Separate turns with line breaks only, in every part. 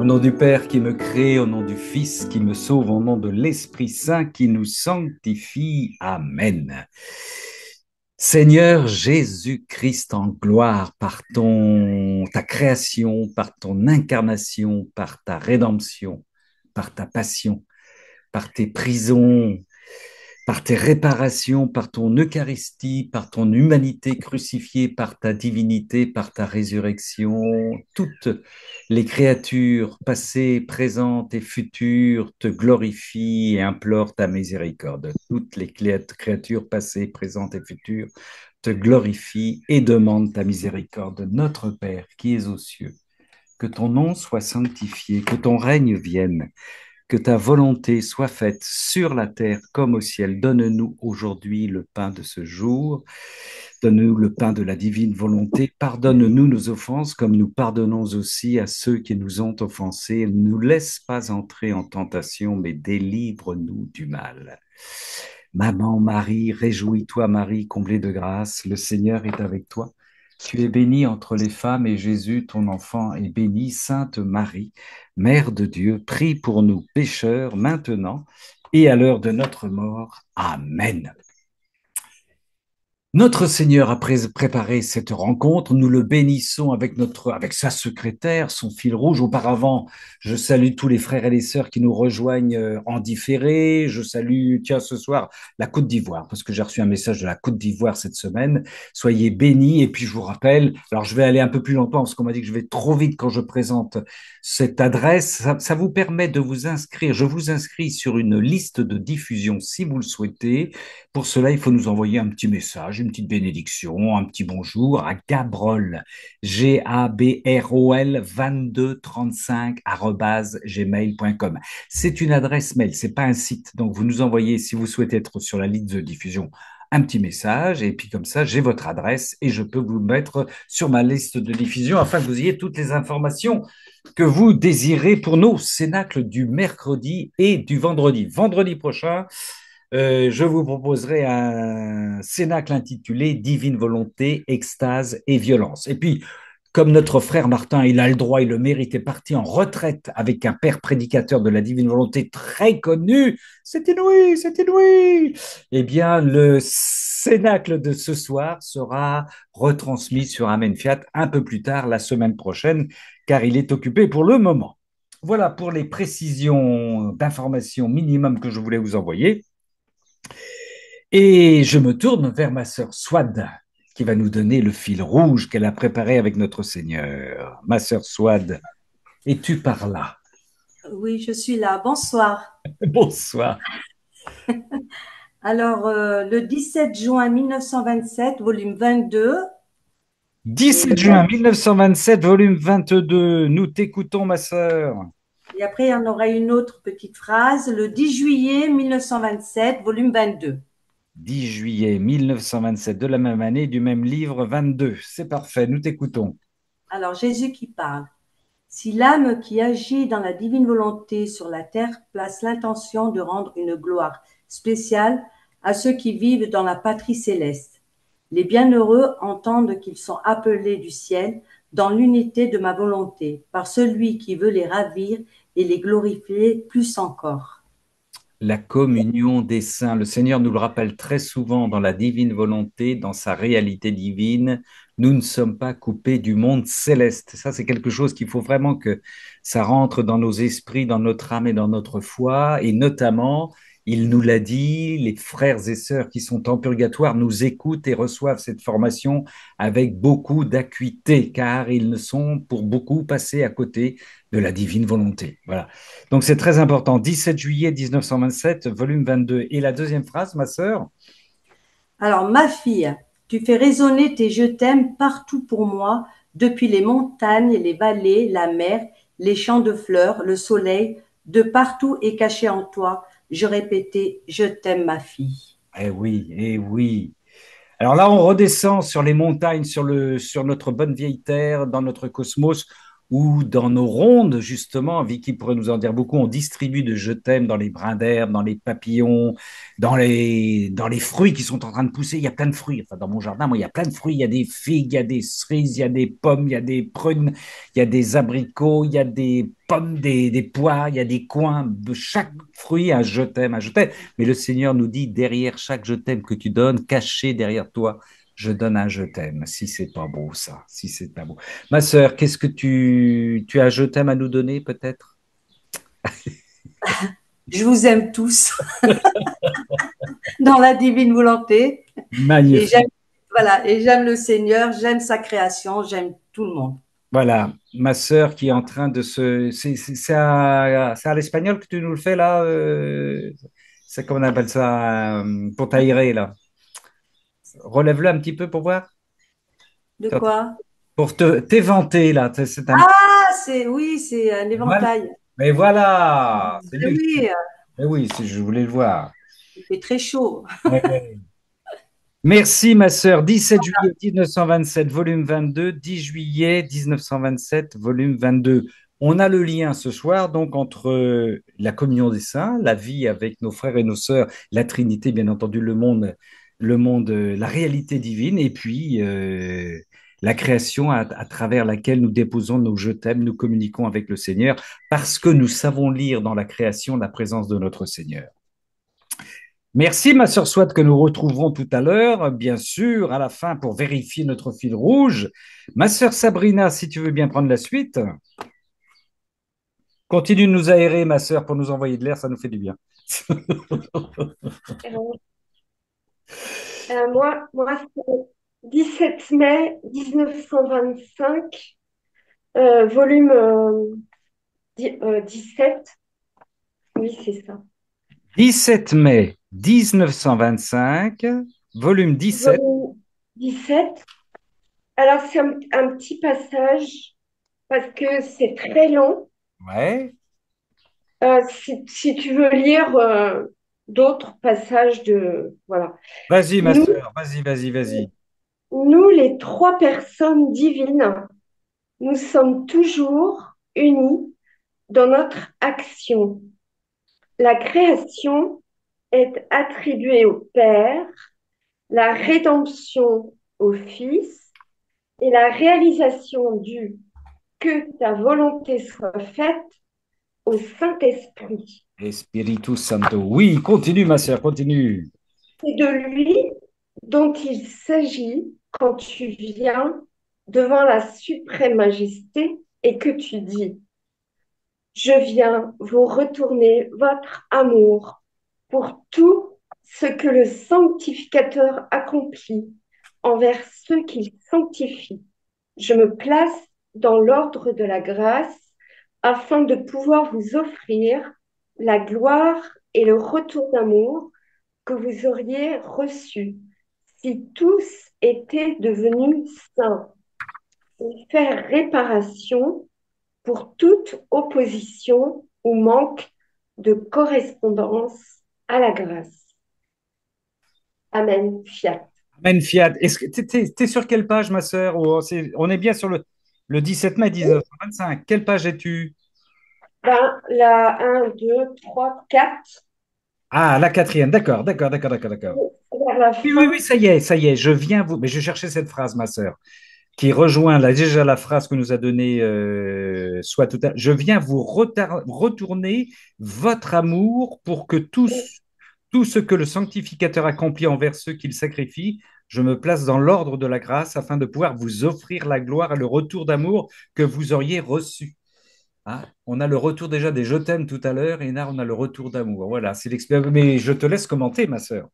Au nom du Père qui me crée, au nom du Fils qui me sauve, au nom de l'Esprit Saint qui nous sanctifie. Amen. Seigneur Jésus-Christ en gloire par ta création, par ton incarnation, par ta rédemption, par ta passion, par tes prisons, par tes réparations, par ton Eucharistie, par ton humanité crucifiée, par ta divinité, par ta résurrection, toutes les créatures passées, présentes et futures te glorifient et implorent ta miséricorde. Toutes les créatures passées, présentes et futures te glorifient et demandent ta miséricorde. Notre Père qui es aux cieux, que ton nom soit sanctifié, que ton règne vienne, que ta volonté soit faite sur la terre comme au ciel. Donne-nous aujourd'hui le pain de ce jour. Donne-nous le pain de la divine volonté. Pardonne-nous nos offenses comme nous pardonnons aussi à ceux qui nous ont offensés. Ne nous laisse pas entrer en tentation, mais délivre-nous du mal. Maman Marie, réjouis-toi Marie, comblée de grâce, le Seigneur est avec toi. Tu es bénie entre les femmes et Jésus, ton enfant, est béni. Sainte Marie, Mère de Dieu, prie pour nous pécheurs maintenant et à l'heure de notre mort. Amen. Notre Seigneur a préparé cette rencontre, nous le bénissons avec sa secrétaire, son fil rouge. Auparavant, je salue tous les frères et les sœurs qui nous rejoignent en différé. Je salue, tiens, ce soir, la Côte d'Ivoire, parce que j'ai reçu un message de la Côte d'Ivoire cette semaine. Soyez bénis. Et puis, je vous rappelle, alors je vais aller un peu plus longtemps parce qu'on m'a dit que je vais trop vite quand je présente cette adresse. Ça vous permet de vous inscrire. Je vous inscris sur une liste de diffusion si vous le souhaitez. Pour cela, il faut nous envoyer un petit message, une petite bénédiction, un petit bonjour à Gabrol, Gabrol 2235 @gmail.com. C'est une adresse mail, c'est pas un site. Donc, vous nous envoyez, si vous souhaitez être sur la liste de diffusion, un petit message et puis comme ça, j'ai votre adresse et je peux vous mettre sur ma liste de diffusion afin que vous ayez toutes les informations que vous désirez pour nos cénacles du mercredi et du vendredi. Vendredi prochain, je vous proposerai un cénacle intitulé Divine volonté, extase et violence. Et puis, comme notre frère Martin, il a le droit, il le mérite, est parti en retraite avec un père prédicateur de la divine volonté très connu, c'était lui, c'était lui. Eh bien, le cénacle de ce soir sera retransmis sur Amen Fiat un peu plus tard, la semaine prochaine, car il est occupé pour le moment. Voilà pour les précisions d'informations minimum que je voulais vous envoyer. Et je me tourne vers ma sœur Swad, qui va nous donner le fil rouge qu'elle a préparé avec notre Seigneur. Ma sœur Swad, es-tu par là?
Oui, je suis là. Bonsoir.
Bonsoir.
Alors, le 17 juin 1927, volume 22, et,
17 juin 1927, volume 22. Nous t'écoutons, ma sœur.
et après, il y en aura une autre petite phrase, le 10 juillet 1927, volume 22.
10 juillet 1927, de la même année, du même livre, 22. C'est parfait, nous t'écoutons.
Alors, Jésus qui parle. Si l'âme qui agit dans la divine volonté sur la terre place l'intention de rendre une gloire spéciale à ceux qui vivent dans la patrie céleste, les bienheureux entendent qu'ils sont appelés du ciel dans l'unité de ma volonté, par celui qui veut les ravir et les glorifier plus encore.
La communion des saints. Le Seigneur nous le rappelle très souvent dans la divine volonté, dans sa réalité divine. Nous ne sommes pas coupés du monde céleste. Ça, c'est quelque chose qu'il faut vraiment que ça rentre dans nos esprits, dans notre âme et dans notre foi. Et notamment, il nous l'a dit, les frères et sœurs qui sont en purgatoire nous écoutent et reçoivent cette formation avec beaucoup d'acuité, car ils ne sont pour beaucoup passés à côté de la divine volonté. Voilà. Donc c'est très important. 17 juillet 1927, volume 22. Et la deuxième phrase, ma sœur?
Alors, ma fille, tu fais résonner tes je t'aime partout pour moi, depuis les montagnes, les vallées, la mer, les champs de fleurs, le soleil, de partout est caché en toi. Je répétais, je t'aime, ma fille.
Eh oui, eh oui. Alors là, on redescend sur les montagnes, sur notre bonne vieille terre, dans notre cosmos, ou dans nos rondes, justement. Vicky pourrait nous en dire beaucoup. On distribue de je t'aime dans les brins d'herbe, dans les papillons, dans les fruits qui sont en train de pousser. Il y a plein de fruits. Enfin, dans mon jardin, moi, il y a plein de fruits. Il y a des figues, il y a des cerises, il y a des pommes, il y a des prunes, il y a des abricots, il y a des pommes, des poires, il y a des coins, de chaque fruit, un je t'aime, un je t'aime. Mais le Seigneur nous dit, derrière chaque je t'aime que tu donnes, caché derrière toi, je donne un je t'aime. Si c'est pas beau, ça, si c'est pas beau. Ma sœur, qu'est-ce que tu as un je t'aime à nous donner, peut-être?
Je vous aime tous dans la divine volonté et j'aime,
Magnifique.
voilà, et j'aime le Seigneur, j'aime sa création, j'aime tout le monde.
Voilà, ma sœur qui est en train de se... C'est à l'espagnol que tu nous le fais là c'est comment on appelle ça pour t'aérer là. Relève-le un petit peu pour voir.
De quoi?
Pour t'éventer là. C'est un...
Ah, oui, c'est un
Voilà.
éventail.
Mais voilà, c'est
Eh
lui.
oui,
Mais oui, je voulais le voir.
il fait très chaud.
Ouais, ouais. Merci ma sœur. 17 juillet 1927, volume 22. 10 juillet 1927, volume 22. On a le lien ce soir donc entre la communion des saints, la vie avec nos frères et nos sœurs, la Trinité, bien entendu, la réalité divine, et puis la création à travers laquelle nous déposons nos je t'aime, nous communiquons avec le Seigneur, parce que nous savons lire dans la création la présence de notre Seigneur. Merci, ma sœur Swat, que nous retrouverons tout à l'heure, bien sûr, à la fin pour vérifier notre fil rouge. Ma sœur Sabrina, si tu veux bien prendre la suite, continue de nous aérer, ma sœur, pour nous envoyer de l'air, ça nous fait du bien.
Euh, moi c'est 17 mai 1925, volume 17. Oui, c'est ça.
17 mai 1925, volume 17.
Volume 17. Alors, c'est un petit passage parce que c'est très long.
Ouais.
Si tu veux lire d'autres passages de... Voilà.
Vas-y, ma
Nous,
sœur, vas-y.
nous, les trois personnes divines, nous sommes toujours unis dans notre action. La création est attribuée au Père, la rédemption au Fils et la réalisation du que ta volonté soit faite au Saint-Esprit.
Espíritu Santo. Oui, continue, ma sœur, continue.
C'est de lui dont il s'agit quand tu viens devant la suprême majesté et que tu dis, je viens vous retourner votre amour pour tout ce que le sanctificateur accomplit envers ceux qu'il sanctifie. Je me place dans l'ordre de la grâce afin de pouvoir vous offrir la gloire et le retour d'amour que vous auriez reçu si tous étaient devenus saints et faire réparation pour toute opposition ou manque de correspondance à la grâce. Amen. Fiat.
Amen, Fiat. Est-ce que t'es sur quelle page, ma sœur? On est bien sur le 17 mai 1925. Quelle page es-tu?
Ben, la 1, 2, 3, 4,
Ah, la quatrième. D'accord.
vers la
Oui,
fin.
ça y est, je viens vous. Mais je cherchais cette phrase, ma sœur, qui rejoint là, déjà la phrase que nous a donnée soit tout à l'heure. Je viens vous retourner votre amour pour que tout ce que le sanctificateur accomplit envers ceux qu'il sacrifie, je me place dans l'ordre de la grâce afin de pouvoir vous offrir la gloire et le retour d'amour que vous auriez reçu. Hein, on a le retour déjà des je t'aime tout à l'heure et là on a le retour d'amour. Voilà, c'est l'expérience. Mais je te laisse commenter, ma sœur.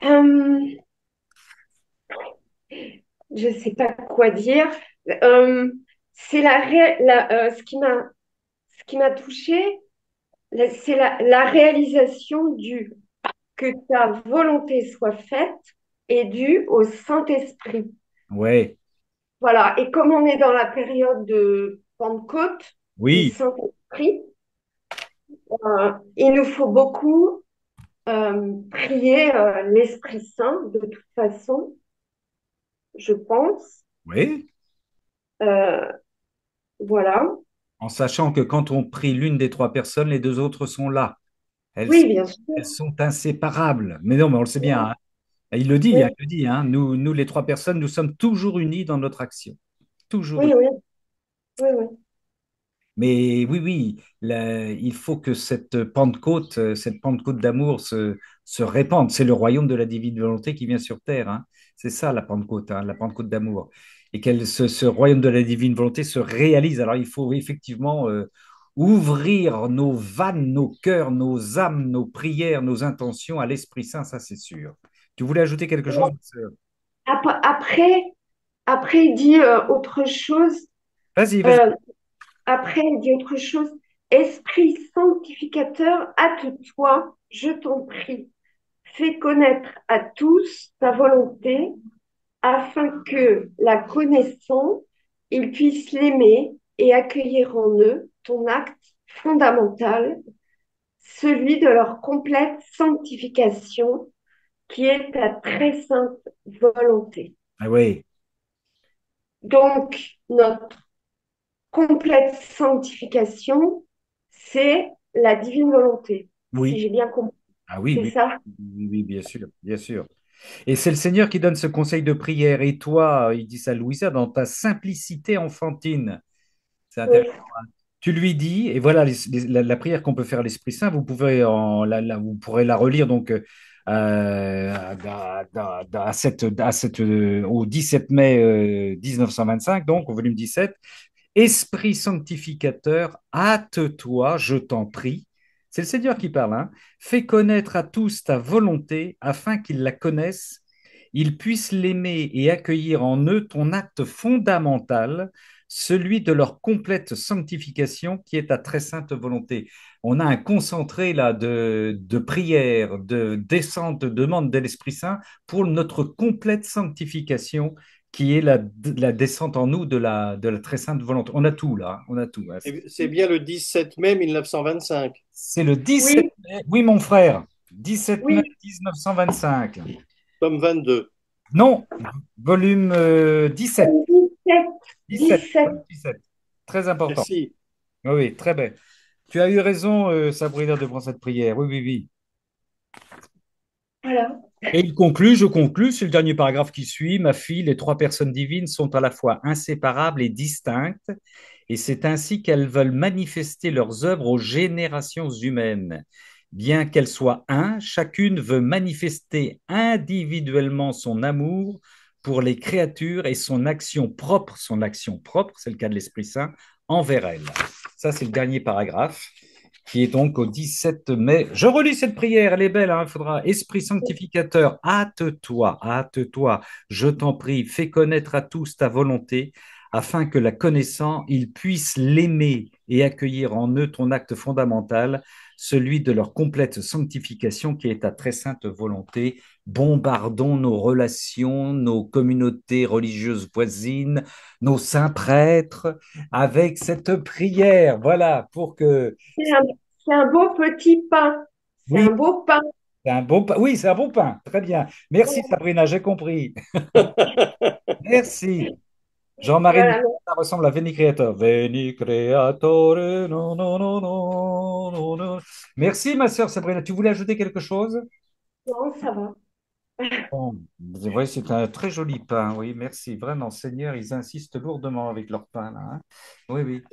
Euh, je ne sais pas quoi dire. Euh, c'est ce qui m'a touchée, c'est la réalisation du que ta volonté soit faite est due au Saint-Esprit.
Ouais,
Voilà. Et comme on est dans la période de Pentecôte, du
oui,
Saint-Esprit, il nous faut beaucoup prier l'Esprit Saint de toute façon, je pense.
oui.
Euh, voilà.
En sachant que quand on prie l'une des trois personnes, les deux autres sont là. Elles,
Oui, bien sûr.
elles sont inséparables. Mais non, mais on le sait bien, hein. Et
Oui,
il le dit, hein. Nous, les trois personnes, nous sommes toujours unis dans notre action. Toujours
oui,
unis.
oui, oui, oui.
Mais oui, oui, il faut que cette Pentecôte d'amour se répande. C'est le royaume de la divine volonté qui vient sur terre, hein. C'est ça la Pentecôte, hein, la Pentecôte d'amour. Et ce royaume de la divine volonté se réalise. Alors il faut effectivement ouvrir nos vannes, nos cœurs, nos âmes, nos prières, nos intentions à l'Esprit Saint, ça c'est sûr. Tu voulais ajouter quelque chose, ma sœur?
Après, après, il dit autre chose.
Vas-y, vas-y.
Euh, Après, il dit autre chose. Esprit sanctificateur, hâte-toi, je t'en prie. Fais connaître à tous ta volonté, afin que, la connaissant, ils puissent l'aimer et accueillir en eux ton acte fondamental, celui de leur complète sanctification, qui est ta très sainte volonté.
Ah oui,
Donc, notre complète sanctification, c'est la divine volonté, si
oui.
j'ai bien compris.
Ah oui,
C'est
oui,
ça?
oui, oui, bien sûr, bien sûr. Et c'est le Seigneur qui donne ce conseil de prière. Et toi, il dit ça à Louisa, dans ta simplicité enfantine. C'est intéressant.
Oui.
Tu lui dis, et voilà la prière qu'on peut faire à l'Esprit Saint, vous pourrez la relire donc au 17 mai 1925, donc au volume 17. Esprit sanctificateur, hâte-toi, je t'en prie. C'est le Seigneur qui parle, hein. Fais connaître à tous ta volonté afin qu'ils la connaissent, ils puissent l'aimer et accueillir en eux ton acte fondamental, celui de leur complète sanctification qui est ta très sainte volonté. On a un concentré là de prière, de descente, de demande de l'Esprit Saint pour notre complète sanctification qui est la descente en nous de la très sainte volonté. On a tout là, hein, on a tout, hein.
Et c'est bien le 17 mai 1925,
C'est le 17
Oui,
mai, oui mon frère, 17 mai
oui,
1925.
tome 22.
Non, volume 17.
17,
17,
17,
volume 17. Très important.
Merci.
Oui, oui, très bien. Tu as eu raison, Sabrina, de prendre cette prière. Oui, oui, oui.
voilà.
Et il conclut, je conclus, c'est le dernier paragraphe qui suit. Ma fille, les trois personnes divines sont à la fois inséparables et distinctes, et c'est ainsi qu'elles veulent manifester leurs œuvres aux générations humaines. Bien qu'elles soient un, chacune veut manifester individuellement son amour pour les créatures et son action propre, c'est le cas de l'Esprit Saint, envers elles. Ça, c'est le dernier paragraphe qui est donc au 17 mai. Je relis cette prière, elle est belle, hein, il faudra. Esprit sanctificateur, hâte-toi, je t'en prie, fais connaître à tous ta volonté, afin que la connaissant, ils puissent l'aimer et accueillir en eux ton acte fondamental, celui de leur complète sanctification qui est ta très sainte volonté. Bombardons nos relations, nos communautés religieuses voisines, nos saints prêtres avec cette prière. Voilà, pour que
C'est un, c'est un beau petit pain. C'est
oui,
un beau pain.
c'est un bon pain. Oui, c'est un bon pain. Très bien. Merci Sabrina, j'ai compris. Merci. Jean-Marie,
Voilà.
ça ressemble à Veni Creator. Veni Creatore, non, non, non, non, non, non. Merci ma sœur Sabrina. Tu voulais ajouter quelque chose?
Non, ça va.
Bon, vous voyez, c'est un très joli pain. Oui, merci. Vraiment, Seigneur, ils insistent lourdement avec leur pain là, hein. Oui, oui.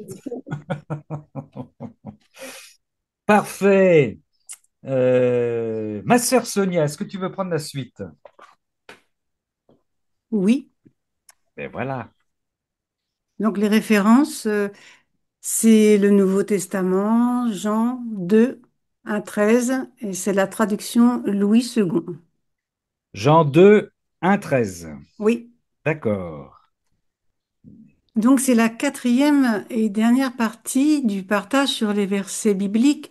Parfait. Ma sœur Sonia, est-ce que tu veux prendre la suite?
Oui,
Ben voilà.
donc les références, c'est le Nouveau Testament, Jean 2, 1, 13, et c'est la traduction Louis II.
Jean 2, 1, 13.
Oui,
D'accord.
donc c'est la quatrième et dernière partie du partage sur les versets bibliques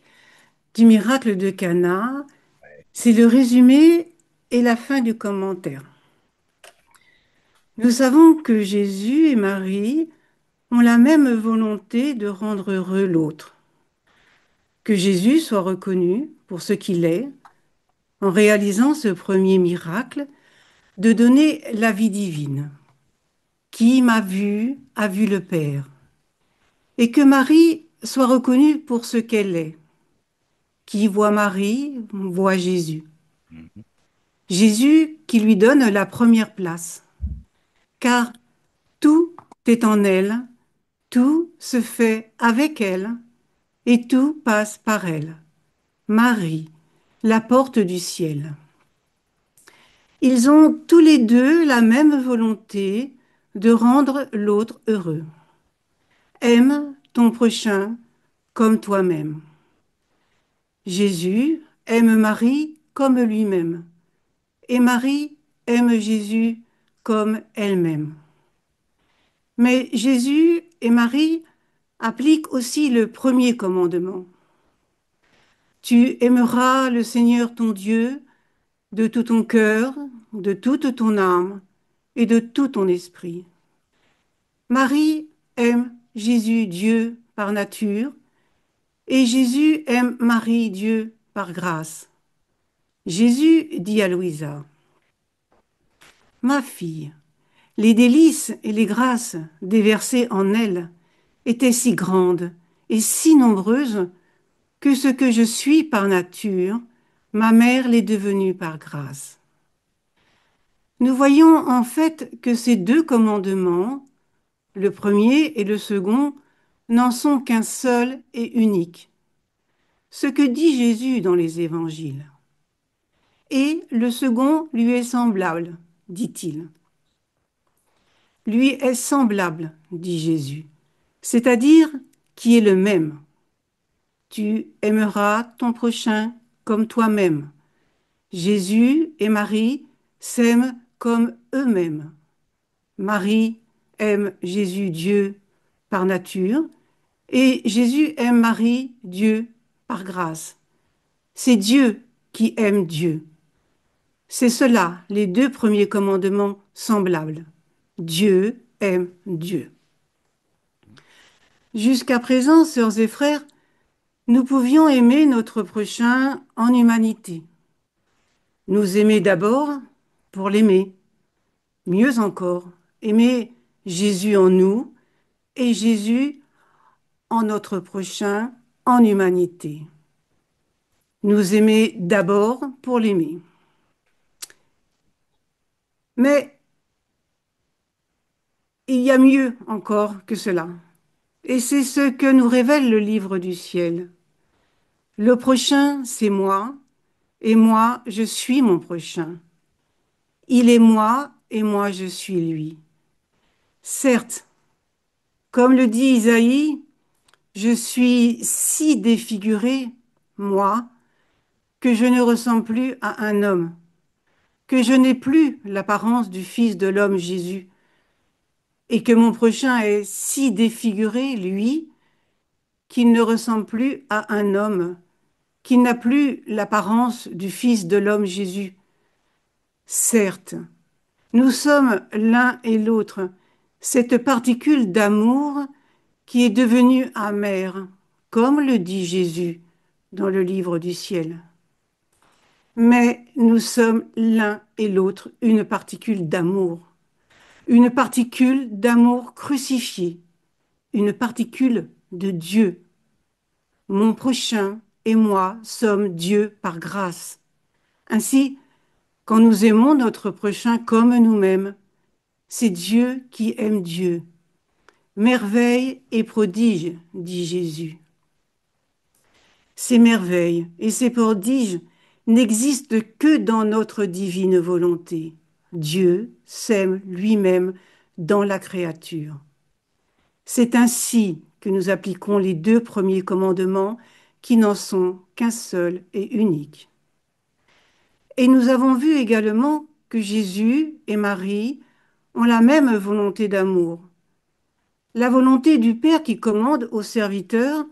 du miracle de Cana. C'est le résumé et la fin du commentaire. Nous savons que Jésus et Marie ont la même volonté de rendre heureux l'autre, que Jésus soit reconnu pour ce qu'il est, en réalisant ce premier miracle de donner la vie divine. Qui m'a vu a vu le Père. Et que Marie soit reconnue pour ce qu'elle est. Qui voit Marie voit Jésus. Jésus qui lui donne la première place. Car tout est en elle Tout se fait avec elle et tout passe par elle. Marie, la porte du ciel. Ils ont tous les deux la même volonté de rendre l'autre heureux. Aime ton prochain comme toi-même. Jésus aime Marie comme lui-même et Marie aime Jésus comme elle-même. Mais Jésus et Marie appliquent aussi le premier commandement. Tu aimeras le Seigneur ton Dieu de tout ton cœur, de toute ton âme et de tout ton esprit. Marie aime Jésus Dieu par nature et Jésus aime Marie Dieu par grâce. Jésus dit à Louisa, ma fille, les délices et les grâces déversées en elle étaient si grandes et si nombreuses que ce que je suis par nature, ma mère l'est devenue par grâce. Nous voyons en fait que ces deux commandements, le premier et le second, n'en sont qu'un seul et unique. Ce que dit Jésus dans les évangiles. Et le second lui est semblable, dit-il. Lui est semblable, dit Jésus, c'est-à-dire qui est le même. Tu aimeras ton prochain comme toi-même. Jésus et Marie s'aiment comme eux-mêmes. Marie aime Jésus Dieu par nature et Jésus aime Marie Dieu par grâce. C'est Dieu qui aime Dieu. C'est cela, les deux premiers commandements semblables. Dieu aime Dieu. Jusqu'à présent, sœurs et frères, nous pouvions aimer notre prochain en humanité. Nous aimer d'abord pour l'aimer. Mieux encore, aimer Jésus en nous et Jésus en notre prochain en humanité. Nous aimer d'abord pour l'aimer. Mais il y a mieux encore que cela. Et c'est ce que nous révèle le livre du ciel. Le prochain, c'est moi, et moi, je suis mon prochain. Il est moi, et moi, je suis lui. Certes, comme le dit Isaïe, je suis si défiguré, moi, que je ne ressemble plus à un homme, que je n'ai plus l'apparence du Fils de l'homme Jésus, et que mon prochain est si défiguré, lui, qu'il ne ressemble plus à un homme, qu'il n'a plus l'apparence du Fils de l'homme Jésus. Certes, nous sommes l'un et l'autre, cette particule d'amour qui est devenue amère, comme le dit Jésus dans le livre du ciel. Mais nous sommes l'un et l'autre une particule d'amour crucifié, une particule de Dieu. Mon prochain et moi sommes Dieu par grâce. Ainsi, quand nous aimons notre prochain comme nous-mêmes, c'est Dieu qui aime Dieu. Merveille et prodige, dit Jésus. Ces merveilles et ces prodiges n'existent que dans notre divine volonté. Dieu s'aime lui-même dans la créature. C'est ainsi que nous appliquons les deux premiers commandements qui n'en sont qu'un seul et unique. Et nous avons vu également que Jésus et Marie ont la même volonté d'amour. La volonté du Père qui commande aux serviteurs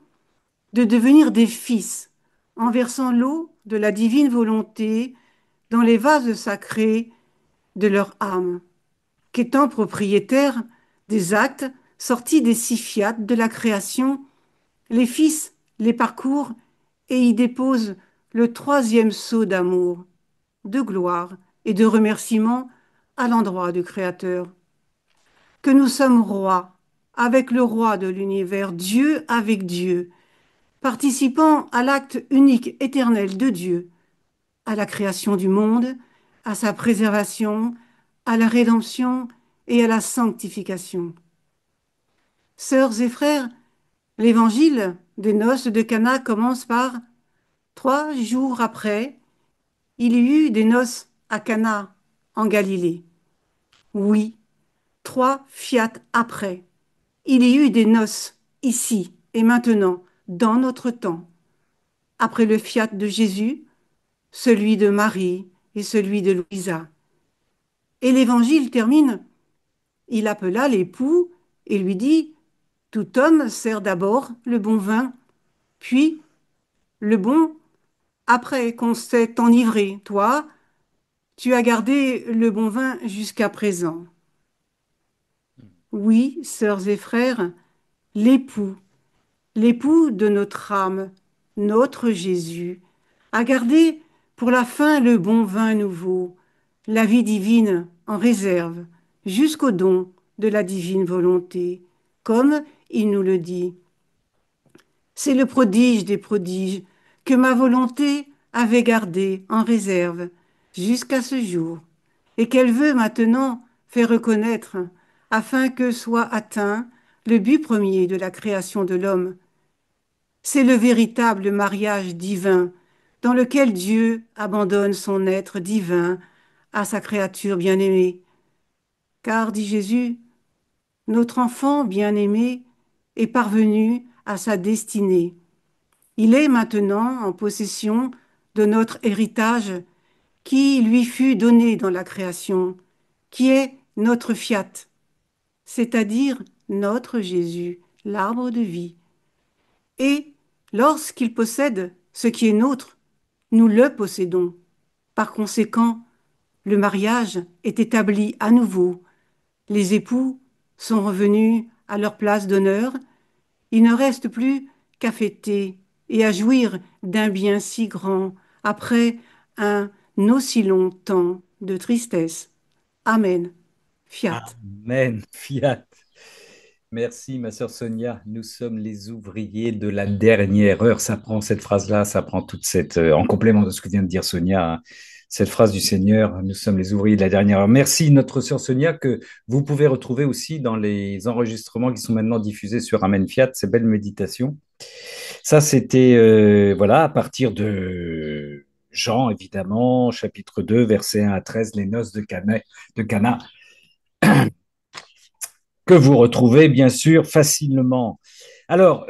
de devenir des fils en versant l'eau de la divine volonté dans les vases sacrés de leur âme, qu'étant propriétaires des actes sortis des Siphiates de la création, les fils les parcourent et y déposent le troisième sceau d'amour, de gloire et de remerciement à l'endroit du Créateur. Que nous sommes rois avec le roi de l'univers, Dieu avec Dieu, participant à l'acte unique éternel de Dieu, à la création du monde, à sa préservation, à la rédemption et à la sanctification. Sœurs et frères, l'évangile des noces de Cana commence par 3 jours après, il y eut des noces à Cana, en Galilée. Oui, 3 fiat après, il y eut des noces ici et maintenant, dans notre temps. Après le fiat de Jésus, celui de Marie et celui de Louisa. Et l'évangile termine. Il appela l'époux et lui dit, tout homme sert d'abord le bon vin, puis le bon après qu'on s'est enivré. Toi, tu as gardé le bon vin jusqu'à présent. Oui, sœurs et frères, l'époux, l'époux de notre âme, notre Jésus, a gardé pour la fin le bon vin nouveau, la vie divine en réserve, jusqu'au don de la divine volonté, comme il nous le dit. C'est le prodige des prodiges que ma volonté avait gardé en réserve jusqu'à ce jour, et qu'elle veut maintenant faire reconnaître, afin que soit atteint le but premier de la création de l'homme. C'est le véritable mariage divin dans lequel Dieu abandonne son être divin à sa créature bien-aimée. Car, dit Jésus, notre enfant bien-aimé est parvenu à sa destinée. Il est maintenant en possession de notre héritage qui lui fut donné dans la création, qui est notre fiat, c'est-à-dire notre Jésus, l'arbre de vie. Et lorsqu'il possède ce qui est nôtre, nous le possédons. Par conséquent, le mariage est établi à nouveau. Les époux sont revenus à leur place d'honneur. Il ne reste plus qu'à fêter et à jouir d'un bien si grand après un aussi long temps de tristesse. Amen. Fiat.
Amen, fiat. Merci, ma sœur Sonia. Nous sommes les ouvriers de la dernière heure. Ça prend cette phrase-là, ça prend toute cette, en complément de ce que vient de dire Sonia, hein, cette phrase du Seigneur, nous sommes les ouvriers de la dernière heure. Merci, notre sœur Sonia, que vous pouvez retrouver aussi dans les enregistrements qui sont maintenant diffusés sur Amen Fiat, ces belles méditations. Ça, c'était, voilà, à partir de Jean, évidemment, chapitre 2, versets 1 à 13, les noces de Cana, que vous retrouvez bien sûr facilement. Alors,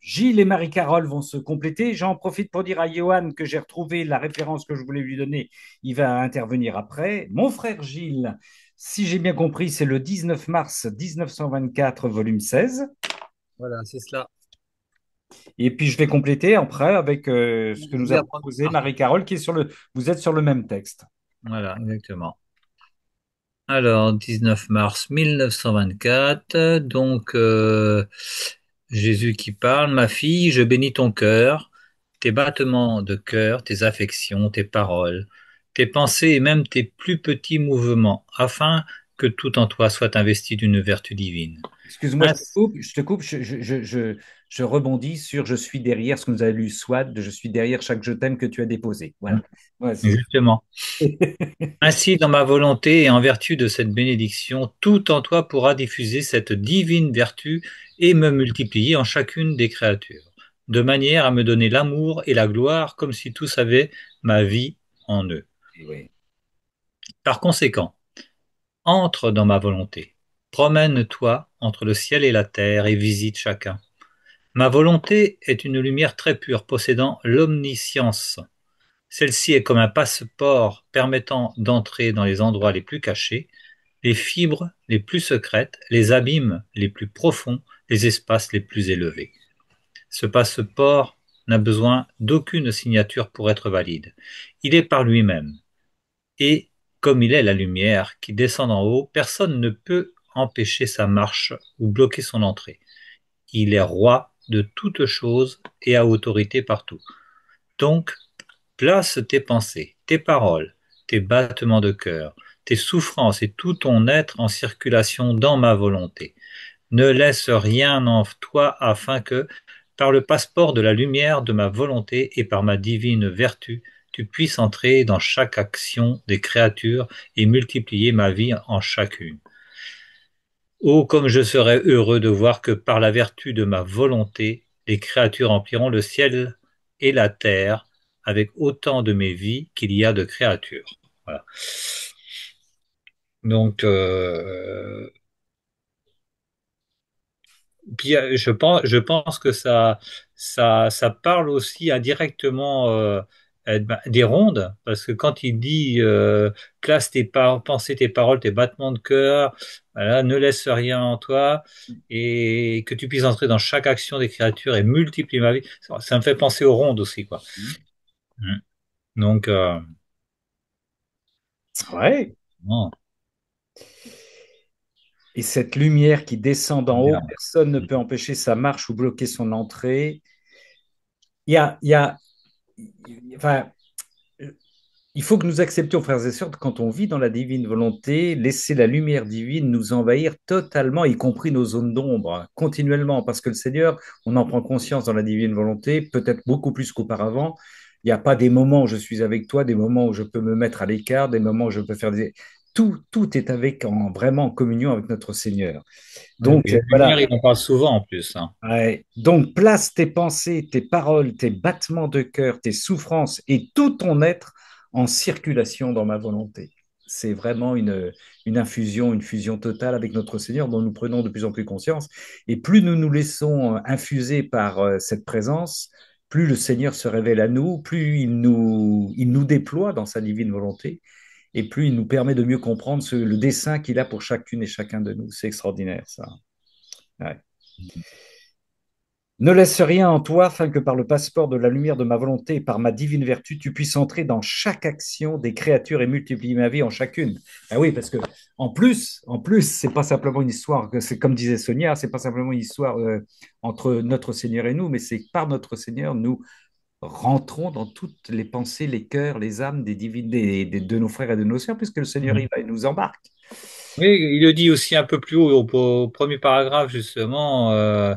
Gilles et Marie-Carole vont se compléter. J'en profite pour dire à Johan que j'ai retrouvé la référence que je voulais lui donner. Il va intervenir après. Mon frère Gilles, si j'ai bien compris, c'est le 19 mars 1924, volume 16.
Voilà, c'est cela.
Et puis je vais compléter après avec ce que
Je
nous
vais
a
apprendre.
proposé Marie-Carole, qui est sur le. Vous êtes sur le même texte.
Voilà, exactement. Alors, 19 mars 1924, donc Jésus qui parle, ma fille, je bénis ton cœur, tes battements de cœur, tes affections, tes paroles, tes pensées et même tes plus petits mouvements, afin que tout en toi soit investi d'une vertu divine.
Excuse-moi, je te coupe, je rebondis sur je suis derrière ce que nous a lu Swad, je suis derrière chaque je t'aime que tu as déposé. Voilà. Ouais,
Justement. Ainsi, dans ma volonté et en vertu de cette bénédiction, tout en toi pourra diffuser cette divine vertu et me multiplier en chacune des créatures, de manière à me donner l'amour et la gloire comme si tous avaient ma vie en eux.
oui.
Par conséquent, entre dans ma volonté, promène-toi entre le ciel et la terre et visite chacun. Ma volonté est une lumière très pure possédant l'omniscience. Celle-ci est comme un passeport permettant d'entrer dans les endroits les plus cachés, les fibres les plus secrètes, les abîmes les plus profonds, les espaces les plus élevés. Ce passeport n'a besoin d'aucune signature pour être valide. Il est par lui-même. Et comme il est la lumière qui descend d'en haut, personne ne peut empêcher sa marche ou bloquer son entrée. Il est roi de toutes choses et a autorité partout. Donc, place tes pensées, tes paroles, tes battements de cœur, tes souffrances et tout ton être en circulation dans ma volonté. Ne laisse rien en toi afin que, par le passeport de la lumière de ma volonté et par ma divine vertu, tu puisses entrer dans chaque action des créatures et multiplier ma vie en chacune. Oh, comme je serais heureux de voir que par la vertu de ma volonté, les créatures rempliront le ciel et la terre avec autant de mes vies qu'il y a de créatures. Voilà. Donc, puis je pense que ça parle aussi indirectement des rondes, parce que quand il dit classe tes pensées, tes paroles, tes battements de cœur, voilà, ne laisse rien en toi, et que tu puisses entrer dans chaque action des créatures et multiplier ma vie, ça me fait penser aux rondes aussi, quoi. Mm. Donc,
Ouais.
non,
Et cette lumière qui descend d'en haut,
bien.
personne ne peut empêcher sa marche ou bloquer son entrée. Il y a, enfin, il faut que nous acceptions, frères et sœurs, quand on vit dans la divine volonté, laisser la lumière divine nous envahir totalement, y compris nos zones d'ombre, continuellement, parce que le Seigneur, on en prend conscience dans la divine volonté, peut-être beaucoup plus qu'auparavant. Il n'y a pas des moments où je suis avec toi, des moments où je peux me mettre à l'écart, des moments où je peux faire des... Tout est vraiment en communion avec notre Seigneur.
Oui,
Donc,
puis une lumière,
voilà.
il en parle souvent en plus, hein.
Ouais. Donc, place tes pensées, tes paroles, tes battements de cœur, tes souffrances et tout ton être en circulation dans ma volonté. C'est vraiment une infusion, une fusion totale avec notre Seigneur dont nous prenons de plus en plus conscience. Et plus nous nous laissons infuser par cette présence, plus le Seigneur se révèle à nous, plus il nous déploie dans sa divine volonté et plus il nous permet de mieux comprendre le dessein qu'il a pour chacune et chacun de nous. C'est extraordinaire, ça. Ouais. Ne laisse rien en toi, afin que par le passeport de la lumière de ma volonté et par ma divine vertu, tu puisses entrer dans chaque action des créatures et multiplier ma vie en chacune. Ah oui, parce que en plus, c'est pas simplement une histoire, c'est comme disait Sonia, c'est pas simplement une histoire entre notre Seigneur et nous, mais c'est par notre Seigneur, nous rentrons dans toutes les pensées, les cœurs, les âmes des divines, de nos frères et de nos sœurs, puisque le Seigneur, il va et nous embarque.
Oui, il le dit aussi un peu plus haut au premier paragraphe, justement.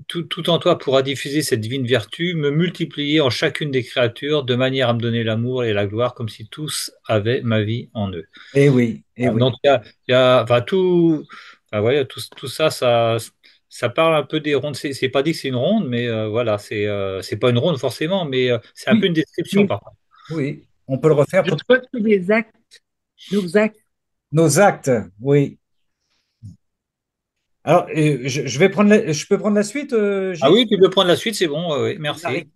Tout en toi pourra diffuser cette divine vertu, me multiplier en chacune des créatures, de manière à me donner l'amour et la gloire, comme si tous avaient ma vie en eux.
Eh oui, eh
Donc,
oui.
enfin, enfin, voilà, tout ça, ça parle un peu des rondes. C'est pas dit que c'est une ronde, mais voilà, c'est pas une ronde forcément, mais c'est un peu
Oui,
une description,
oui,
par contre.
oui. On peut le refaire
Je
pour
crois que c'est les actes, nos actes.
nos actes, oui. Alors, je vais prendre je peux prendre la suite,
Ah
Gilles?
oui, tu peux prendre la suite, c'est bon, ouais, ouais, merci.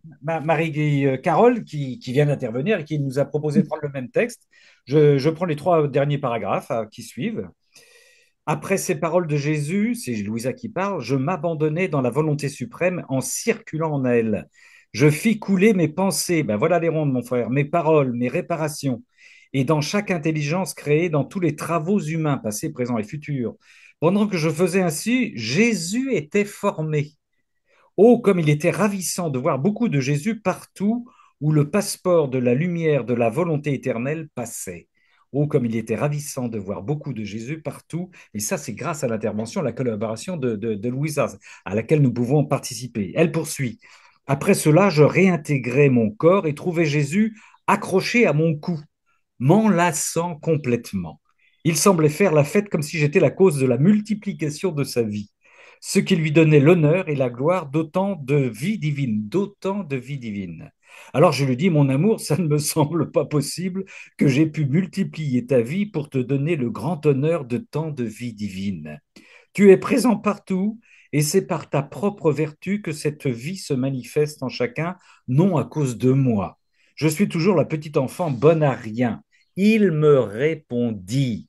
Carole qui vient d'intervenir et qui nous a proposé de prendre le même texte. Je prends les trois derniers paragraphes qui suivent. Après ces paroles de Jésus, c'est Louisa qui parle, je m'abandonnais dans la volonté suprême en circulant en elle. Je fis couler mes pensées, ben voilà les rondes, mon frère, mes paroles, mes réparations, et dans chaque intelligence créée, dans tous les travaux humains, passés, présents et futurs. Pendant que je faisais ainsi, Jésus était formé. Oh, comme il était ravissant de voir beaucoup de Jésus partout où le passeport de la lumière de la volonté éternelle passait. Oh, comme il était ravissant de voir beaucoup de Jésus partout. Et ça, c'est grâce à l'intervention, à la collaboration de Louisa, à laquelle nous pouvons participer. Elle poursuit. Après cela, je réintégrai mon corps et trouvai Jésus accroché à mon cou, m'enlaçant complètement. Il semblait faire la fête comme si j'étais la cause de la multiplication de sa vie, ce qui lui donnait l'honneur et la gloire d'autant de vie divine. Alors je lui dis, mon amour, ça ne me semble pas possible que j'ai pu multiplier ta vie pour te donner le grand honneur de tant de vie divine. Tu es présent partout, et c'est par ta propre vertu que cette vie se manifeste en chacun, non à cause de moi. Je suis toujours la petite enfant bonne à rien. Il me répondit,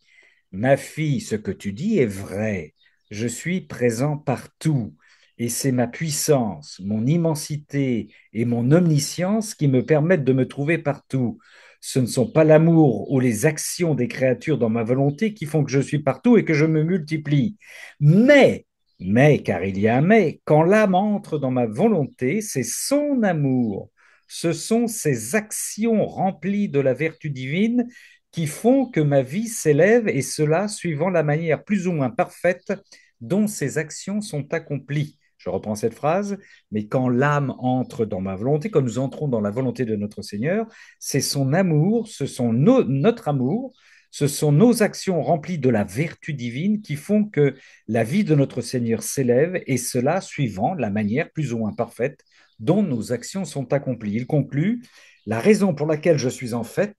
ma fille, ce que tu dis est vrai. Je suis présent partout, et c'est ma puissance, mon immensité et mon omniscience qui me permettent de me trouver partout. Ce ne sont pas l'amour ou les actions des créatures dans ma volonté qui font que je suis partout et que je me multiplie. Mais, car il y a un mais, quand l'âme entre dans ma volonté, c'est son amour. Ce sont ces actions remplies de la vertu divine qui font que ma vie s'élève, et cela suivant la manière plus ou moins parfaite dont ces actions sont accomplies. Je reprends cette phrase, mais quand l'âme entre dans ma volonté, quand nous entrons dans la volonté de notre Seigneur, c'est son amour, ce sont notre amour, Ce sont nos actions remplies de la vertu divine qui font que la vie de notre Seigneur s'élève, et cela suivant la manière plus ou moins parfaite dont nos actions sont accomplies. Il conclut, la raison pour laquelle je suis en fait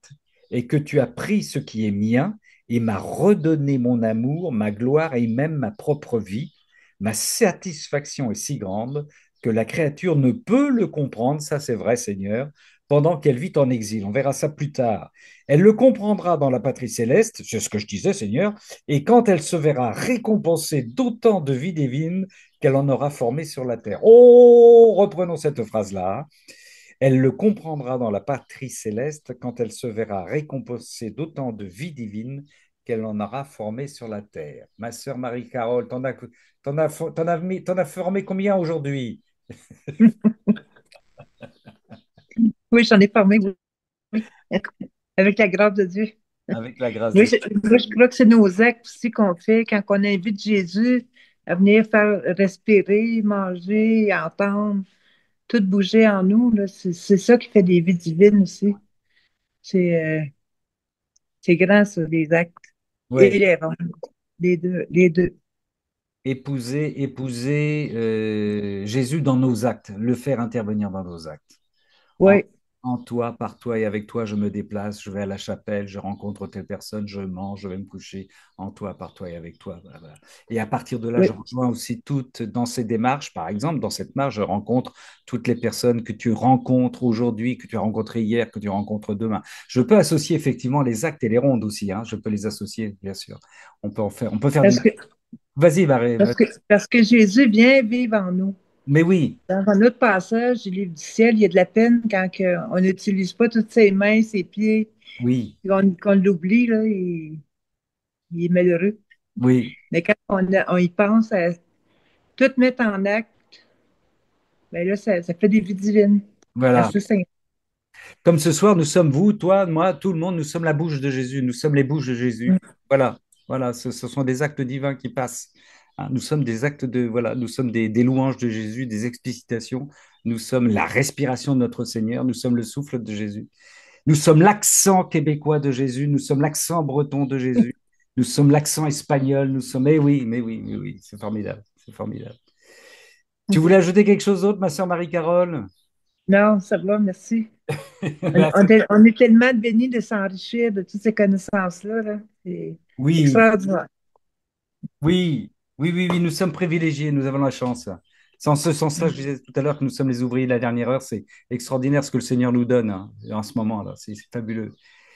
est que tu as pris ce qui est mien et m'as redonné mon amour, ma gloire et même ma propre vie. Ma satisfaction est si grande que la créature ne peut le comprendre, ça c'est vrai Seigneur, pendant qu'elle vit en exil. On verra ça plus tard. Elle le comprendra dans la patrie céleste, c'est ce que je disais Seigneur, et quand elle se verra récompensée d'autant de vie divine qu'elle en aura formé sur la terre. Oh, reprenons cette phrase-là. Elle le comprendra dans la patrie céleste quand elle se verra récompensée d'autant de vie divine qu'elle en aura formé sur la terre. Ma sœur Marie-Carole, t'en as formé combien aujourd'hui?
Oui, j'en ai parlé, oui, avec la grâce de Dieu.
Avec la grâce
Oui,
de Dieu.
moi, je crois que c'est nos actes aussi qu'on fait quand on invite Jésus à venir faire respirer, manger, entendre, tout bouger en nous, là. C'est ça qui fait des vies divines aussi. C'est c'est grand, ça, les actes et
Oui,
les rendre, les deux, les deux.
épouser Jésus dans nos actes, le faire intervenir dans nos actes. En,
Oui,
en toi, par toi et avec toi, je me déplace, je vais à la chapelle, je rencontre telle personne, je mange, je vais me coucher. En toi, par toi et avec toi. Voilà, voilà. Et à partir de là, je
oui.
rejoins aussi toutes dans ces démarches. Par exemple, dans cette marche, je rencontre toutes les personnes que tu rencontres aujourd'hui, que tu as rencontrées hier, que tu rencontres demain. Je peux associer effectivement les actes et les rondes aussi, hein. Je peux les associer, bien sûr. On peut faire du.
Parce que,
Vas-y, Barré.
parce que Jésus vient vivre en nous.
Mais oui,
Dans un autre passage du livre du ciel, il y a de la peine quand on n'utilise pas toutes ses mains, ses pieds,
oui,
qu'on l'oublie, là, il est malheureux.
oui.
Mais quand on y pense à tout mettre en acte, ben là, ça fait des vies divines.
Voilà.
Assez simple.
Comme ce soir, nous sommes vous, toi, moi, tout le monde, nous sommes la bouche de Jésus, nous sommes les bouches de Jésus. Voilà, voilà, ce sont des actes divins qui passent. Hein, nous sommes des actes de, voilà, nous sommes des louanges de Jésus, des explicitations. Nous sommes la respiration de notre Seigneur, nous sommes le souffle de Jésus. Nous sommes l'accent québécois de Jésus, nous sommes l'accent breton de Jésus, nous sommes l'accent espagnol, nous sommes, mais oui, c'est formidable, c'est formidable. Tu voulais ajouter quelque chose d'autre, ma sœur Marie-Carole?
Non, ça va, merci.
Ben,
On est tellement bénis de s'enrichir de toutes ces connaissances-là, là. C'est
oui,
extraordinaire.
oui, nous sommes privilégiés, nous avons la chance. C'est en ce sens-là, je disais tout à l'heure que nous sommes les ouvriers de la dernière heure, c'est extraordinaire ce que le Seigneur nous donne hein, en ce moment-là, c'est fabuleux.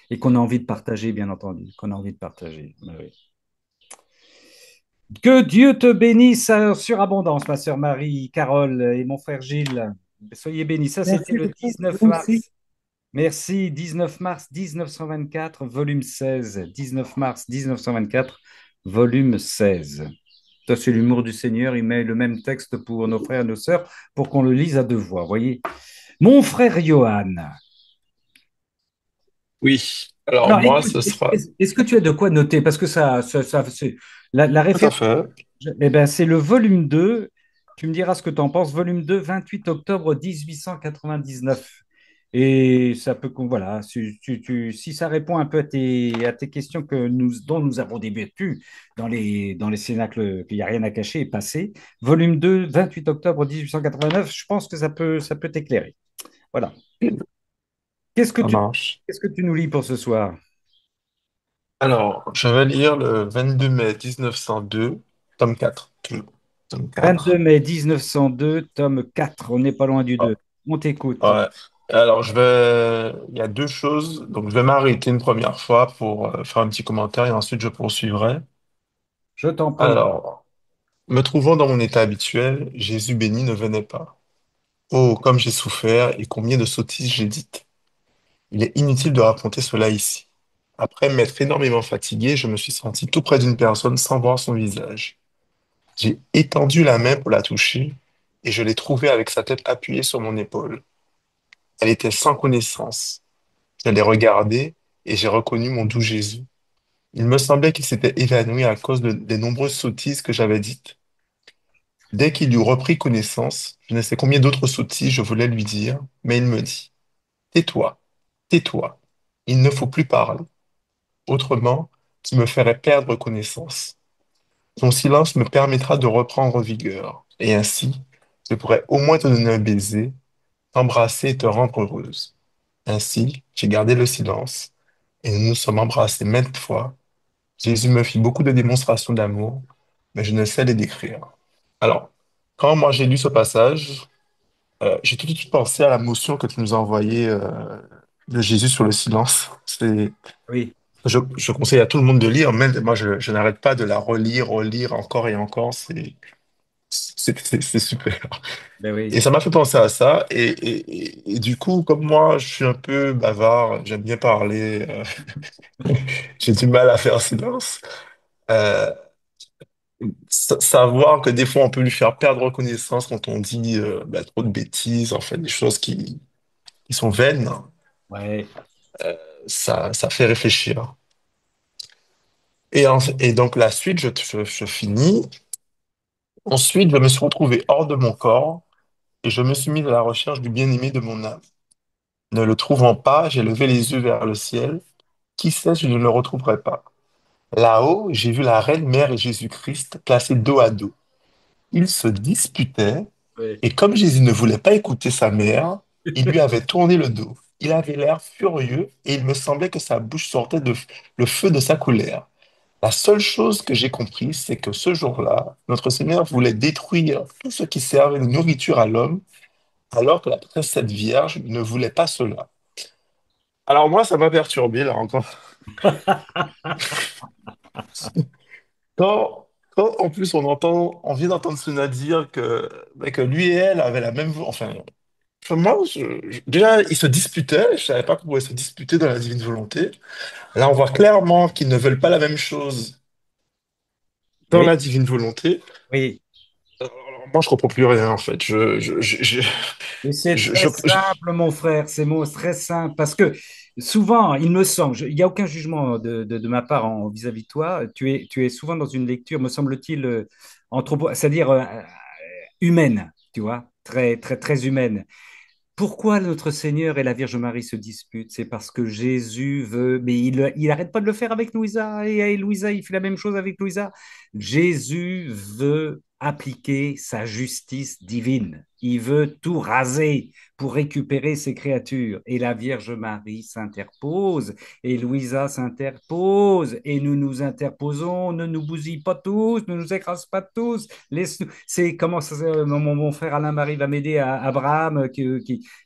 Et qu'on a envie de partager, bien entendu, qu'on a envie de partager. Ben oui. Que Dieu te bénisse en surabondance, ma sœur Marie, Carole et mon frère Gilles. Soyez bénis. Ça, c'était
Merci
le
beaucoup.
19
Vous aussi.
mars. Merci, 19 mars 1924, volume 16. 19 mars 1924, volume 16. Ça, c'est l'humour du Seigneur. Il met le même texte pour nos frères et nos sœurs pour qu'on le lise à deux voix. Voyez. Mon frère Johan.
Oui, alors
Alors,
moi,
écoute,
ce sera
est-ce que tu as de quoi noter? Parce que c'est la
tout à
référence,
fait.
eh ben, c'est le volume 2. Tu me diras ce que tu en penses. Volume 2, 28 octobre 1899. Et ça peut, voilà, si ça répond un peu à tes questions dont nous avons débattu dans les cénacles, qu'il n'y a rien à cacher, et passé. Volume 2, 28 octobre 1889, je pense que ça peut t'éclairer. Voilà. Qu'est-ce que
Ça
tu,
marche.
qu'est-ce que tu nous lis pour ce soir?
Alors, je vais lire le 22 mai 1902, tome 4. Toujours. Tome
22
4.
mai 1902, tome 4. On n'est pas loin du
Ah,
2. On t'écoute.
ouais. Alors, il y a deux choses. Donc, je vais m'arrêter une première fois pour faire un petit commentaire et ensuite je poursuivrai.
Je t'en prie.
Alors, me trouvant dans mon état habituel, Jésus béni ne venait pas. Oh, comme j'ai souffert et combien de sottises j'ai dites. Il est inutile de raconter cela ici. Après m'être énormément fatigué, je me suis senti tout près d'une personne sans voir son visage. J'ai étendu la main pour la toucher et je l'ai trouvée avec sa tête appuyée sur mon épaule. Elle était sans connaissance. Je l'ai regardée et j'ai reconnu mon doux Jésus. Il me semblait qu'il s'était évanoui à cause des nombreuses sottises que j'avais dites. Dès qu'il eut repris connaissance, je ne sais combien d'autres sottises je voulais lui dire, mais il me dit, tais-toi, tais-toi, il ne faut plus parler. Autrement, qui me ferait perdre connaissance. Ton silence me permettra de reprendre vigueur. Et ainsi, je pourrais au moins te donner un baiser, t'embrasser et te rendre heureuse. Ainsi, j'ai gardé le silence et nous nous sommes embrassés maintes fois. Jésus me fit beaucoup de démonstrations d'amour, mais je ne sais les décrire. Alors, quand moi j'ai lu ce passage, j'ai tout de suite pensé à la motion que tu nous as envoyée de Jésus sur le silence.
Oui,
Je conseille à tout le monde de lire, mais moi je n'arrête pas de la relire, relire encore et encore. C'est super.
ben
Et
oui,
ça m'a fait penser à ça. Et du coup, comme moi, je suis un peu bavard, j'aime bien parler, j'ai du mal à faire silence. Euh, Savoir que des fois, on peut lui faire perdre connaissance quand on dit trop de bêtises, en fait, des choses qui sont vaines,
ouais,
ça fait réfléchir. Et donc, la suite, je finis. Ensuite, je me suis retrouvé hors de mon corps et je me suis mis à la recherche du bien-aimé de mon âme. Ne le trouvant pas, j'ai levé les yeux vers le ciel. Qui sait si je ne le retrouverai pas? Là-haut, j'ai vu la Reine Mère et Jésus-Christ placés dos à dos. Ils se disputaient,
ouais.
et comme Jésus ne voulait pas écouter sa mère, il lui avait tourné le dos. Il avait l'air furieux et il me semblait que sa bouche sortait le feu de sa colère. La seule chose que j'ai compris, c'est que ce jour-là, notre Seigneur voulait détruire tout ce qui servait de nourriture à l'homme, alors que la princesse vierge ne voulait pas cela. Alors moi, ça m'a perturbé, là, encore. Quand en plus on vient d'entendre Suna dire que lui et elle avaient la même voix, enfin, moi, déjà, ils se disputaient, je savais pas qu'on pouvait se disputer dans la divine volonté. Là, on voit clairement qu'ils ne veulent pas la même chose dans
Oui,
la divine volonté.
oui.
Alors, moi, je comprends plus rien, en fait.
Et c'est
Je,
très
je- je-
simple, mon frère, ces mots, très simple, parce que souvent, il me semble, il n'y a aucun jugement de ma part vis-à-vis de toi, tu es souvent dans une lecture, me semble-t-il, c'est-à-dire humaine, tu vois, très, très, très humaine. Pourquoi notre Seigneur et la Vierge Marie se disputent? C'est parce que Jésus veut, mais il arrête pas de le faire avec Louisa, et Louisa, il fait la même chose avec Louisa. Jésus veut appliquer sa justice divine. Il veut tout raser pour récupérer ses créatures. Et la Vierge Marie s'interpose, et Louisa s'interpose, et nous nous interposons, ne nous bousille pas tous, ne nous écrase pas tous. C'est comment ça, mon frère Alain Marie va m'aider à Abraham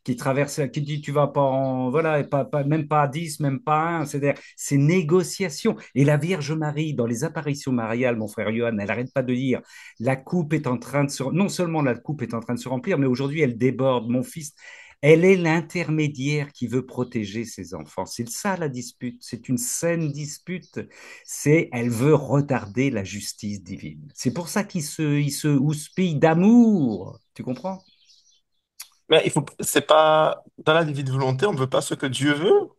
qui traverse, qui dit tu vas pas en, voilà, et même pas à 10, même pas à 1, c'est-à-dire ces négociations. Et la Vierge Marie, dans les apparitions mariales, mon frère Johan, elle n'arrête pas de dire, la coupe est en train de se, non seulement la coupe est en train de se remplir, mais aujourd'hui elle déborde, mon fils. Elle est l'intermédiaire qui veut protéger ses enfants. C'est ça la dispute. C'est une saine dispute. Elle veut retarder la justice divine. C'est pour ça il se houspille d'amour. Tu comprends?
mais c'est pas, dans la divine volonté, on ne veut pas ce que Dieu veut.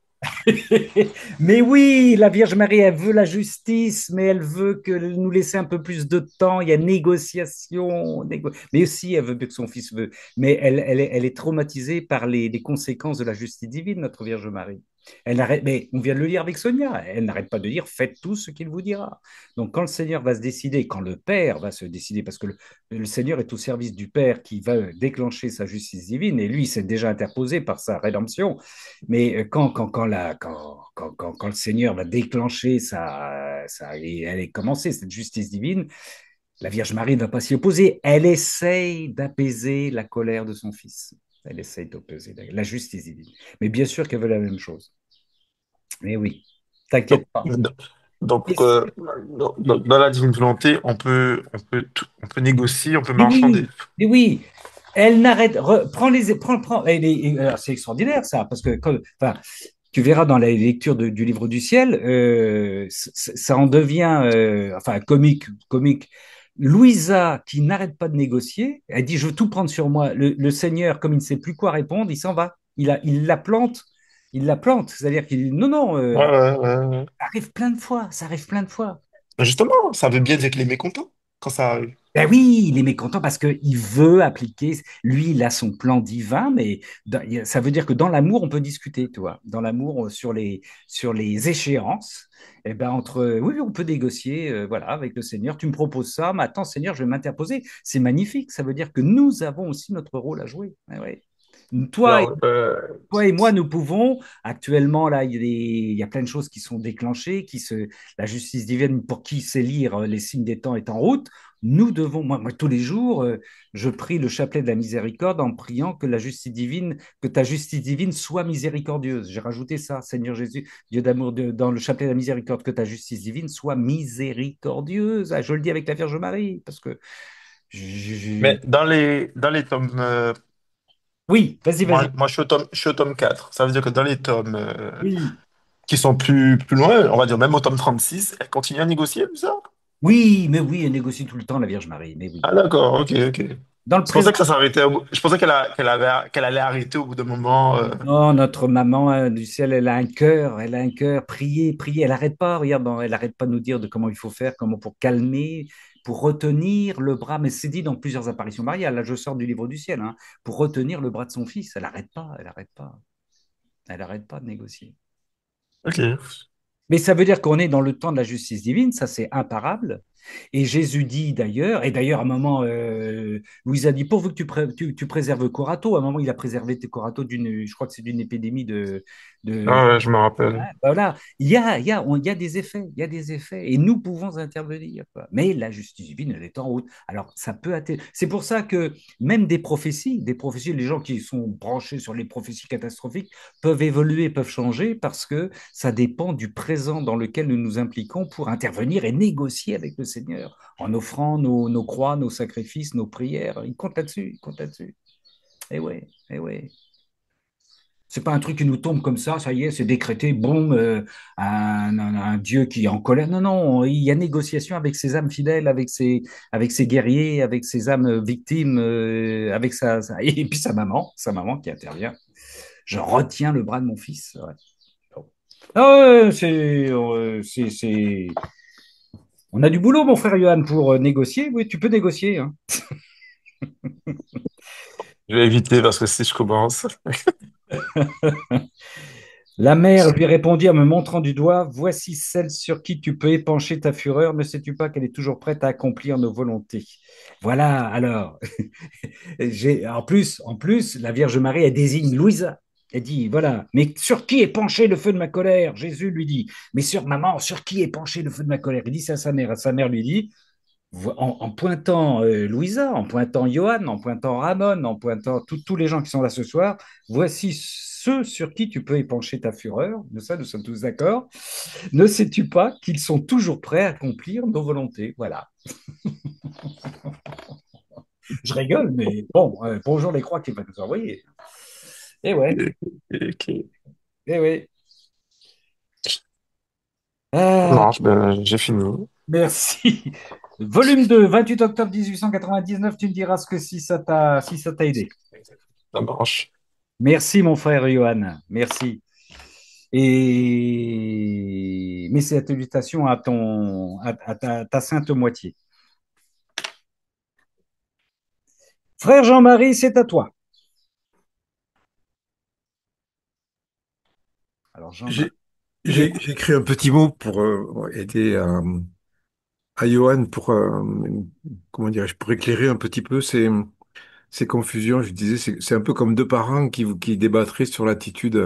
Mais oui, la Vierge Marie, elle veut la justice, mais elle veut que nous laisser un peu plus de temps. Il y a négociation, mais aussi elle veut que son fils veut. Mais elle est traumatisée par les conséquences de la justice divine, notre Vierge Marie. Elle n'arrête, mais on vient de le lire avec Sonia. Elle n'arrête pas de dire faites tout ce qu'il vous dira. Donc quand le Seigneur va se décider, quand le Père va se décider, parce que le Seigneur est au service du Père qui va déclencher sa justice divine, et lui, il s'est déjà interposé par sa rédemption. Mais quand le Seigneur va déclencher elle est commencée, cette justice divine, la Vierge Marie ne va pas s'y opposer. Elle essaye d'apaiser la colère de son fils. Elle essaye d'opposer la justice divine. Mais bien sûr qu'elle veut la même chose. Mais oui,
Donc,
t'inquiète pas.
donc, dans la divine volonté, on peut négocier, on peut
Mais
marchander.
oui, mais oui, elle n'arrête. Prends les. Alors, c'est extraordinaire ça, parce que enfin, tu verras dans la lecture du livre du ciel, ça en devient enfin comique, comique. Louisa, qui n'arrête pas de négocier, elle dit, je veux tout prendre sur moi. Le Seigneur, comme il ne sait plus quoi répondre, il s'en va. Il la plante. Il la plante. C'est-à-dire qu'il, non, non,
Ouais, ouais, ouais, ouais.
ça arrive plein de fois. Ça arrive plein de fois.
Justement, ça veut bien dire qu'il est mécontent quand ça arrive.
Ben oui, il est mécontent parce qu'il veut appliquer, lui, il a son plan divin, mais ça veut dire que dans l'amour, on peut discuter, tu vois. Dans l'amour, sur les échéances, eh ben oui, on peut négocier, voilà, avec le Seigneur. Tu me proposes ça, mais attends, Seigneur, je vais m'interposer. C'est magnifique, ça veut dire que nous avons aussi notre rôle à jouer. Ouais, ouais. Toi,
Alors,
toi et moi, nous pouvons, actuellement, là, il y a plein de choses qui sont déclenchées, la justice divine, pour qui sait lire les signes des temps est en route. Nous devons, moi, tous les jours, je prie le chapelet de la miséricorde en priant que la justice divine, que ta justice divine soit miséricordieuse. J'ai rajouté ça, Seigneur Jésus, Dieu d'amour, dans le chapelet de la miséricorde, que ta justice divine soit miséricordieuse. Ah, je le dis avec la Vierge Marie, parce que
mais dans les tomes,
oui, vas-y, vas-y.
moi je suis au tome 4. Ça veut dire que dans les tomes
Oui.
qui sont plus loin, on va dire même au tome 36, elle continue à négocier, tout ça?
Oui, mais oui, elle négocie tout le temps, la Vierge Marie, mais oui.
Ah d'accord, ok, ok.
Dans le
Je pensais
présent,
que ça s'arrêtait. Je pensais qu'elle allait arrêter au bout d'un moment.
non, notre maman du ciel, elle a un cœur, prier, prier, elle n'arrête pas, regarde, elle n'arrête pas de nous dire de comment il faut faire, comment pour calmer, pour retenir le bras, mais c'est dit dans plusieurs apparitions mariales, là je sors du livre du ciel, hein, pour retenir le bras de son fils, elle n'arrête pas, elle n'arrête pas, elle n'arrête pas de négocier.
Ok.
Mais ça veut dire qu'on est dans le temps de la justice divine, ça c'est imparable. Et Jésus dit d'ailleurs, et d'ailleurs à un moment, Louise a dit, pourvu que tu préserves Corato, à un moment il a préservé Corato je crois que c'est d'une épidémie de,
Ah ouais, je me rappelle.
voilà, il y a des effets, il y a des effets, et nous pouvons intervenir, quoi. Mais la justice divine, elle est en route. Alors, ça peut atteindre. C'est pour ça que même des prophéties, les gens qui sont branchés sur les prophéties catastrophiques peuvent évoluer, peuvent changer, parce que ça dépend du présent dans lequel nous nous impliquons pour intervenir et négocier avec le Seigneur, en offrant nos croix, nos sacrifices, nos prières. Il compte là-dessus, il compte là-dessus. Eh ouais, eh ouais. C'est pas un truc qui nous tombe comme ça y est, c'est décrété, boum, un Dieu qui est en colère. Non, non, il y a négociation avec ses âmes fidèles, avec ses guerriers, avec ses âmes victimes, et puis sa maman qui intervient. Je retiens le bras de mon fils. Ouais. Bon. Ah ouais, on a du boulot, mon frère Johan, pour négocier. Oui, tu peux négocier, hein.
Je vais éviter parce que si je commence.
La mère lui répondit en me montrant du doigt, voici celle sur qui tu peux épancher ta fureur. Ne sais-tu pas qu'elle est toujours prête à accomplir nos volontés? Voilà, alors, en plus, la Vierge Marie, elle désigne Louisa. Elle dit, voilà, mais sur qui est penché le feu de ma colère? Jésus lui dit, mais sur maman, sur qui est penché le feu de ma colère? Il dit ça à sa mère. Sa mère lui dit, en pointant Louisa, en pointant Johan, en pointant Ramon, en pointant tous les gens qui sont là ce soir, voici ceux sur qui tu peux épancher ta fureur. De ça, nous sommes tous d'accord. Ne sais-tu pas qu'ils sont toujours prêts à accomplir nos volontés? Voilà. Je rigole, mais bon, bonjour les croix qu'il va nous envoyer. Eh ouais,
Ok, ok.
eh ouais.
Ça
Ah,
marche, ben, j'ai fini.
merci. Volume 2, 28 octobre 1899, tu me diras ce que si ça t'a aidé.
Ça marche.
Merci, mon frère Johan. Merci. Et mes salutations à ta sainte moitié. Frère Jean-Marie, c'est à toi. Alors, Jean-Marie,
J'ai
il est.
j'ai écrit un petit mot pour aider à Johan pour comment dirais-je pour éclairer un petit peu ces confusions. Je disais c'est un peu comme deux parents qui débattraient sur l'attitude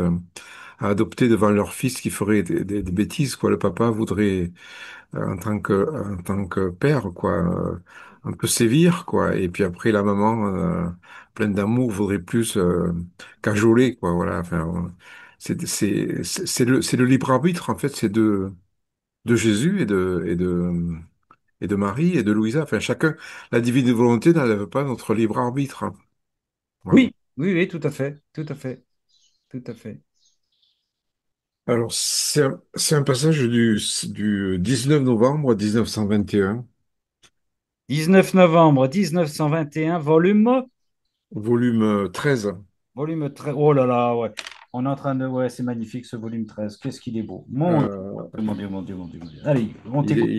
à adopter devant leur fils qui ferait des bêtises quoi. Le papa voudrait en tant que père quoi un peu sévir quoi et puis après la maman pleine d'amour voudrait plus cajoler quoi voilà enfin c'est le libre arbitre en fait c'est de Jésus et de Marie et de Louisa enfin chacun la divine volonté n'enlève pas notre libre arbitre hein. Voilà.
Oui, oui, oui, tout à fait, tout à fait, tout à fait.
Alors c'est un passage du 19 novembre 1921
19 novembre 1921, volume,
volume 13.
volume très. Oh là là, ouais. On est en train de... Ouais, c'est magnifique ce volume 13. Qu'est-ce qu'il est beau. Mon Dieu,
Euh,
mon Dieu, mon Dieu, mon Dieu, mon Dieu. Allez, on t'écoute.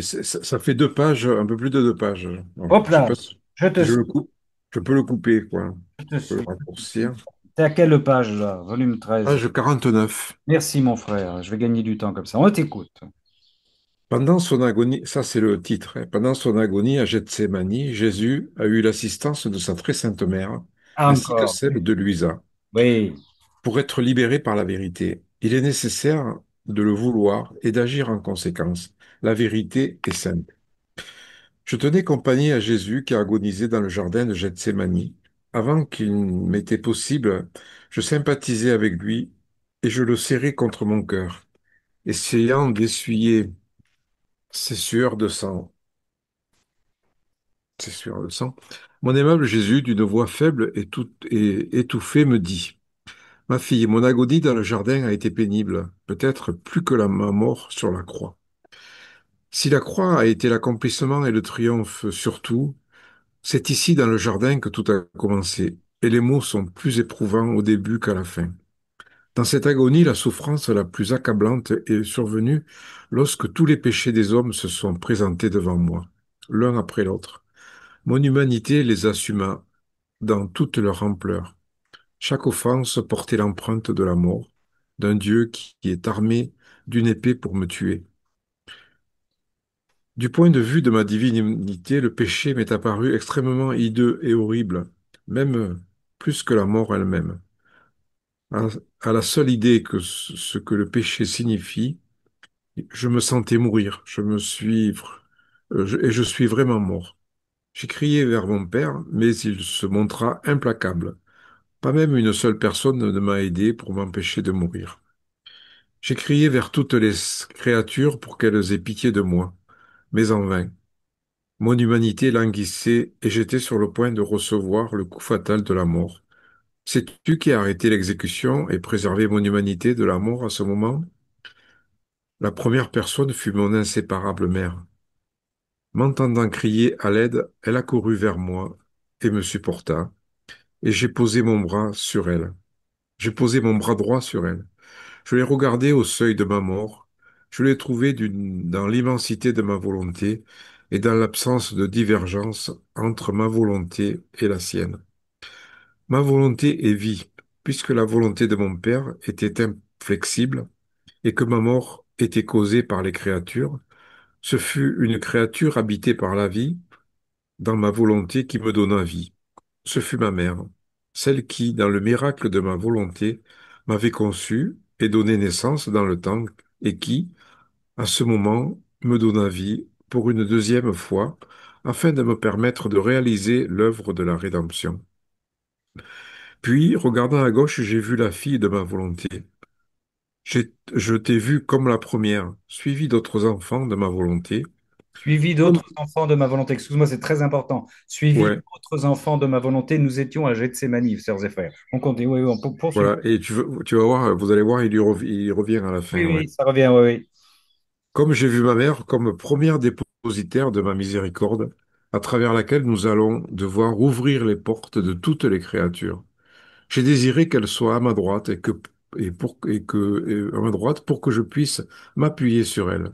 ça fait 2 pages, un peu plus de 2 pages. Bon,
Hop
je sais
là,
pas
je te
si je
suis,
le coupe. Je peux le couper, quoi.
je te
Je peux le
suis, je te suis.
raccourcir.
T'es à quelle page là? Volume 13.
Page 49.
Merci mon frère, je vais gagner du temps comme ça. On t'écoute.
Pendant son agonie, ça c'est le titre, hein. Pendant son agonie à Gethsémani, Jésus a eu l'assistance de sa très sainte mère, ainsi que
Encore.
celle de Luisa,
Oui.
pour être libéré par la vérité. Il est nécessaire de le vouloir et d'agir en conséquence. La vérité est sainte. Je tenais compagnie à Jésus qui agonisait dans le jardin de Gethsémani. Avant qu'il m'était possible, je sympathisais avec lui et je le serrais contre mon cœur, essayant d'essuyer ses sueurs de sang. Ses sueurs de sang. Mon aimable Jésus, d'une voix faible et étouffée, me dit, Ma fille, mon agonie dans le jardin a été pénible, peut-être plus que ma mort sur la croix. Si la croix a été l'accomplissement et le triomphe surtout, c'est ici dans le jardin que tout a commencé, et les mots sont plus éprouvants au début qu'à la fin. Dans cette agonie, la souffrance la plus accablante est survenue lorsque tous les péchés des hommes se sont présentés devant moi, l'un après l'autre. Mon humanité les assuma dans toute leur ampleur. Chaque offense portait l'empreinte de la mort, d'un Dieu qui est armé d'une épée pour me tuer. Du point de vue de ma divinité, le péché m'est apparu extrêmement hideux et horrible, même plus que la mort elle-même. À, à la seule idée que ce que le péché signifie, je me sentais mourir. Et je suis vraiment mort. J'ai crié vers mon père, mais il se montra implacable. Pas même une seule personne ne m'a aidé pour m'empêcher de mourir. J'ai crié vers toutes les créatures pour qu'elles aient pitié de moi, mais en vain. Mon humanité languissait et j'étais sur le point de recevoir le coup fatal de la mort. Sais-tu qui a arrêté l'exécution et préservé mon humanité de la mort à ce moment? La première personne fut mon inséparable mère. M'entendant crier à l'aide, elle accourut vers moi et me supporta, et j'ai posé mon bras sur elle. J'ai posé mon bras droit sur elle. Je l'ai regardée au seuil de ma mort. Je l'ai trouvée dans l'immensité de ma volonté et dans l'absence de divergence entre ma volonté et la sienne. Ma volonté est vie, puisque la volonté de mon Père était inflexible et que ma mort était causée par les créatures. Ce fut une créature habitée par la vie dans ma volonté qui me donna vie. Ce fut ma mère, celle qui, dans le miracle de ma volonté, m'avait conçu et donné naissance dans le temps et qui, à ce moment, me donna vie pour une deuxième fois afin de me permettre de réaliser l'œuvre de la rédemption. Puis, regardant à gauche, j'ai vu la fille de ma volonté. Je t'ai vu comme la première, suivi d'autres enfants de ma volonté.
Suivi
Comme,
d'autres enfants de ma volonté. Excuse-moi, c'est très important. Suivi
ouais,
d'autres enfants de ma volonté, nous étions à Gethsémani, sœurs et frères. On continue, oui, oui, on poursuit.
voilà. Et tu vas voir, vous allez voir, il revient à la
Oui,
fin, ouais.
oui, ça revient, oui, oui.
Comme j'ai vu ma mère comme première dépositaire de ma miséricorde, à travers laquelle nous allons devoir ouvrir les portes de toutes les créatures. J'ai désiré qu'elle soit à ma droite à ma droite pour que je puisse m'appuyer sur elle.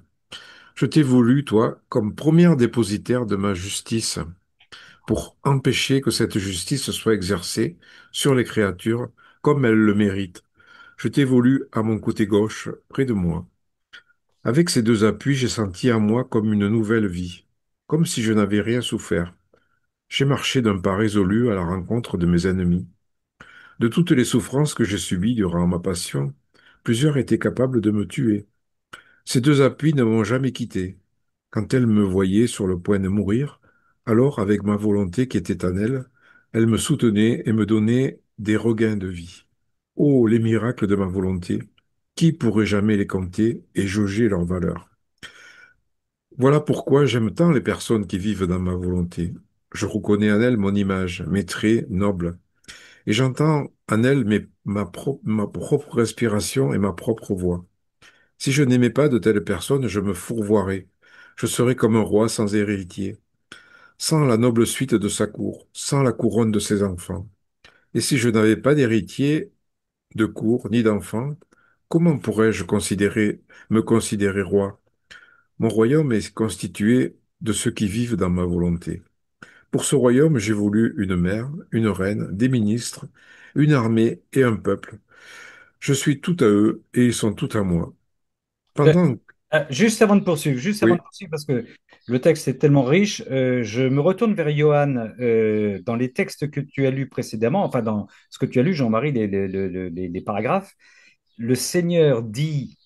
Je t'ai voulu, toi, comme première dépositaire de ma justice, pour empêcher que cette justice soit exercée sur les créatures comme elles le méritent. Je t'ai voulu à mon côté gauche, près de moi. Avec ces deux appuis, j'ai senti en moi comme une nouvelle vie, comme si je n'avais rien souffert. J'ai marché d'un pas résolu à la rencontre de mes ennemis. De toutes les souffrances que j'ai subies durant ma passion, plusieurs étaient capables de me tuer. Ces deux appuis ne m'ont jamais quitté. Quand elle me voyait sur le point de mourir, alors, avec ma volonté qui était en elle, elle me soutenait et me donnait des regains de vie. Oh, les miracles de ma volonté! Qui pourrait jamais les compter et jauger leur valeur? Voilà pourquoi j'aime tant les personnes qui vivent dans ma volonté. Je reconnais en elles mon image, mes traits nobles, et j'entends en elles ma propre respiration et ma propre voix. Si je n'aimais pas de telles personnes, je me fourvoierais. Je serais comme un roi sans héritier, sans la noble suite de sa cour, sans la couronne de ses enfants. Et si je n'avais pas d'héritier, de cour, ni d'enfant, comment pourrais-je me considérer roi? Mon royaume est constitué de ceux qui vivent dans ma volonté. Pour ce royaume, j'ai voulu une mère, une reine, des ministres, une armée et un peuple. Je suis tout à eux et ils sont tout à moi.
Euh,
Pendant,
juste avant de
oui,
poursuivre, parce que le texte est tellement riche, je me retourne vers Johan. Dans les textes que tu as lus précédemment, enfin dans ce que tu as lu, Jean-Marie, les paragraphes, le Seigneur dit,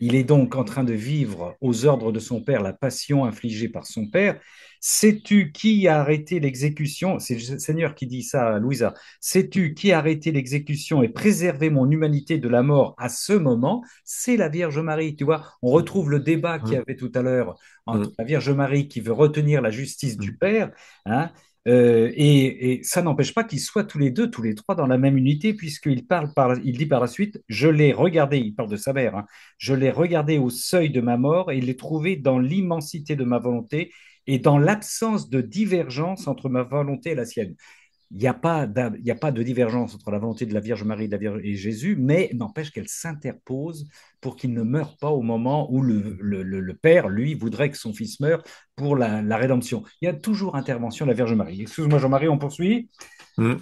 il est donc en train de vivre aux ordres de son père la passion infligée par son père. Sais-tu qui a arrêté l'exécution? C'est le Seigneur qui dit ça à Louisa. Sais-tu qui a arrêté l'exécution et préservé mon humanité de la mort à ce moment? C'est la Vierge Marie. Tu vois, on retrouve le débat qu'il y
hum,
avait tout à l'heure entre
hum,
la Vierge Marie qui veut retenir la justice du
hum,
Père, hein, et ça n'empêche pas qu'ils soient tous les deux, tous les trois dans la même unité, il dit par la suite, je l'ai regardé, il parle de sa mère, hein, je l'ai regardé au seuil de ma mort et l'ai trouvé dans l'immensité de ma volonté et dans l'absence de divergence entre ma volonté et la sienne. Il n'y a pas de divergence entre la volonté de la Vierge Marie et Jésus, mais n'empêche qu'elle s'interpose pour qu'il ne meure pas au moment où le Père, lui, voudrait que son fils meure pour la rédemption. Il y a toujours intervention de la Vierge Marie. Excuse-moi, Jean-Marie, on poursuit?
hum.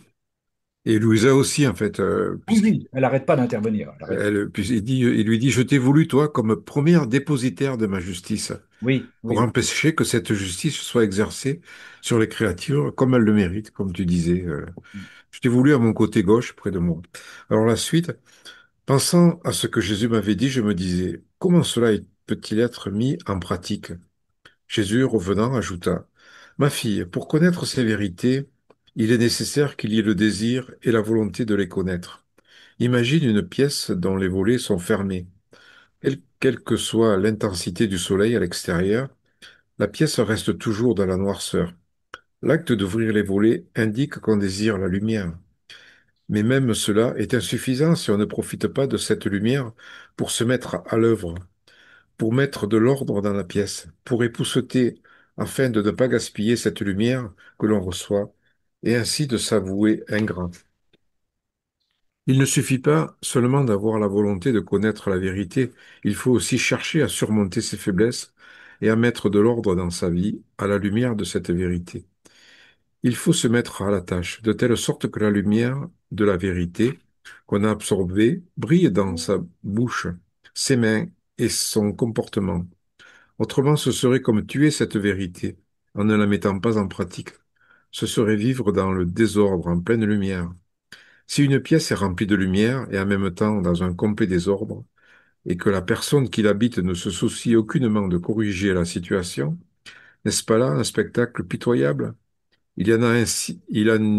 Et Louisa aussi, en fait,
Oui, oui, elle n'arrête pas d'intervenir. Elle arrête-
il lui dit, je t'ai voulu, toi, comme première dépositaire de ma justice,
Oui,
pour
oui, oui.
empêcher que cette justice soit exercée sur les créatures comme elles le méritent, comme tu disais. Je t'ai voulu à mon côté gauche, près de moi. Alors la suite, pensant à ce que Jésus m'avait dit, je me disais, comment cela peut-il être mis en pratique? Jésus, revenant, ajouta, ma fille, pour connaître ces vérités, il est nécessaire qu'il y ait le désir et la volonté de les connaître. Imagine une pièce dont les volets sont fermés. Quelle que soit l'intensité du soleil à l'extérieur, la pièce reste toujours dans la noirceur. L'acte d'ouvrir les volets indique qu'on désire la lumière. Mais même cela est insuffisant si on ne profite pas de cette lumière pour se mettre à l'œuvre, pour mettre de l'ordre dans la pièce, pour épousseter, afin de ne pas gaspiller cette lumière que l'on reçoit, et ainsi de s'avouer ingrat. Il ne suffit pas seulement d'avoir la volonté de connaître la vérité, il faut aussi chercher à surmonter ses faiblesses et à mettre de l'ordre dans sa vie à la lumière de cette vérité. Il faut se mettre à la tâche, de telle sorte que la lumière de la vérité qu'on a absorbée brille dans sa bouche, ses mains et son comportement. Autrement, ce serait comme tuer cette vérité en ne la mettant pas en pratique. Ce serait vivre dans le désordre en pleine lumière. Si une pièce est remplie de lumière et en même temps dans un complet désordre, et que la personne qui l'habite ne se soucie aucunement de corriger la situation, n'est-ce pas là un spectacle pitoyable? Il en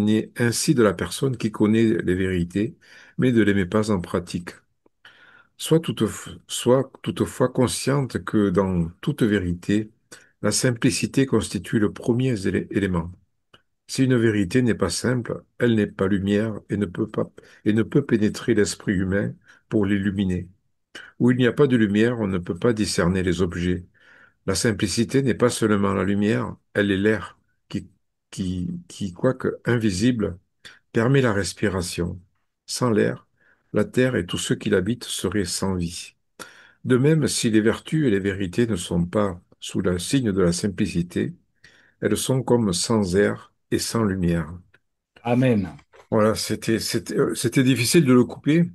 est ainsi de la personne qui connaît les vérités, mais ne les met pas en pratique. Sois toutefois consciente que dans toute vérité, la simplicité constitue le premier élément. Si une vérité n'est pas simple, elle n'est pas lumière et ne peut pénétrer l'esprit humain pour l'illuminer. Où il n'y a pas de lumière, on ne peut pas discerner les objets. La simplicité n'est pas seulement la lumière, elle est l'air qui, quoique invisible, permet la respiration. Sans l'air, la terre et tous ceux qui l'habitent seraient sans vie. De même, si les vertus et les vérités ne sont pas sous le signe de la simplicité, elles sont comme sans air et sans lumière.
Amen.
Voilà, c'était difficile de le couper.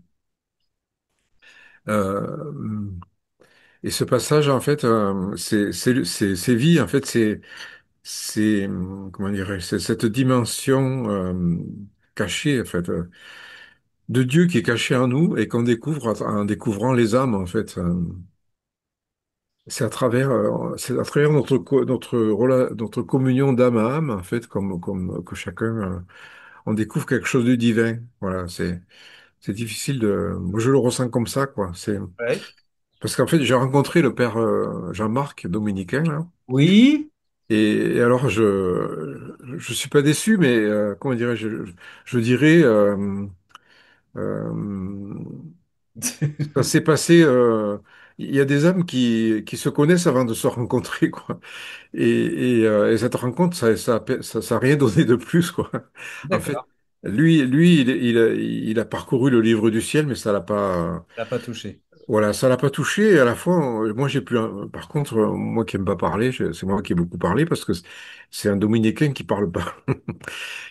Euh, et ce passage, en fait, c'est vie, en fait, comment dirais-je, c'est cette dimension cachée, en fait, de Dieu qui est cachée en nous et qu'on découvre en découvrant les âmes, en fait. C'est à travers notre communion d'âme à âme, en fait, comme que chacun, on découvre quelque chose de divin. Voilà, c'est difficile moi, je le ressens comme ça, quoi.
Ouais.
Parce qu'en fait, j'ai rencontré le père Jean-Marc, dominicain, là,
Oui.
et alors je suis pas déçu, mais comment dirais-je, je dirais, euh, ça s'est passé. Il y a des âmes qui se connaissent avant de se rencontrer, quoi. Et cette rencontre, ça a rien donné de plus, quoi. En fait,
D'accord.
Lui, il a parcouru le livre du ciel, mais ça l'a pas.
T'as pas touché.
Voilà, ça l'a pas touché. Et à la fois, moi, j'ai plus. Par contre, moi qui aime pas parler, c'est moi qui ai beaucoup parlé parce que c'est un dominicain qui parle pas,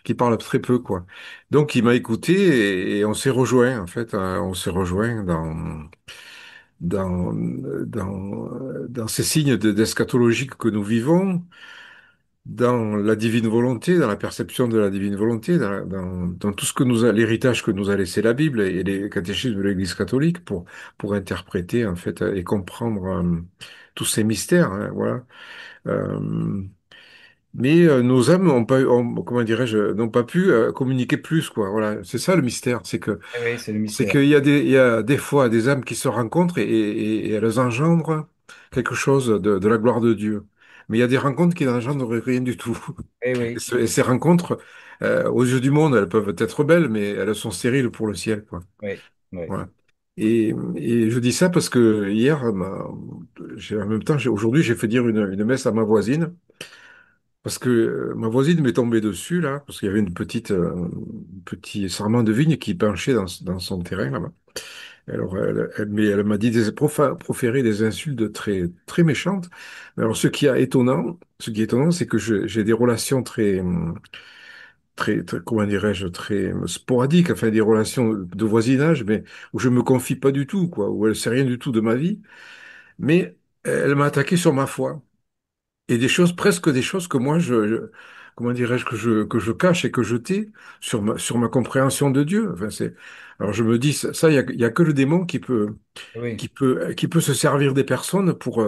qui parle très peu, quoi. Donc, il m'a écouté et on s'est rejoint, en fait. On s'est rejoint dans, dans ces signes d'eschatologique que nous vivons, dans la divine volonté, dans la perception de la divine volonté, dans tout ce que l'héritage que nous a laissé la Bible et les catéchismes de l'Église catholique pour interpréter, en fait, et comprendre tous ces mystères, hein, voilà. Euh, mais nos âmes ont pas, comment dirais-je, n'ont pas pu communiquer plus, quoi. Voilà, c'est ça le mystère,
Eh oui, c'est le
c'est
mystère.
il y a des fois des âmes qui se rencontrent et elles engendrent quelque chose de la gloire de Dieu. Mais il y a des rencontres qui n'engendrent rien du tout.
Eh oui,
Et ces rencontres, aux yeux du monde, elles peuvent être belles, mais elles sont stériles pour le ciel, quoi.
oui, oui.
Voilà. Et je dis ça parce que hier, en même temps, aujourd'hui, j'ai fait dire une messe à ma voisine. Parce que ma voisine m'est tombée dessus, là, parce qu'il y avait un petit sarment de vigne qui penchait dans son terrain, là-bas. Alors, mais elle m'a dit proféré des insultes très, très méchantes. Mais alors, ce qui est étonnant, c'est que j'ai des relations comment dirais-je, très sporadiques, enfin, des relations de voisinage, mais où je me confie pas du tout, quoi, où elle sait rien du tout de ma vie. Mais elle m'a attaqué sur ma foi. Et des choses, presque des choses que moi, comment dirais-je, que je cache et que je tais sur ma compréhension de Dieu. Enfin, alors je me dis, il y a que le démon
Oui,
qui peut se servir des personnes pour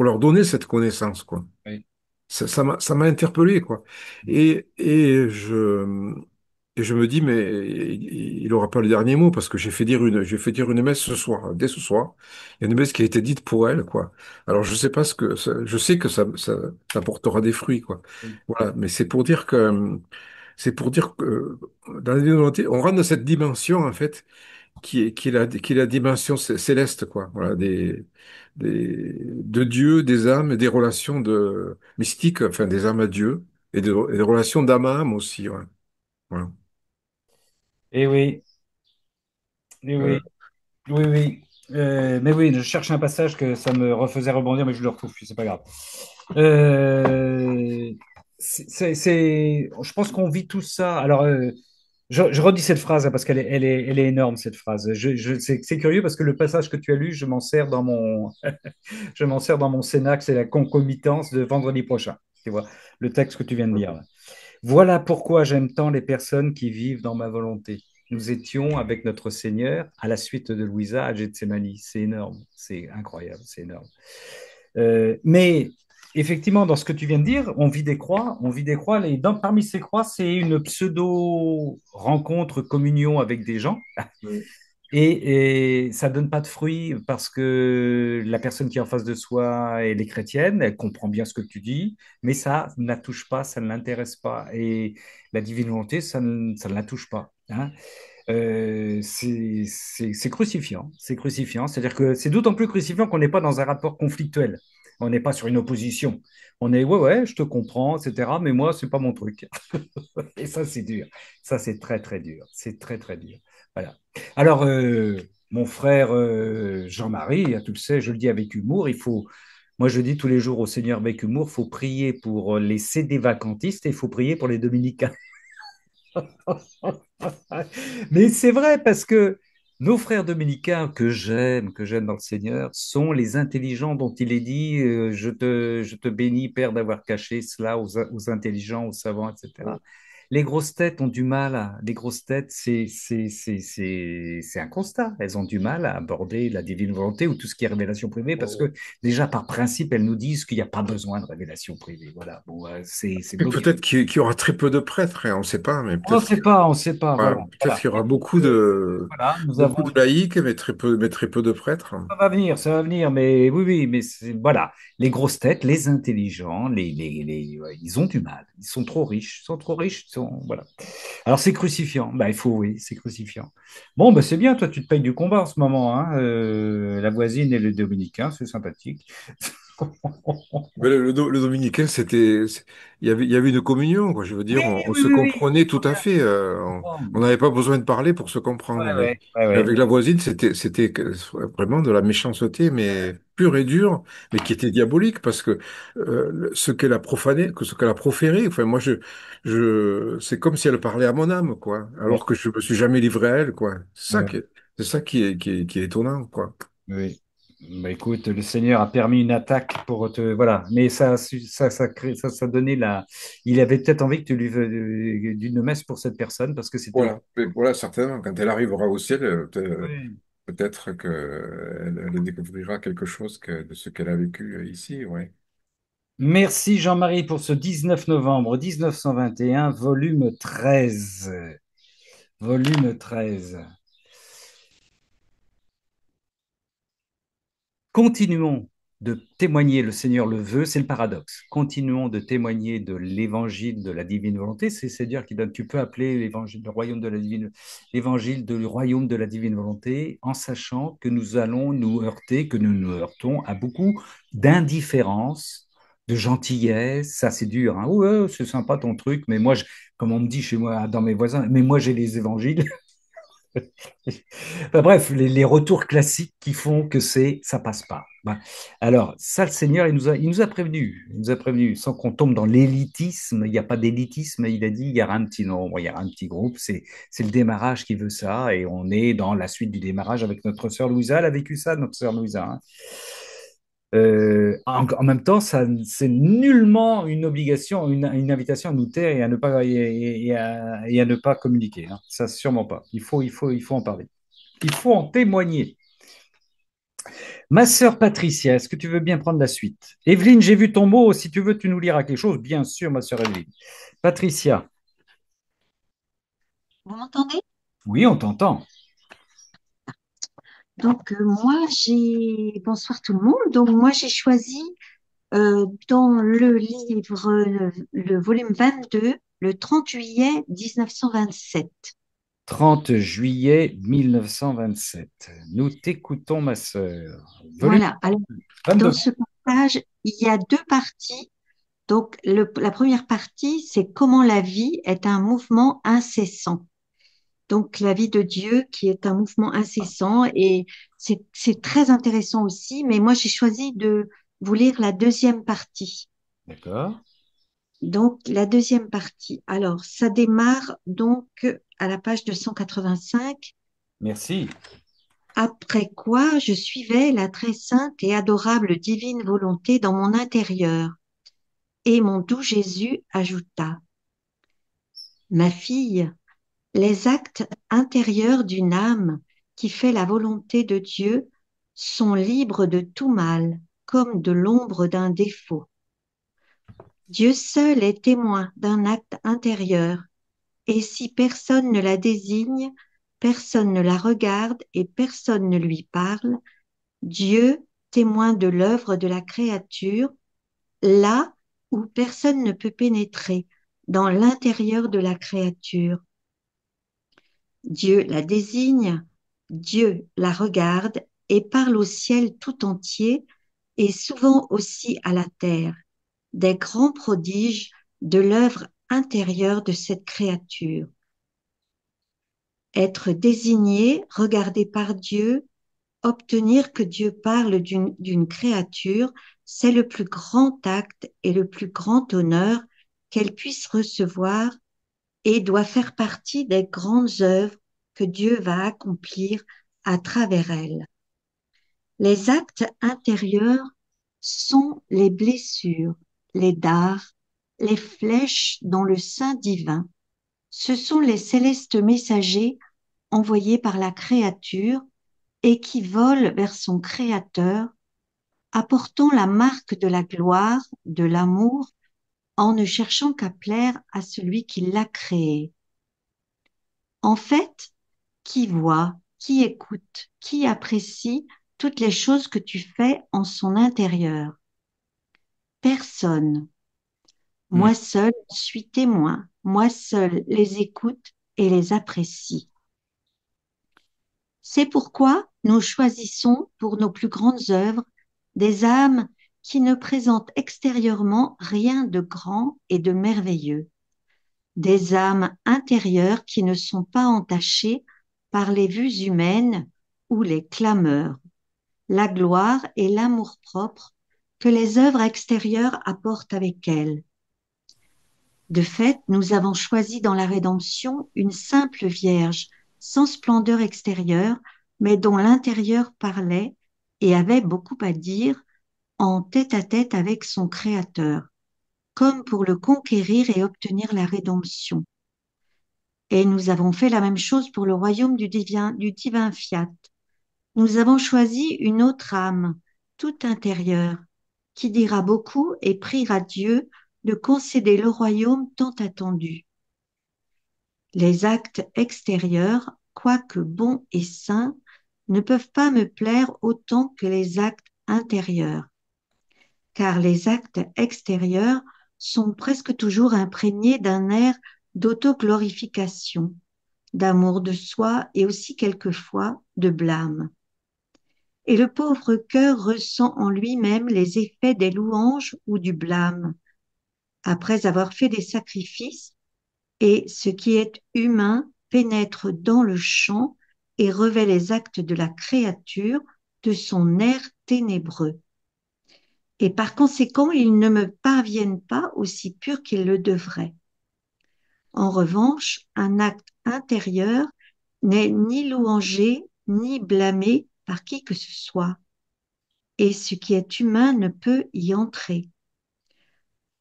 leur donner cette connaissance, quoi.
oui,
Ça m'a interpellé, quoi. Et et je me dis, mais il n'aura pas le dernier mot parce que j'ai fait dire une messe ce soir, dès ce soir. Il y a une messe qui a été dite pour elle, quoi. Alors, je sais pas je sais que ça portera des fruits, quoi.
oui,
Voilà. Mais c'est pour dire que, dans la divine volonté, on rentre dans cette dimension, en fait, qui est la dimension céleste, quoi. Voilà. De Dieu, des âmes, et des relations mystiques, enfin, des âmes à Dieu, et des relations d'âme à âme aussi, ouais. Voilà.
eh oui, eh
Euh,
oui, oui, oui. Mais oui, je cherche un passage que ça me refaisait rebondir, mais je le retrouve plus, c'est pas grave. Euh, je pense qu'on vit tout ça. Alors, je redis cette phrase hein, parce elle est énorme, cette phrase. C'est curieux parce que le passage que tu as lu, je m'en sers dans je m'en sers dans mon Cénacle, c'est la concomitance de vendredi prochain. Tu vois, le texte que tu viens de lire. Là. Voilà pourquoi j'aime tant les personnes qui vivent dans ma volonté. Nous étions avec notre Seigneur à la suite de Louisa à Gethsemane. C'est énorme, c'est incroyable, c'est énorme. Mais effectivement, dans ce que tu viens de dire, on vit des croix. Parmi ces croix, c'est une pseudo-rencontre, communion avec des gens. Et ça donne pas de fruits parce que la personne qui est en face de soi, elle est chrétienne, elle comprend bien ce que tu dis, mais ça ne la touche pas, ça ne l'intéresse pas. Et la divine volonté, ça ne la touche pas. Hein. C'est crucifiant, c'est crucifiant. C'est-à-dire que c'est d'autant plus crucifiant qu'on n'est pas dans un rapport conflictuel. On n'est pas sur une opposition. On est, ouais, ouais, je te comprends, etc. Mais moi, c'est pas mon truc. Et ça, c'est dur. Ça, c'est très, très dur. C'est très, très dur. Voilà. Alors, mon frère Jean-Marie, tu le sais, je le dis avec humour, moi je dis tous les jours au Seigneur avec humour, il faut prier pour les CD vacantistes et il faut prier pour les dominicains. Mais c'est vrai parce que nos frères dominicains que j'aime dans le Seigneur, sont les intelligents dont il est dit je te bénis, Père, d'avoir caché cela aux intelligents, aux savants, etc. Les grosses têtes ont du mal les grosses têtes, c'est un constat. Elles ont du mal à aborder la divine volonté ou tout ce qui est révélation privée parce que déjà par principe, elles nous disent qu'il n'y a pas besoin de révélation privée. Voilà, bon, c'est
et
bloqué.
peut-être qu'il y aura très peu de prêtres, hein, on ne sait pas, mais
On ne sait pas, voilà.
peut-être qu'il y aura
Voilà, nous
beaucoup
avons
de laïcs, mais très peu de prêtres.
ça va venir, mais oui, oui, mais voilà, les grosses têtes, les intelligents, ouais, ils ont du mal, ils sont trop riches, voilà. Alors c'est crucifiant, bah il faut, oui, c'est crucifiant. Bon, bah c'est bien, toi tu te payes du combat en ce moment, hein, la voisine et le dominicain, c'est sympathique.
Mais le dominicain, il y avait une communion, quoi. Je veux
Oui,
dire, on
oui,
se
oui, oui,
comprenait tout à fait.
je comprends.
On n'avait pas besoin de parler pour se
Ouais,
comprendre.
ouais, ouais,
Mais
ouais.
avec la voisine, vraiment de la méchanceté, mais pure et dure, mais qui était diabolique parce que ce qu'elle a profané, ce qu'elle a proféré. Enfin, moi, c'est comme si elle parlait à mon âme, quoi.
Ouais,
Alors que je me suis jamais livré à elle, quoi.
ouais,
C'est ça qui est étonnant, quoi.
oui. Bah, écoute, le Seigneur a permis une attaque pour te. Voilà. Mais ça donnait la. Il avait peut-être envie que tu lui d'une messe pour cette personne parce que c'était.
Voilà, mais voilà, certainement, quand elle arrivera au ciel,
Oui.
peut-être elle découvrira quelque chose de ce qu'elle a vécu ici, ouais.
Merci Jean-Marie pour ce 19 novembre 1921, volume 13. Volume 13. Continuons de témoigner, le Seigneur le veut, c'est le paradoxe. Continuons de témoigner de l'évangile de la divine volonté, c'est-à-dire que tu peux appeler l'évangile, le royaume de la divine, l'évangile du royaume de la divine volonté, en sachant que nous allons nous heurter, que nous nous heurtons à beaucoup d'indifférence, de gentillesse, ça c'est dur, hein. Ouais, c'est sympa ton truc, mais moi, comme on me dit chez moi, dans mes voisins, mais moi j'ai les évangiles. Enfin, bref, les retours classiques qui font que ça passe pas. Ben, alors, ça, le Seigneur, il nous a prévenu. Il nous a prévenu, sans qu'on tombe dans l'élitisme. Il n'y a pas d'élitisme. Il a dit, il y aura un petit nombre, il y aura un petit groupe. C'est le démarrage qui veut ça. Et on est dans la suite du démarrage avec notre sœur Louisa. Elle a vécu ça, notre sœur Louisa, hein. En même temps, ça, c'est nullement une obligation, une invitation à nous taire et à ne pas, et à ne pas communiquer, hein. Ça, sûrement pas. Il faut en parler. Il faut en témoigner. Ma sœur Patricia, est-ce que tu veux bien prendre la suite? Evelyne, j'ai vu ton mot. Si tu veux, tu nous liras quelque chose. Bien sûr, ma sœur Evelyne. Patricia,
Vous m'entendez?
oui, on t'entend.
Donc, bonsoir tout le monde. Donc, moi, j'ai choisi dans le livre, le volume 22, le 30 juillet 1927.
30 juillet 1927. Nous t'écoutons, ma sœur. Volume
Voilà. Alors, dans
22.
ce passage, il y a deux parties. Donc, la première partie, c'est comment la vie est un mouvement incessant. Donc, la vie de Dieu qui est un mouvement incessant et c'est très intéressant aussi. Mais moi, j'ai choisi de vous lire la deuxième partie.
D'accord.
Donc, la deuxième partie. Alors, ça démarre donc à la page 285.
Merci.
Après quoi, je suivais la très sainte et adorable divine volonté dans mon intérieur. Et mon doux Jésus ajouta, ma fille, les actes intérieurs d'une âme qui fait la volonté de Dieu sont libres de tout mal, comme de l'ombre d'un défaut. Dieu seul est témoin d'un acte intérieur, et si personne ne la désigne, personne ne la regarde et personne ne lui parle, Dieu, témoin de l'œuvre de la créature, là où personne ne peut pénétrer, dans l'intérieur de la créature. Dieu la désigne, Dieu la regarde et parle au ciel tout entier et souvent aussi à la terre, des grands prodiges de l'œuvre intérieure de cette créature. Être désigné, regardé par Dieu, obtenir que Dieu parle d'une créature, c'est le plus grand acte et le plus grand honneur qu'elle puisse recevoir et doit faire partie des grandes œuvres que Dieu va accomplir à travers elle. Les actes intérieurs sont les blessures, les dards, les flèches dans le sein divin. Ce sont les célestes messagers envoyés par la créature et qui volent vers son Créateur, apportant la marque de la gloire, de l'amour, en ne cherchant qu'à plaire à celui qui l'a créé. En fait, qui voit, qui écoute, qui apprécie toutes les choses que tu fais en son intérieur? Personne.
Hmm.
Moi seul suis témoin, moi seul les écoute et les apprécie. C'est pourquoi nous choisissons pour nos plus grandes œuvres des âmes qui ne présentent extérieurement rien de grand et de merveilleux, des âmes intérieures qui ne sont pas entachées par les vues humaines ou les clameurs, la gloire et l'amour-propre que les œuvres extérieures apportent avec elles. De fait, nous avons choisi dans la rédemption une simple Vierge, sans splendeur extérieure, mais dont l'intérieur parlait et avait beaucoup à dire en tête-à-tête avec son Créateur, comme pour le conquérir et obtenir la rédemption. Et nous avons fait la même chose pour le royaume du divin fiat. Nous avons choisi une autre âme, toute intérieure, qui dira beaucoup et priera Dieu de concéder le royaume tant attendu. Les actes extérieurs, quoique bons et saints, ne peuvent pas me plaire autant que les actes intérieurs, car les actes extérieurs sont presque toujours imprégnés d'un air d'autoglorification, d'amour de soi et aussi quelquefois de blâme. Et le pauvre cœur ressent en lui-même les effets des louanges ou du blâme. Après avoir fait des sacrifices, et ce qui est humain pénètre dans le champ et revêt les actes de la créature de son air ténébreux. Et par conséquent, ils ne me parviennent pas aussi purs qu'ils le devraient. En revanche, un acte intérieur n'est ni louangé ni blâmé par qui que ce soit, et ce qui est humain ne peut y entrer.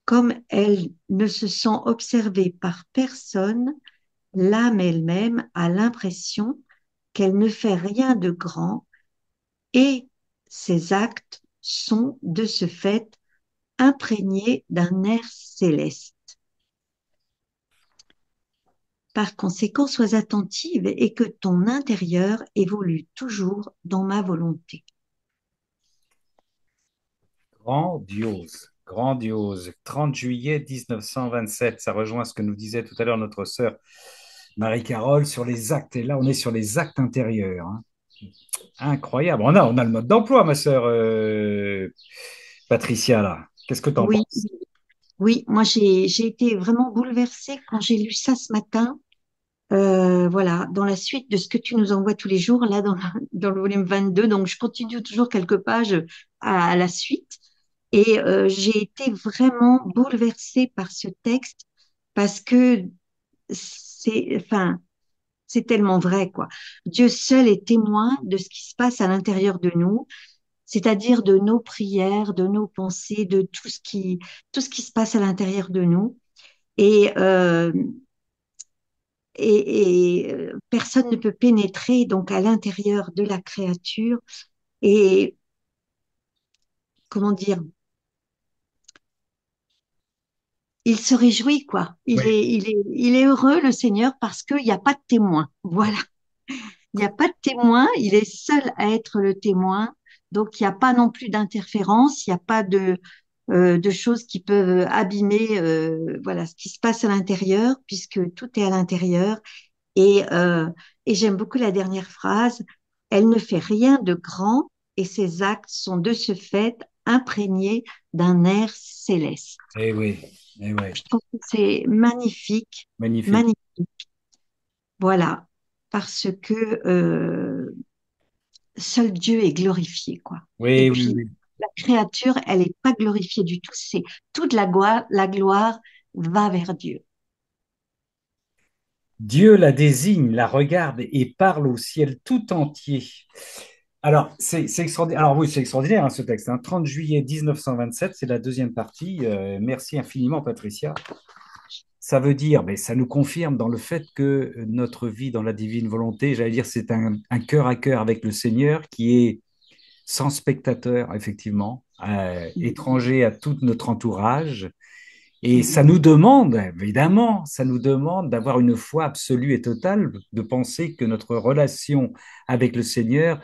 Comme elle ne se sent observée par personne, l'âme elle-même a l'impression qu'elle ne fait rien de grand et ses actes sont de ce fait imprégnés d'un air céleste. Par conséquent, sois attentive et que ton intérieur évolue toujours dans ma volonté.
Grandiose, grandiose. 30 juillet 1927, ça rejoint ce que nous disait tout à l'heure notre sœur Marie-Carole sur les actes. Et là, on est sur les actes intérieurs, hein. Incroyable. On a le mode d'emploi, ma sœur Patricia, là. Qu'est-ce que tu en
Oui,
penses?
oui, moi j'ai été vraiment bouleversée quand j'ai lu ça ce matin. Voilà, dans la suite de ce que tu nous envoies tous les jours, là, dans le volume 22. Donc, je continue toujours quelques pages à la suite. Et j'ai été vraiment bouleversée par ce texte parce que enfin, c'est tellement vrai, quoi. Dieu seul est témoin de ce qui se passe à l'intérieur de nous, c'est-à-dire de nos prières, de nos pensées, de tout ce qui se passe à l'intérieur de nous. Et, euh, personne ne peut pénétrer donc à l'intérieur de la créature et comment dire, il se réjouit quoi.
Oui.
Il est heureux le Seigneur parce qu'il n'y a pas de témoin. Voilà, il n'y a pas de témoin. Il est seul à être le témoin. Donc il n'y a pas non plus d'interférence. Il n'y a pas de choses qui peuvent abîmer voilà ce qui se passe à l'intérieur puisque tout est à l'intérieur. Et, euh, et j'aime beaucoup la dernière phrase. Elle ne fait rien de grand et ses actes sont de ce fait imprégnés d'un air céleste.
Eh oui, eh oui.
Je trouve que c'est magnifique,
Magnifique.
magnifique. Voilà, parce que seul Dieu est glorifié, quoi. Et
Oui, oui,
puis
oui.
la créature, elle n'est pas glorifiée du tout. C'est toute la gloire va vers Dieu.
Dieu la désigne, la regarde et parle au ciel tout entier. Alors, c'est extraordinaire. Alors oui, c'est extraordinaire, hein, ce texte, hein. 30 juillet 1927, c'est la deuxième partie. Merci infiniment, Patricia. Ça veut dire, mais ça nous confirme dans le fait que notre vie dans la divine volonté, j'allais dire, c'est un cœur à cœur avec le Seigneur qui est sans spectateur, effectivement, étranger à tout notre entourage. Et ça nous demande, évidemment, ça nous demande d'avoir une foi absolue et totale, de penser que notre relation avec le Seigneur,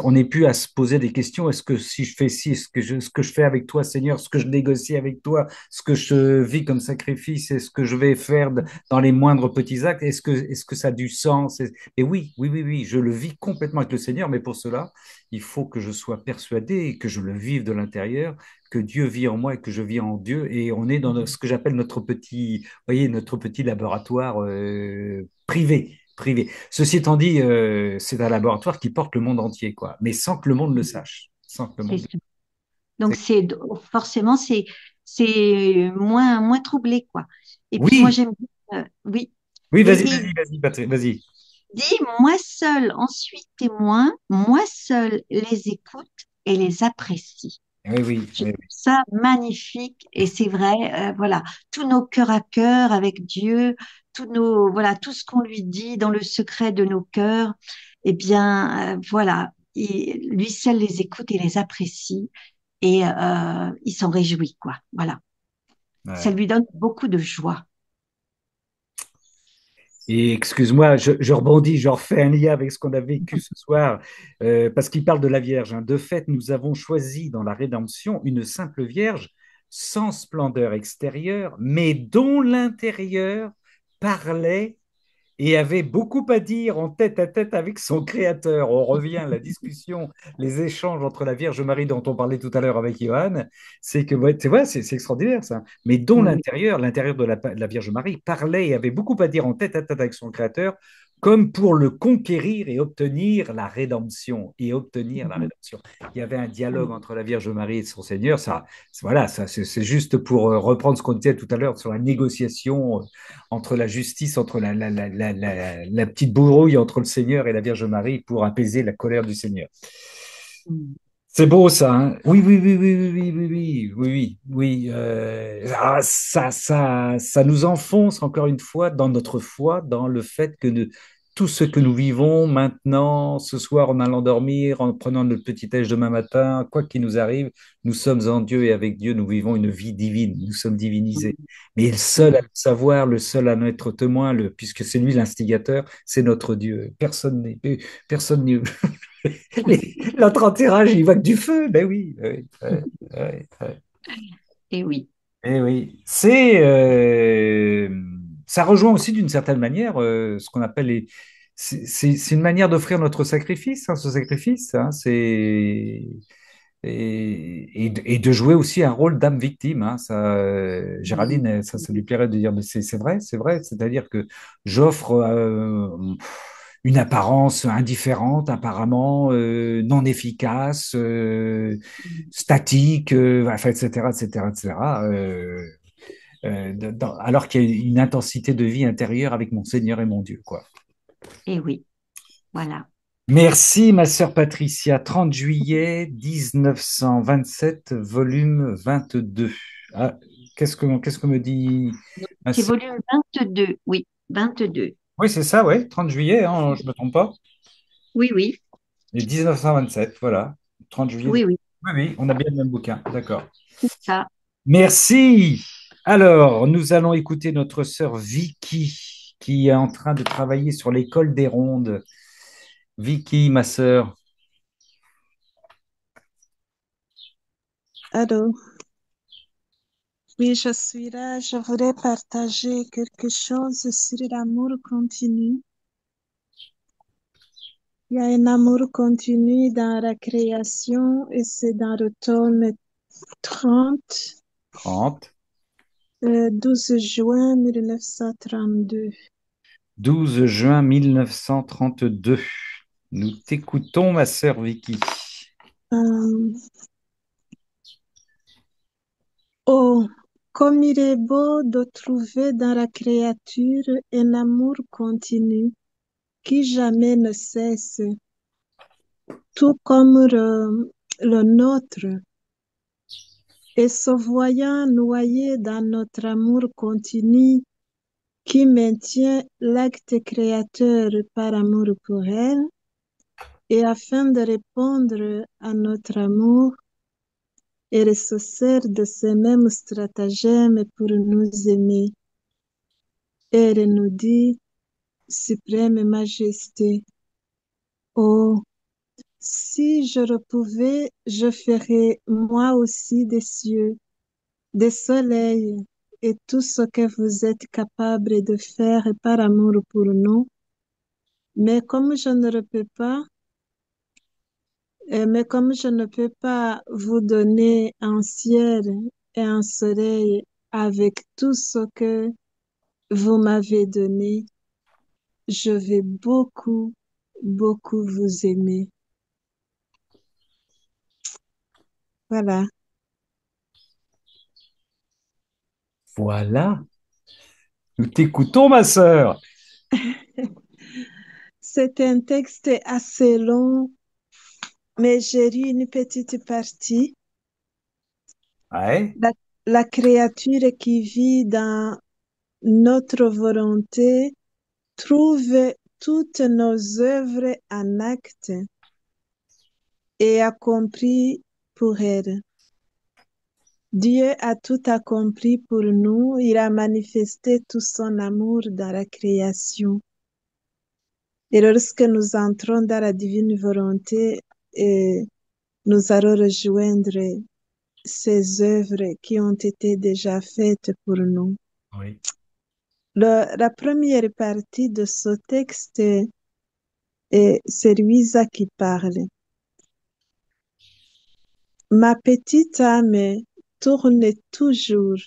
on n'est plus à se poser des questions. Est-ce que si je fais ci, ce que je fais avec toi, Seigneur, ce que je négocie avec toi, ce que je vis comme sacrifice, est-ce que je vais faire dans les moindres petits actes, est-ce que ça a du sens? Et oui, oui, oui, oui, je le vis complètement avec le Seigneur, mais pour cela, il faut que je sois persuadé et que je le vive de l'intérieur, que Dieu vit en moi et que je vis en Dieu. Et on est dans ce que j'appelle notre petit, vous voyez, notre petit laboratoire privé. Privé. Ceci étant dit, c'est un laboratoire qui porte le monde entier, quoi, mais sans que le monde le sache. Sans que le
C'est
monde...
ça. Donc c'est forcément c'est moins troublé quoi. Et puis moi
Oui,
j'aime bien, oui.
oui, vas-y,
Et
vas-y, vas-y, Patrick, vas-y.
dit moi seul ensuite témoin, moi seul les écoute et les apprécie.
Oui, oui,
Je
oui,
trouve ça magnifique et c'est vrai, voilà, tous nos cœurs à cœur avec Dieu, voilà, tout ce qu'on lui dit dans le secret de nos cœurs, eh bien, voilà, lui seul les écoute et les apprécie et il s'en réjouit, quoi. Voilà, ça
ouais.
lui donne beaucoup de joie.
Et excuse-moi, je rebondis, je refais un lien avec ce qu'on a vécu ce soir, parce qu'il parle de la Vierge, hein. De fait, nous avons choisi dans la rédemption une simple Vierge sans splendeur extérieure, mais dont l'intérieur parlait et avait beaucoup à dire en tête à tête avec son créateur. On revient à la discussion, les échanges entre la Vierge Marie dont on parlait tout à l'heure avec Johan, c'est que, ouais, tu vois, c'est extraordinaire ça, mais dont
Oui,
l'intérieur de la Vierge Marie parlait et avait beaucoup à dire en tête à tête avec son créateur, comme pour le conquérir et obtenir la rédemption, et obtenir la rédemption. Il y avait un dialogue entre la Vierge Marie et son Seigneur, ça, voilà, ça, c'est juste pour reprendre ce qu'on disait tout à l'heure sur la négociation entre la justice, entre la petite brouille entre le Seigneur et la Vierge Marie pour apaiser la colère du Seigneur. C'est beau ça, hein. Oui, oui, oui, oui, oui, oui, oui, oui, oui, oui. Ça nous enfonce encore une fois dans notre foi, dans le fait que tout ce que nous vivons maintenant, ce soir en allant dormir, en prenant notre petit-déj demain matin, quoi qu'il nous arrive, nous sommes en Dieu et avec Dieu, nous vivons une vie divine, nous sommes divinisés. Mais le seul à le savoir, le seul à en être témoin, puisque c'est lui l'instigateur, c'est notre Dieu. Personne n'est L'autre enterrage, il voit que du feu. Ben oui, oui, oui, oui, oui.
et oui.
Eh oui. Ça rejoint aussi d'une certaine manière ce qu'on appelle c'est une manière d'offrir notre sacrifice, hein, ce sacrifice, hein, et de jouer aussi un rôle d'âme victime, hein. Ça, Géraldine, ça lui plairait de dire, mais c'est vrai, c'est-à-dire que j'offre une apparence indifférente, apparemment non efficace, statique, enfin, etc., etc., etc., alors qu'il y a une intensité de vie intérieure avec mon Seigneur et mon Dieu, quoi.
Et oui, voilà.
Merci, ma sœur Patricia. 30 juillet 1927, volume 22. Ah, qu'est-ce que me dit ma
C'est
sœur?
volume 22, oui, 22.
Oui, c'est ça, oui, 30 juillet, hein, je ne me trompe pas.
Oui, oui,
Et 1927, voilà. 30 juillet.
oui, oui,
Oui, oui, on a bien le même bouquin, d'accord.
c'est ça.
Merci. Alors, nous allons écouter notre sœur Vicky, qui est en train de travailler sur l'école des rondes. Vicky, ma sœur.
Allô, oui, je suis là. Je voudrais partager quelque chose sur l'amour continu. Il y a un amour continu dans la création et c'est dans le tome 30,
30.
12 juin 1932.
12 juin 1932. Nous t'écoutons, ma sœur Vicky.
Euh, oh, comme il est beau de trouver dans la créature un amour continu qui jamais ne cesse, tout comme le nôtre. Et se voyant noyé dans notre amour continu qui maintient l'acte créateur par amour pour elle, et afin de répondre à notre amour, elle se sert de ces mêmes stratagèmes pour nous aimer. Elle nous dit, Suprême Majesté, oh, si je le pouvais, je ferais moi aussi des cieux, des soleils et tout ce que vous êtes capable de faire par amour pour nous. Mais comme je ne le peux pas, Mais comme je ne peux pas vous donner un ciel et un soleil avec tout ce que vous m'avez donné, je vais beaucoup, beaucoup vous aimer. Voilà.
Voilà. Nous t'écoutons, ma sœur.
C'est un texte assez long, mais j'ai lu une petite partie.
Ouais.
La créature qui vit dans notre volonté trouve toutes nos œuvres en acte et accompli pour elle. Dieu a tout accompli pour nous, il a manifesté tout son amour dans la création. Et lorsque nous entrons dans la divine volonté, nous allons rejoindre ces œuvres qui ont été déjà faites pour nous.
Oui.
La première partie de ce texte, c'est Louisa qui parle. Ma petite âme tourne toujours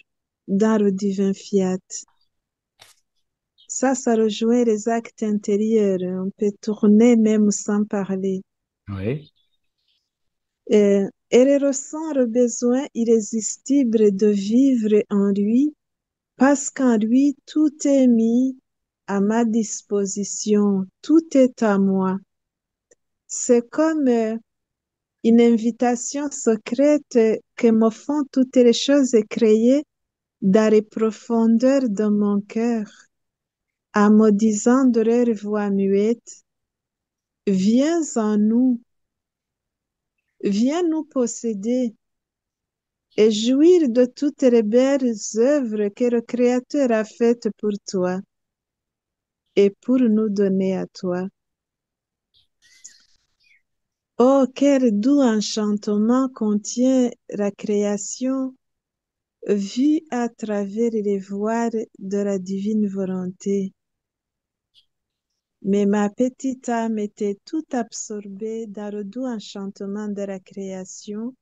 dans le divin fiat. Ça rejoint les actes intérieurs. On peut tourner même sans parler.
Oui.
Elle ressent le besoin irrésistible de vivre en lui, parce qu'en lui, tout est mis à ma disposition, tout est à moi. C'est comme une invitation secrète que me font toutes les choses créées dans les profondeurs de mon cœur, en me disant de leur voix muette, viens en nous, viens nous posséder et jouir de toutes les belles œuvres que le Créateur a faites pour toi et pour nous donner à toi. Oh, quel doux enchantement contient la création vue à travers les voiles de la divine volonté. Mais ma petite âme était tout absorbée dans le doux enchantement de la création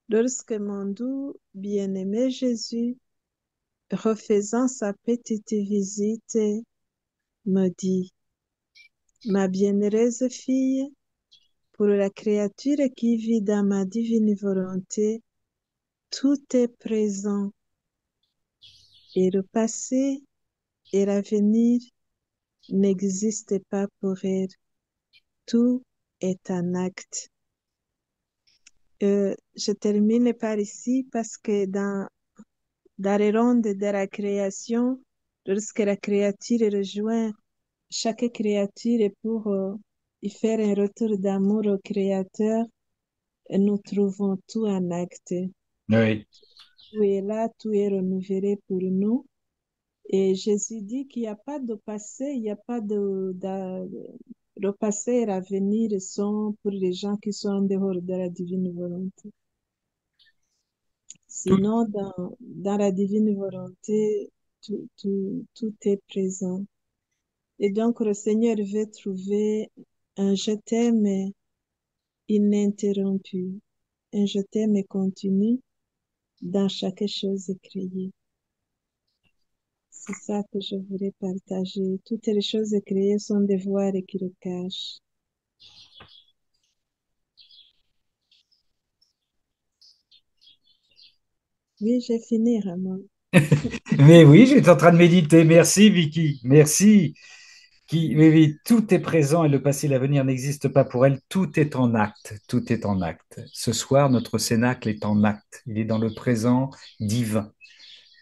lorsque mon doux bien-aimé Jésus, refaisant sa petite visite, me dit, ma bienheureuse fille, pour la créature qui vit dans ma divine volonté, tout est présent, et le passé et l'avenir n'existent pas pour elle. Tout est un acte. Je termine par ici parce que dans les rondes de la création, lorsque la créature rejoint chaque créature pour y faire un retour d'amour au Créateur, nous trouvons tout en acte.
Oui.
Tout est là, tout est renouvelé pour nous. Et Jésus dit qu'il n'y a pas de passé, il n'y a pas le passé et l'avenir sont pour les gens qui sont en dehors de la divine volonté.
Tout,
Sinon, dans la divine volonté, tout est présent. Et donc, le Seigneur veut trouver un je t'aime ininterrompu, un je t'aime continu dans chaque chose créée. C'est ça que je voulais partager. Toutes les choses créées sont des voiles qui le cachent. Oui, j'ai fini, Ramon.
Mais oui, j'étais en train de méditer. Merci, Vicky. Merci. Oui, oui, tout est présent et le passé et l'avenir n'existent pas pour elle. Tout est en acte. Tout est en acte. Ce soir, notre cénacle est en acte. Il est dans le présent divin.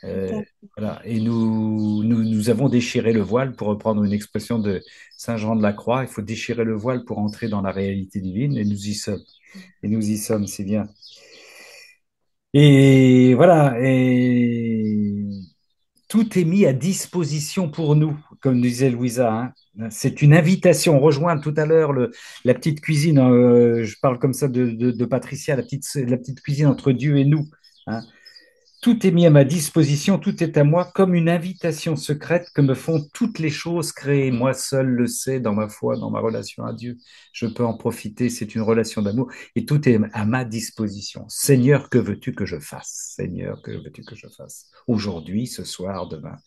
Voilà. Et nous avons déchiré le voile, pour reprendre une expression de Saint Jean de la Croix. Il faut déchirer le voile pour entrer dans la réalité divine, et nous y sommes. Et nous y sommes, c'est bien. Et voilà. Et tout est mis à disposition pour nous, comme disait Louisa, hein. C'est une invitation. On rejoint tout à l'heure la petite cuisine. Je parle comme ça de Patricia, la petite cuisine entre Dieu et nous, hein. Tout est mis à ma disposition, tout est à moi comme une invitation secrète que me font toutes les choses créées. Moi seul le sais dans ma foi, dans ma relation à Dieu. Je peux en profiter, c'est une relation d'amour et tout est à ma disposition. Seigneur, que veux-tu que je fasse? Seigneur, que veux-tu que je fasse? Aujourd'hui, ce soir, demain.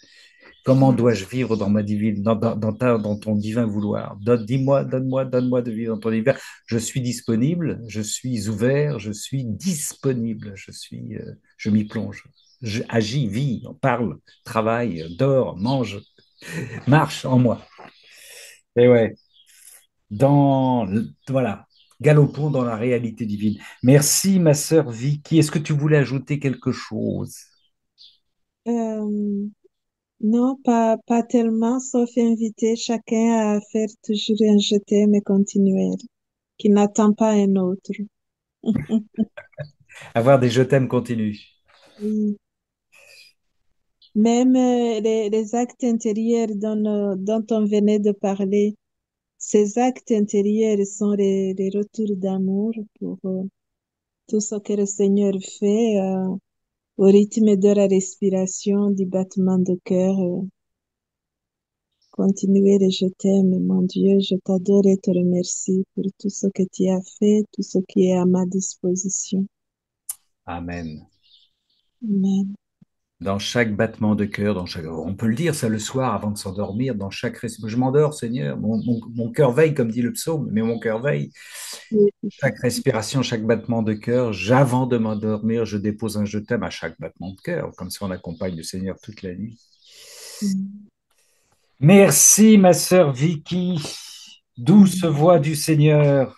Comment dois-je vivre dans ma divine, dans ton divin vouloir? Dis-moi, donne-moi de vivre dans ton divin. Je suis disponible, je suis ouvert, je suis disponible, je m'y plonge. Je agis, vis, parle, travaille, dors, mange, marche en moi. Et ouais, voilà, galopons dans la réalité divine. Merci, ma sœur Vicky. Est-ce que tu voulais ajouter quelque chose?
Euh, non, pas tellement, sauf inviter chacun à faire toujours un je t'aime continuel, qui n'attend pas un autre.
Avoir des je t'aime continus.
Oui. Même les actes intérieurs dont on venait de parler, ces actes intérieurs sont les retours d'amour pour tout ce que le Seigneur fait au rythme de la respiration, du battement de cœur. Continuer et je t'aime, mon Dieu, je t'adore et te remercie pour tout ce que tu as fait, tout ce qui est à ma disposition.
Amen.
Amen.
Dans chaque battement de cœur, on peut le dire ça le soir avant de s'endormir, dans chaque respiration. Je m'endors, Seigneur, mon cœur veille, comme dit le psaume, mais mon cœur veille. Chaque respiration, chaque battement de cœur, avant de m'endormir, je dépose un je t'aime à chaque battement de cœur, comme ça on accompagne le Seigneur toute la nuit. Merci, ma sœur Vicky. Douce voix du Seigneur.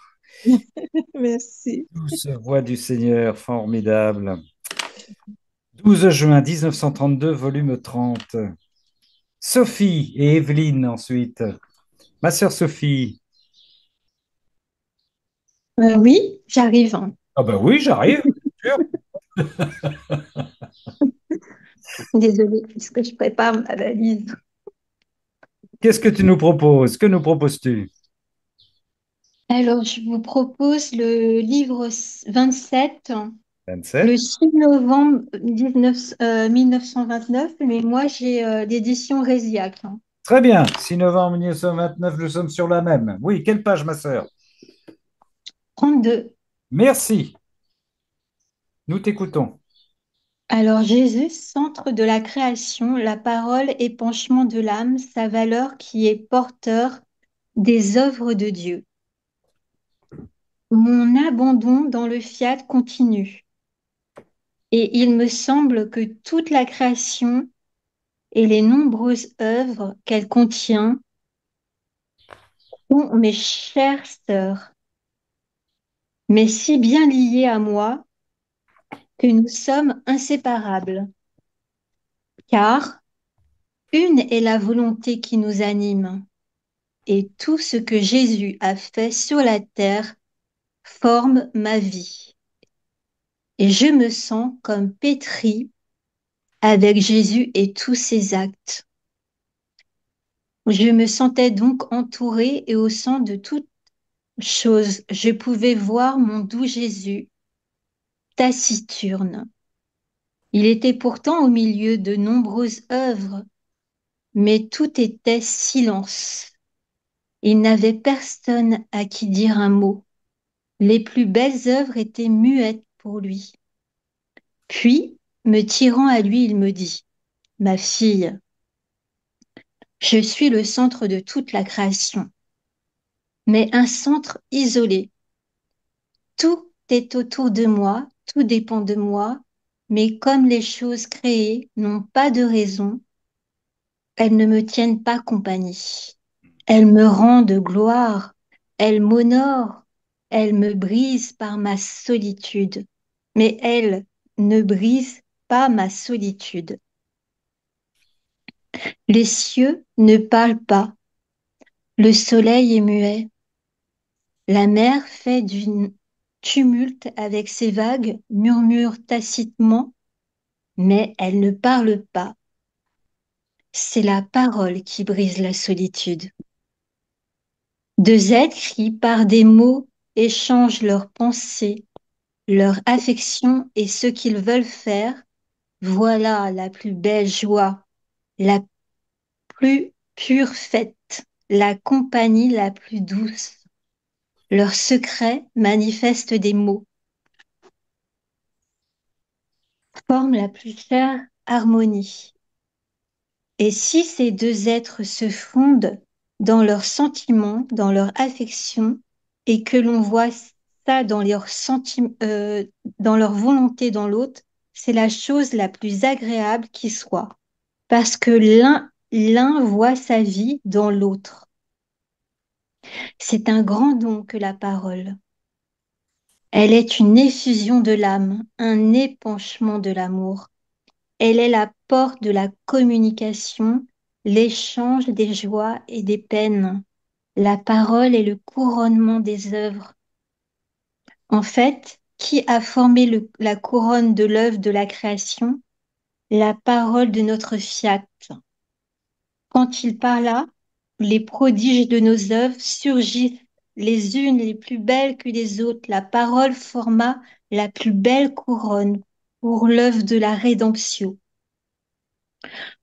Merci.
Douce voix du Seigneur, formidable. 12 juin 1932, volume 30. Sophie et Evelyne ensuite. Ma sœur Sophie.
Oui, j'arrive.
Ah ben oui, j'arrive, bien sûr.
Désolée, puisque je prépare ma valise.
Qu'est-ce que tu nous proposes? Que nous proposes-tu?
Alors, je vous propose le livre 27,
27.
le 6 novembre 1929, mais moi j'ai l'édition Résiac.
Très bien. 6 novembre 1929, nous sommes sur la même. Oui, quelle page, ma sœur?
32.
Merci. Nous t'écoutons.
Alors, Jésus, centre de la création, la parole, épanchement de l'âme, sa valeur qui est porteur des œuvres de Dieu. Mon abandon dans le fiat continue. Et il me semble que toute la création et les nombreuses œuvres qu'elle contient sont mes chères sœurs, mais si bien liées à moi que nous sommes inséparables. Car une est la volonté qui nous anime, et tout ce que Jésus a fait sur la terre forme ma vie. Et je me sens comme pétrie avec Jésus et tous ses actes. Je me sentais donc entourée et au centre de toute chose. Je pouvais voir mon doux Jésus, taciturne. Il était pourtant au milieu de nombreuses œuvres, mais tout était silence. Il n'avait personne à qui dire un mot. Les plus belles œuvres étaient muettes pour lui. Puis, me tirant à lui, il me dit, « Ma fille, je suis le centre de toute la création, mais un centre isolé. Tout est autour de moi, tout dépend de moi, mais comme les choses créées n'ont pas de raison, elles ne me tiennent pas compagnie. Elles me rendent gloire, elles m'honorent, elles me brisent par ma solitude, mais elles ne brisent pas ma solitude. Les cieux ne parlent pas, le soleil est muet, la mer fait du tumulte avec ses vagues, murmure tacitement, mais elle ne parle pas. C'est la parole qui brise la solitude. Deux êtres qui, par des mots, échangent leurs pensées, leur affection et ce qu'ils veulent faire, Voilà la plus belle joie, la plus pure fête, la compagnie la plus douce. Leur secret manifeste des mots, forme la plus chère harmonie. Et si ces deux êtres se fondent dans leurs sentiments, dans leur affection, et que l'on voit ça dans leur dans leur volonté dans l'autre, c'est la chose la plus agréable qui soit, parce que l'un voit sa vie dans l'autre. C'est un grand don que la parole. Elle est une effusion de l'âme, un épanchement de l'amour. Elle est la porte de la communication, l'échange des joies et des peines. La parole est le couronnement des œuvres. En fait, qui a formé la couronne de l'œuvre de la création? La parole de notre fiat. Quand il parla, les prodiges de nos œuvres surgissent les unes les plus belles que les autres. La parole forma la plus belle couronne pour l'œuvre de la rédemption.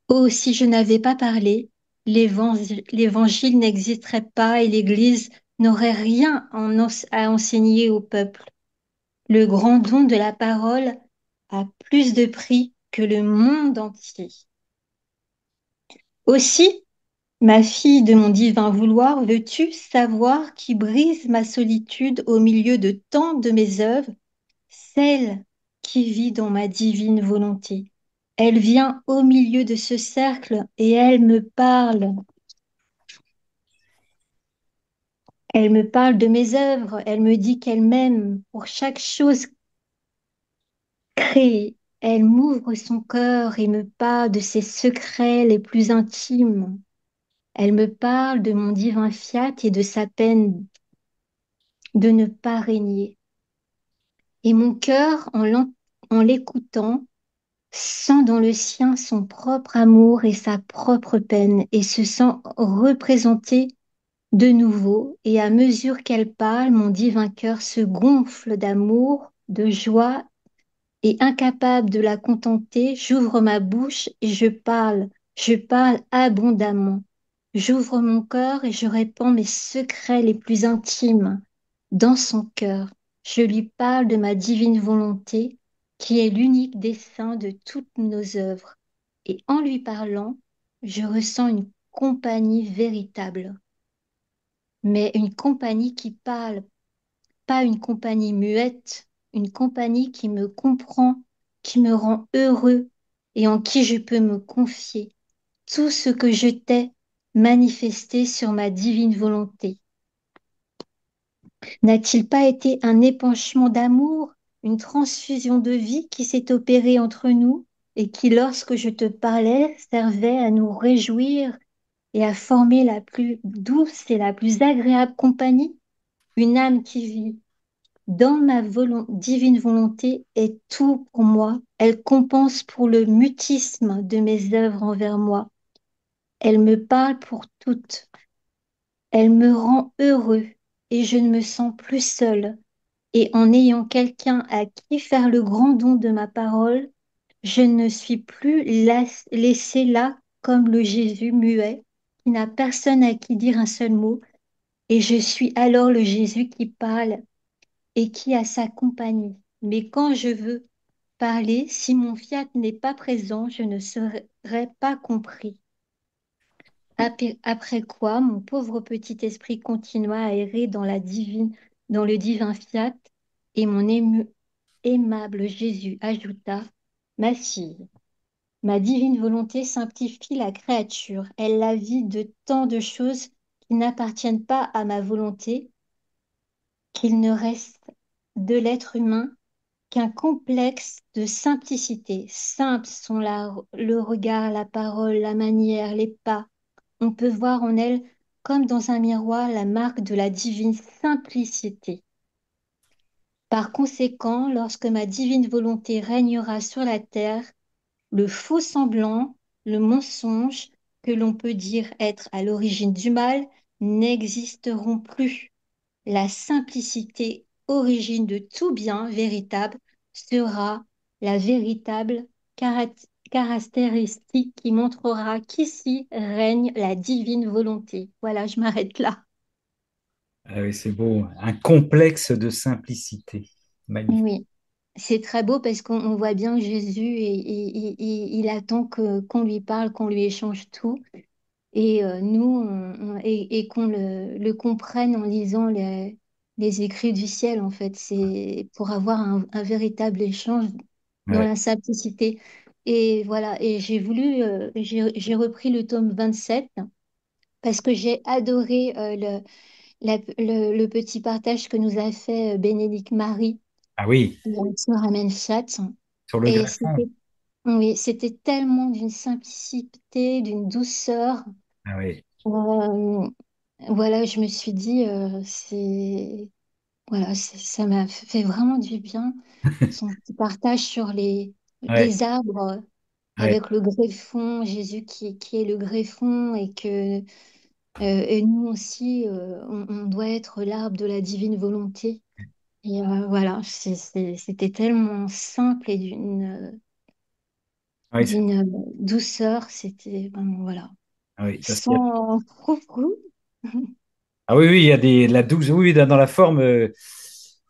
Oh, si je n'avais pas parlé, l'évangile n'existerait pas et l'Église n'aurait rien à enseigner au peuple. Le grand don de la parole a plus de prix que le monde entier. Aussi, ma fille de mon divin vouloir, veux-tu savoir qui brise ma solitude au milieu de tant de mes œuvres, celle qui vit dans ma divine volonté? Elle vient au milieu de ce cercle et elle me parle. Elle me parle de mes œuvres, elle me dit qu'elle m'aime pour chaque chose créée. Elle m'ouvre son cœur et me parle de ses secrets les plus intimes. Elle me parle de mon divin fiat et de sa peine de ne pas régner. Et mon cœur, en l'écoutant, sent dans le sien son propre amour et sa propre peine et se sent représenté de nouveau. Et à mesure qu'elle parle, mon divin cœur se gonfle d'amour, de joie et incapable de la contenter, j'ouvre ma bouche et je parle abondamment. J'ouvre mon cœur et je répands mes secrets les plus intimes dans son cœur. Je lui parle de ma divine volonté, qui est l'unique dessein de toutes nos œuvres. Et en lui parlant, je ressens une compagnie véritable, mais une compagnie qui parle, pas une compagnie muette, une compagnie qui me comprend, qui me rend heureux et en qui je peux me confier tout ce que je t'ai manifesté sur ma divine volonté. N'a-t-il pas été un épanchement d'amour, une transfusion de vie qui s'est opérée entre nous et qui, lorsque je te parlais, servait à nous réjouir et à former la plus douce et la plus agréable compagnie? Une âme qui vit dans ma divine volonté est tout pour moi. Elle compense pour le mutisme de mes œuvres envers moi. Elle me parle pour toutes. Elle me rend heureux et je ne me sens plus seule. Et en ayant quelqu'un à qui faire le grand don de ma parole, je ne suis plus laissée là comme le Jésus muet, qui n'a personne à qui dire un seul mot, et je suis alors le Jésus qui parle et qui a sa compagnie. Mais quand je veux parler, si mon fiat n'est pas présent, je ne serai pas compris. Après quoi, mon pauvre petit esprit continua à errer dans dans le divin fiat, et mon aimable Jésus ajouta, ma fille, ma divine volonté simplifie la créature. Elle la vide de tant de choses qui n'appartiennent pas à ma volonté, qu'il ne reste de l'être humain qu'un complexe de simplicité. Simples sont le regard, la parole, la manière, les pas. On peut voir en elle, comme dans un miroir, la marque de la divine simplicité. Par conséquent, lorsque ma divine volonté régnera sur la terre, le faux semblant, le mensonge, que l'on peut dire être à l'origine du mal, n'existeront plus. La simplicité, origine de tout bien véritable, sera la véritable caractéristique qui montrera qu'ici règne la divine volonté. Voilà, je m'arrête là.
Ah oui, c'est beau. Un complexe de simplicité. Magnifique.
Oui, c'est très beau parce qu'on voit bien Jésus il attend qu'on lui parle, qu'on lui échange tout. Et nous, et qu'on le comprenne en lisant les écrits du ciel, en fait. C'est pour avoir un véritable échange dans
Ouais.
la simplicité. Et voilà, et j'ai repris le tome 27 parce que j'ai adoré le petit partage que nous a fait Bénédicte Marie
Ah oui,
sur Amen Chat.
sur le
Et
greffon.
oui, c'était tellement d'une simplicité, d'une douceur.
Ah oui.
Euh, voilà, je me suis dit, voilà, ça m'a fait vraiment du bien. Son petit partage sur
Ouais,
les arbres
ouais,
avec le greffon, Jésus qui est le greffon et nous aussi, on doit être l'arbre de la divine volonté. Et voilà, c'était tellement simple et
ouais,
d'une douceur, c'était vraiment, voilà,
ah oui, parce qu'il y a-
sans froufrou.
ah oui, oui, il y a la douce, oui, oui, dans la forme,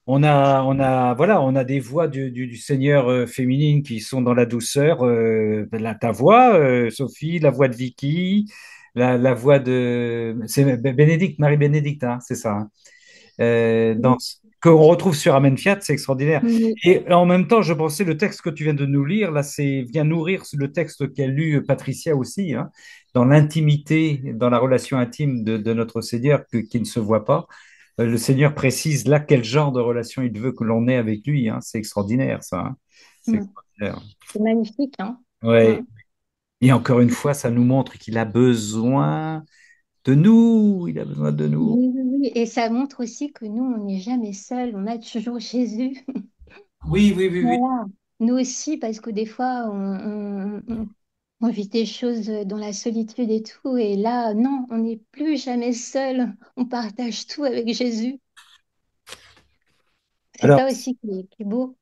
voilà, on a des voix du Seigneur féminines qui sont dans la douceur. Ta voix, Sophie, la voix de Vicky, la voix de, c'est Bénédicte, Marie-Bénédicte, hein, c'est ça, hein. Qu'on retrouve sur Amen Fiat, c'est extraordinaire.
Oui,
Et en même temps, je pensais le texte que tu viens de nous lire, là, c'est vient nourrir le texte qu'a lu Patricia aussi, hein, dans l'intimité, dans la relation intime de notre Seigneur qui ne se voit pas. Le Seigneur précise là quel genre de relation il veut que l'on ait avec lui, hein. C'est extraordinaire, ça, hein. C'est
mm,
extraordinaire.
c'est magnifique, hein. Ouais.
Ouais. Et encore une fois, ça nous montre qu'il a besoin de nous. Il a besoin de nous.
Oui, oui, oui. Et ça montre aussi que nous, on n'est jamais seuls, on a toujours Jésus.
Oui, oui, oui, oui.
Voilà. Nous aussi, parce que des fois, on vit des choses dans la solitude et tout. Et là, non, on n'est plus jamais seul. On partage tout avec Jésus. C'est
Alors,
ça aussi qui est beau.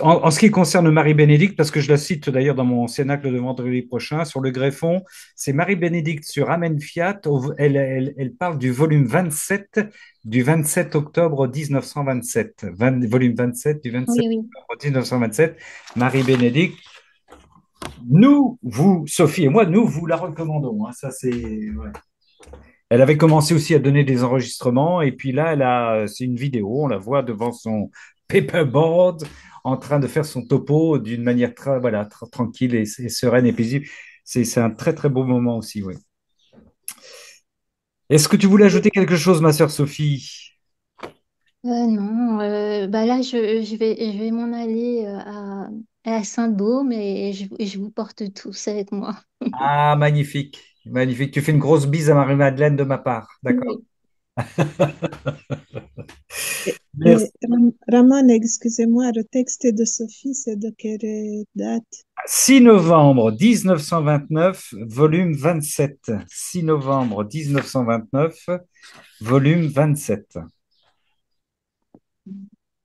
en ce qui concerne Marie-Bénédicte, parce que je la cite d'ailleurs dans mon cénacle de vendredi prochain, sur le greffon, c'est Marie-Bénédicte sur Amen Fiat. Elle parle du volume 27 du 27 octobre 1927. Volume 27 du 27
Oui, oui.
octobre 1927. Marie-Bénédicte, nous, vous, Sophie et moi, nous vous la recommandons, hein. Ça, c'est. Ouais. Elle avait commencé aussi à donner des enregistrements et puis là, c'est une vidéo, on la voit devant son paperboard en train de faire son topo d'une manière très, voilà, tranquille et sereine et paisible. C'est un très très beau moment aussi, oui. Est-ce que tu voulais ajouter quelque chose, ma sœur Sophie?
Non, bah là, je vais m'en aller à Saint-Baume et je vous porte tous avec moi.
Ah, magnifique, magnifique. Tu fais une grosse bise à Marie-Madeleine de ma part, d'accord.
Oui.
Merci.
Ramon, excusez-moi, le texte de Sophie, c'est de quelle date?
6 novembre 1929, volume 27. 6 novembre 1929, volume 27.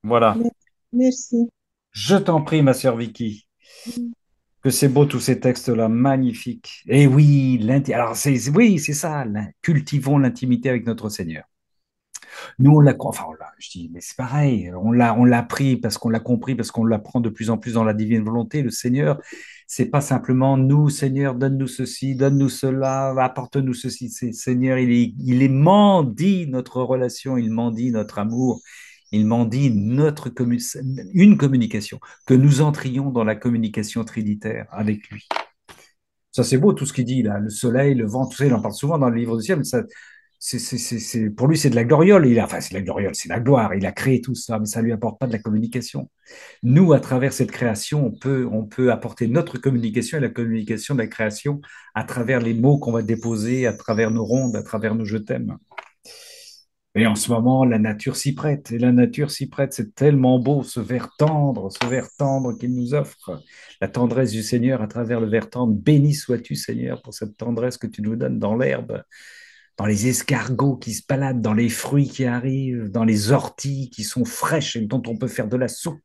Voilà.
Mer- Merci.
Je t'en prie, ma sœur Vicky, que c'est beau tous ces textes-là, magnifiques. Et oui, alors oui, c'est ça, cultivons l'intimité avec notre Seigneur. Nous, je dis, mais c'est pareil, on l'a appris parce qu'on l'a compris, parce qu'on l'apprend de plus en plus dans la divine volonté. Le Seigneur, c'est pas simplement nous, Seigneur, donne-nous ceci, donne-nous cela, apporte-nous ceci. Seigneur, il est mendie notre relation, il mendie notre amour, il mendie une communication, que nous entrions dans la communication trinitaire avec lui. Ça, c'est beau tout ce qu'il dit là, le soleil, le vent, tout ça, il en parle souvent dans le livre du ciel, mais ça, pour lui, c'est de la gloriole. Enfin, c'est de la gloriole, c'est la gloire. Il a créé tout ça, mais ça lui apporte pas de la communication. Nous, à travers cette création, on peut apporter notre communication et la communication de la création à travers les mots qu'on va déposer, à travers nos rondes, à travers nos je t'aime. Et en ce moment, la nature s'y prête. Et la nature s'y prête. C'est tellement beau, ce verre tendre qu'il nous offre. La tendresse du Seigneur à travers le verre tendre. Béni sois-tu, Seigneur, pour cette tendresse que tu nous donnes dans l'herbe, dans les escargots qui se baladent, dans les fruits qui arrivent, dans les orties qui sont fraîches et dont on peut faire de la soupe.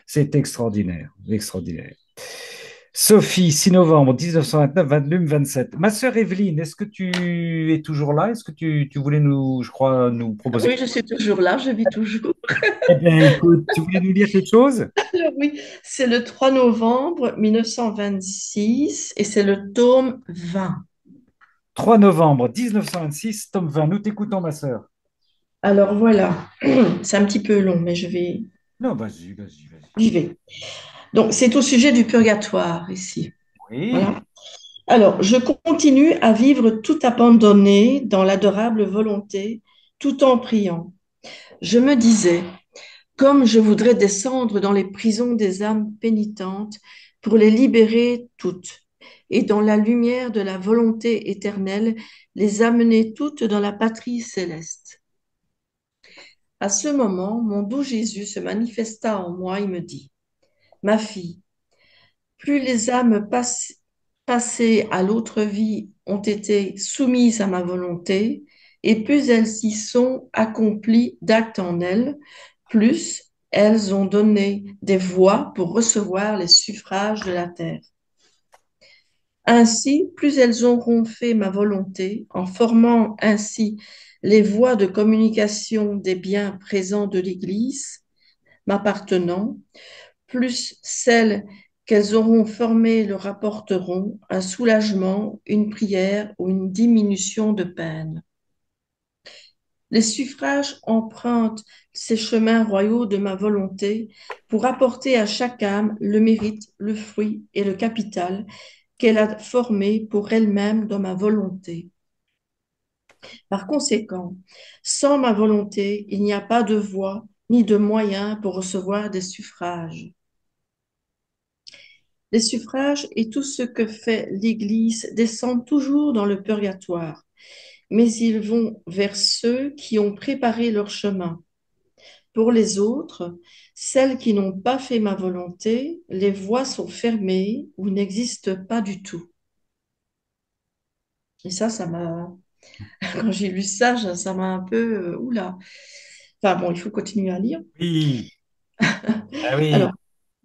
C'est extraordinaire, extraordinaire. Sophie, 6 novembre 1929, volume 27. Ma sœur Evelyne, est-ce que tu es toujours là? Est-ce que tu voulais nous, je crois, nous proposer
Oui,
quelque
je suis toujours là, je vis toujours.
chose? Eh bien, écoute, tu voulais nous dire quelque chose?
Alors oui, c'est le 3 novembre 1926 et c'est le tome 20.
3 novembre 1926, tome 20. Nous t'écoutons, ma sœur.
Alors voilà, c'est un petit peu long, mais
Non, vas-y, vas-y, vas-y.
j'y vais. Donc c'est au sujet du purgatoire ici.
Oui.
Voilà. Alors, je continue à vivre tout abandonné dans l'adorable volonté, tout en priant. Je me disais, comme je voudrais descendre dans les prisons des âmes pénitentes pour les libérer toutes, et dans la lumière de la volonté éternelle, les amener toutes dans la patrie céleste. À ce moment, mon doux Jésus se manifesta en moi et me dit, ma fille, plus les âmes passées à l'autre vie ont été soumises à ma volonté, et plus elles s'y sont accomplies d'actes en elles, plus elles ont donné des voix pour recevoir les suffrages de la terre. Ainsi, plus elles auront fait ma volonté, en formant ainsi les voies de communication des biens présents de l'Église, m'appartenant, plus celles qu'elles auront formées leur apporteront un soulagement, une prière ou une diminution de peine. Les suffrages empruntent ces chemins royaux de ma volonté pour apporter à chaque âme le mérite, le fruit et le capital qu'elle a formé pour elle-même dans ma volonté. Par conséquent, sans ma volonté, il n'y a pas de voie ni de moyen pour recevoir des suffrages. Les suffrages et tout ce que fait l'Église descendent toujours dans le purgatoire, mais ils vont vers ceux qui ont préparé leur chemin. Pour les autres, celles qui n'ont pas fait ma volonté, les voies sont fermées ou n'existent pas du tout. Et ça m'a, quand j'ai lu ça, ça m'a un peu, oula. Enfin bon, il faut continuer à lire.
Oui. Ah oui.
Alors,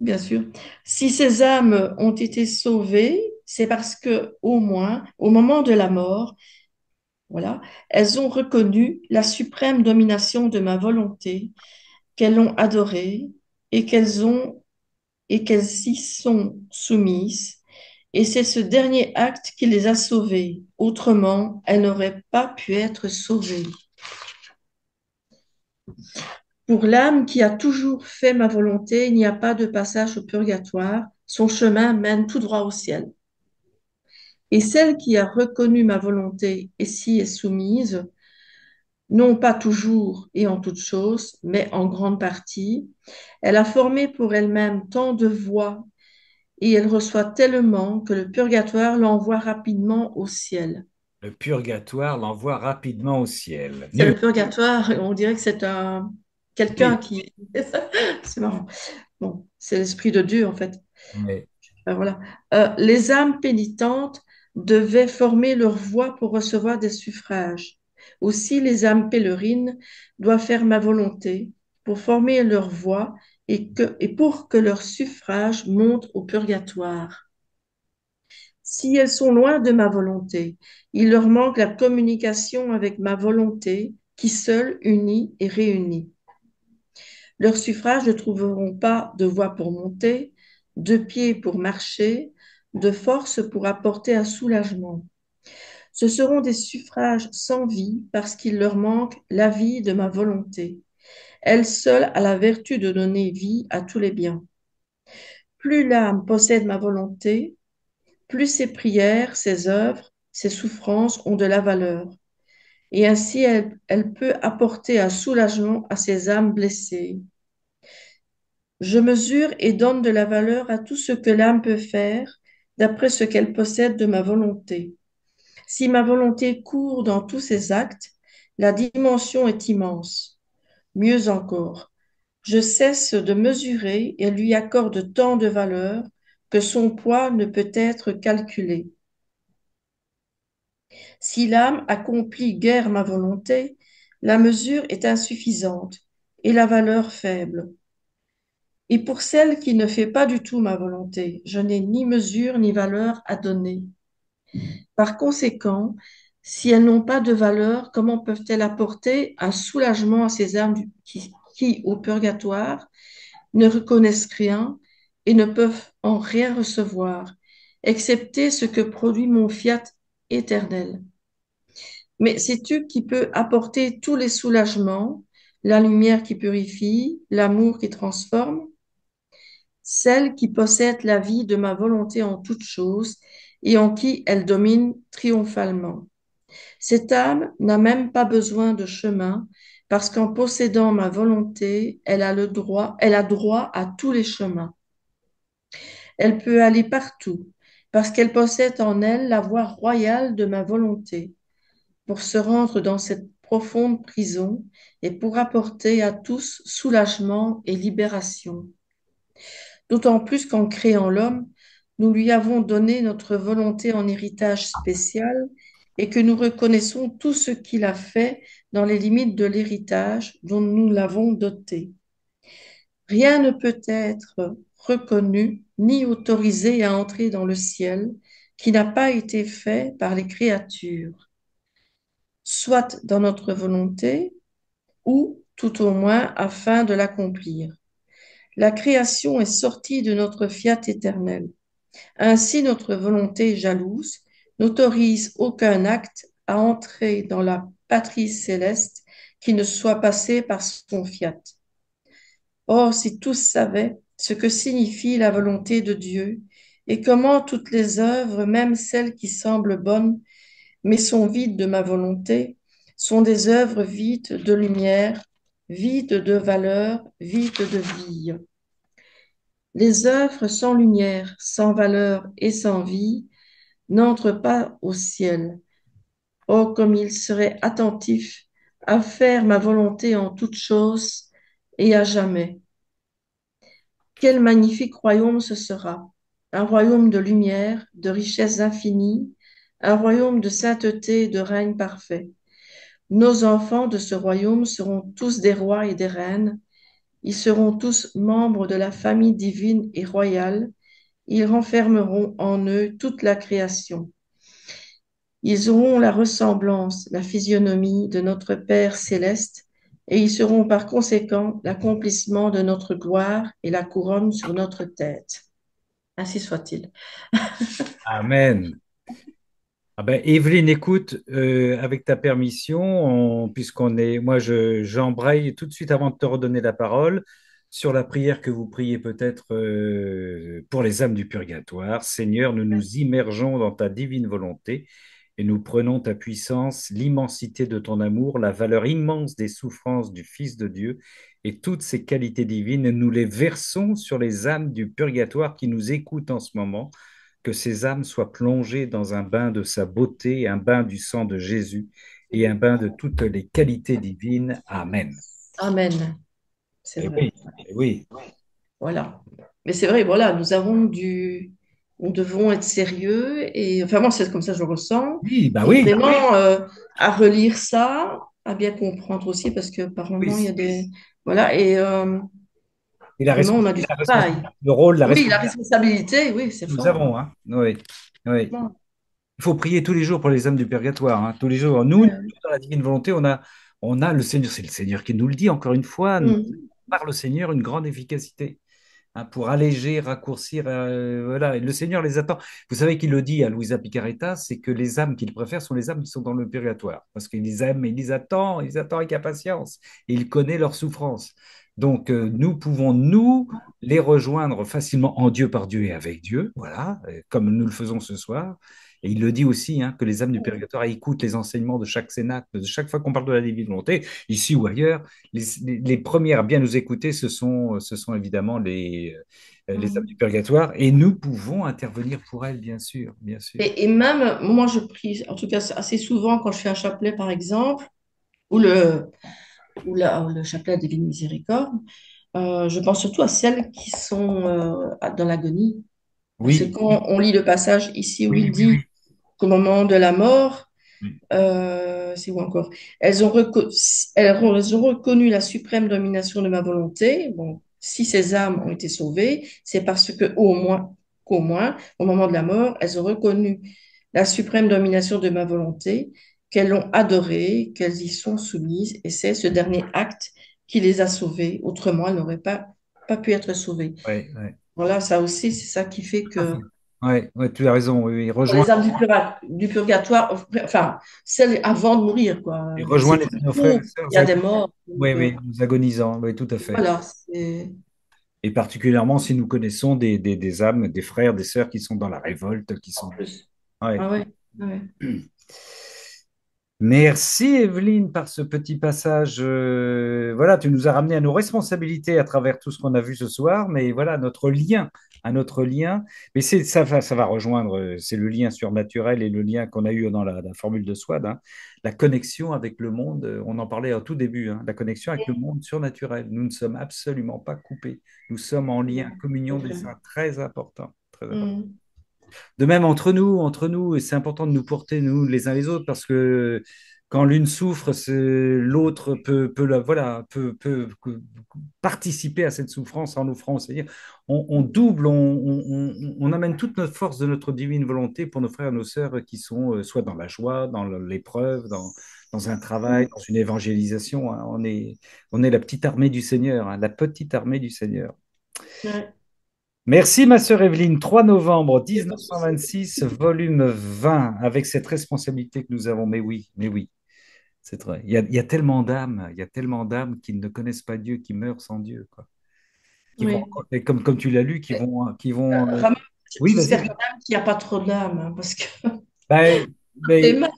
bien sûr, si ces âmes ont été sauvées, c'est parce que, au moins, au moment de la mort, voilà, elles ont reconnu la suprême domination de ma volonté, qu'elles l'ont adorée et qu'elles s'y sont soumises. Et c'est ce dernier acte qui les a sauvées. Autrement, elles n'auraient pas pu être sauvées. Pour l'âme qui a toujours fait ma volonté, il n'y a pas de passage au purgatoire. Son chemin mène tout droit au ciel. Et celle qui a reconnu ma volonté et s'y est soumise, non pas toujours et en toutes choses, mais en grande partie, elle a formé pour elle-même tant de voies et elle reçoit tellement que le purgatoire l'envoie rapidement au ciel.
Le purgatoire l'envoie rapidement au ciel.
C'est le
Nul.
purgatoire, on dirait que c'est quelqu'un
Oui.
qui... C'est marrant. Bon, c'est l'esprit de Dieu en fait.
Oui.
Voilà. Les âmes pénitentes devaient former leur voie pour recevoir des suffrages. Aussi, les âmes pèlerines doivent faire ma volonté pour former leur voie et pour que leur suffrage monte au purgatoire. Si elles sont loin de ma volonté, il leur manque la communication avec ma volonté qui seule unit et réunit. Leurs suffrages ne trouveront pas de voie pour monter, de pieds pour marcher, de force pour apporter un soulagement. Ce seront des suffrages sans vie parce qu'il leur manque la vie de ma volonté. Elle seule a la vertu de donner vie à tous les biens. Plus l'âme possède ma volonté, plus ses prières, ses œuvres, ses souffrances ont de la valeur. Et ainsi, elle peut apporter un soulagement à ces âmes blessées. Je mesure et donne de la valeur à tout ce que l'âme peut faire d'après ce qu'elle possède de ma volonté. Si ma volonté court dans tous ses actes, la dimension est immense. Mieux encore, je cesse de mesurer et lui accorde tant de valeur que son poids ne peut être calculé. Si l'âme accomplit guère ma volonté, la mesure est insuffisante et la valeur faible. Et pour celle qui ne fait pas du tout ma volonté, je n'ai ni mesure ni valeur à donner. Par conséquent, si elles n'ont pas de valeur, comment peuvent-elles apporter un soulagement à ces âmes qui, au purgatoire, ne reconnaissent rien et ne peuvent en rien recevoir, excepté ce que produit mon fiat éternel. Mais sais-tu qui peut apporter tous les soulagements, la lumière qui purifie, l'amour qui transforme? Celle qui possède la vie de ma volonté en toutes choses et en qui elle domine triomphalement. Cette âme n'a même pas besoin de chemin parce qu'en possédant ma volonté, elle a droit à tous les chemins. Elle peut aller partout parce qu'elle possède en elle la voie royale de ma volonté pour se rendre dans cette profonde prison et pour apporter à tous soulagement et libération. D'autant plus qu'en créant l'homme, nous lui avons donné notre volonté en héritage spécial et que nous reconnaissons tout ce qu'il a fait dans les limites de l'héritage dont nous l'avons doté. Rien ne peut être reconnu ni autorisé à entrer dans le ciel qui n'a pas été fait par les créatures, soit dans notre volonté ou tout au moins afin de l'accomplir. La création est sortie de notre fiat éternel. Ainsi, notre volonté jalouse n'autorise aucun acte à entrer dans la patrie céleste qui ne soit passé par son fiat. Or, si tous savaient ce que signifie la volonté de Dieu et comment toutes les œuvres, même celles qui semblent bonnes, mais sont vides de ma volonté, sont des œuvres vides de lumière, vides de valeur, vides de vie. Les œuvres sans lumière, sans valeur et sans vie n'entrent pas au ciel. Oh, comme il serait attentif à faire ma volonté en toutes choses et à jamais. Quel magnifique royaume ce sera! Un royaume de lumière, de richesses infinies, un royaume de sainteté et de règne parfait. Nos enfants de ce royaume seront tous des rois et des reines. Ils seront tous membres de la famille divine et royale. Ils renfermeront en eux toute la création. Ils auront la ressemblance, la physionomie de notre Père céleste, et ils seront par conséquent l'accomplissement de notre gloire et la couronne sur notre tête. Ainsi soit-il.
Amen. Ah ben, Evelyne, écoute, avec ta permission, puisqu'on est, moi, j'embraye tout de suite avant de te redonner la parole sur la prière que vous priez peut-être pour les âmes du purgatoire. Seigneur, nous nous immergeons dans ta divine volonté et nous prenons ta puissance, l'immensité de ton amour, la valeur immense des souffrances du Fils de Dieu et toutes ses qualités divines, et nous les versons sur les âmes du purgatoire qui nous écoutent en ce moment, que ces âmes soient plongées dans un bain de sa beauté, un bain du sang de Jésus et un bain de toutes les qualités divines. Amen.
Amen. C'est vrai.
Oui, oui.
Voilà. Mais c'est vrai, voilà, nous devons être sérieux et, enfin, moi, c'est comme ça que je le ressens.
Oui, bah
Et
oui.
vraiment, à relire ça, à bien comprendre aussi, parce que par moments, il y a des, voilà, et
Et la
vraiment, on a du travail.
le rôle, la
Oui, la
responsabilité
responsabilité, oui, c'est
que nous
fort.
avons. Hein. Oui, oui.
Bon.
Il faut prier tous les jours pour les âmes du purgatoire. Hein. Tous les jours. Nous, dans la divine volonté, on a le Seigneur. C'est le Seigneur qui nous le dit, encore une fois, par le Seigneur, une grande efficacité. Hein, pour alléger, raccourcir. Voilà. Et le Seigneur les attend. Vous savez qu'il le dit à Luisa Picaretta, c'est que les âmes qu'il préfère sont les âmes qui sont dans le purgatoire. Parce qu'il les aime et il les attend avec impatience. Et il connaît leurs souffrances. Donc, nous pouvons, nous, les rejoindre facilement en Dieu, par Dieu et avec Dieu, voilà, comme nous le faisons ce soir. Et il le dit aussi, hein, que les âmes du purgatoire écoutent les enseignements de chaque cénacle, de chaque fois qu'on parle de la divine volonté, ici ou ailleurs. Les premières à bien nous écouter, ce sont évidemment les âmes du purgatoire, et nous pouvons intervenir pour elles, bien sûr, bien sûr.
Et même, moi, je prie, en tout cas, assez souvent quand je fais un chapelet, par exemple, ou le chapelet de Divine Miséricorde, je pense surtout à celles qui sont dans l'agonie. Parce que
Oui,
quand on lit le passage ici où
oui,
il
oui,
dit qu'au moment de la mort,
oui.
c'est où encore? Elles ont reconnu la suprême domination de ma volonté. Bon, si ces âmes ont été sauvées, c'est parce que qu'au moins, au moment de la mort, elles ont reconnu la suprême domination de ma volonté, qu'elles l'ont adorée, qu'elles y sont soumises, et c'est ce dernier acte qui les a sauvées. Autrement, elles n'auraient pas pu être sauvées.
Ouais, ouais.
Voilà, ça aussi, c'est ça qui fait
Tout à fait.
que
Ouais, ouais, tu as raison. Oui, oui.
pour les âmes du purgatoire, enfin, celles avant de mourir, quoi. C'est
Rejoins nos frères et
plutôt,
sœurs
il y a des morts.
oui,
Donc,
oui, nous agonisants, oui, tout à fait.
voilà, c'est.
Et particulièrement si nous connaissons des âmes, des frères, des sœurs qui sont dans la révolte, qui
En
sont.
plus.
Ouais.
Ah ouais, ouais.
Merci Evelyne par ce petit passage. Voilà, tu nous as ramené à nos responsabilités à travers tout ce qu'on a vu ce soir, mais voilà, notre lien, à notre lien. Mais ça va rejoindre, c'est le lien surnaturel et le lien qu'on a eu dans la formule de Swad, hein. La connexion avec le monde, on en parlait au tout début, hein, la connexion avec le monde surnaturel. Nous ne sommes absolument pas coupés. Nous sommes en lien, communion des saints, très important, très important.
Mm.
De même entre nous, et c'est important de nous porter nous les uns les autres parce que quand l'une souffre, l'autre voilà, peut participer à cette souffrance en offrant. C'est-à-dire, on double, on amène toute notre force de notre divine volonté pour nos frères et nos sœurs qui sont soit dans la joie, dans l'épreuve, dans un travail, dans une évangélisation, hein. On est la petite armée du Seigneur, hein, la petite armée du Seigneur.
Ouais.
Merci, ma sœur Evelyne. 3 novembre
Y a pas de souci.
1926, volume 20, avec cette responsabilité que nous avons. Mais oui, c'est vrai. Il y a tellement d'âmes, il y a tellement d'âmes qui ne connaissent pas Dieu, qui meurent sans Dieu, quoi. Qui vont,
Oui.
et comme tu l'as lu, qui vont.
Ramon,
Oui,
j'espère
vas-y.
quand même qu'il n'y a pas trop d'âmes, hein, parce que
Ben,
c'est
ben,
mince.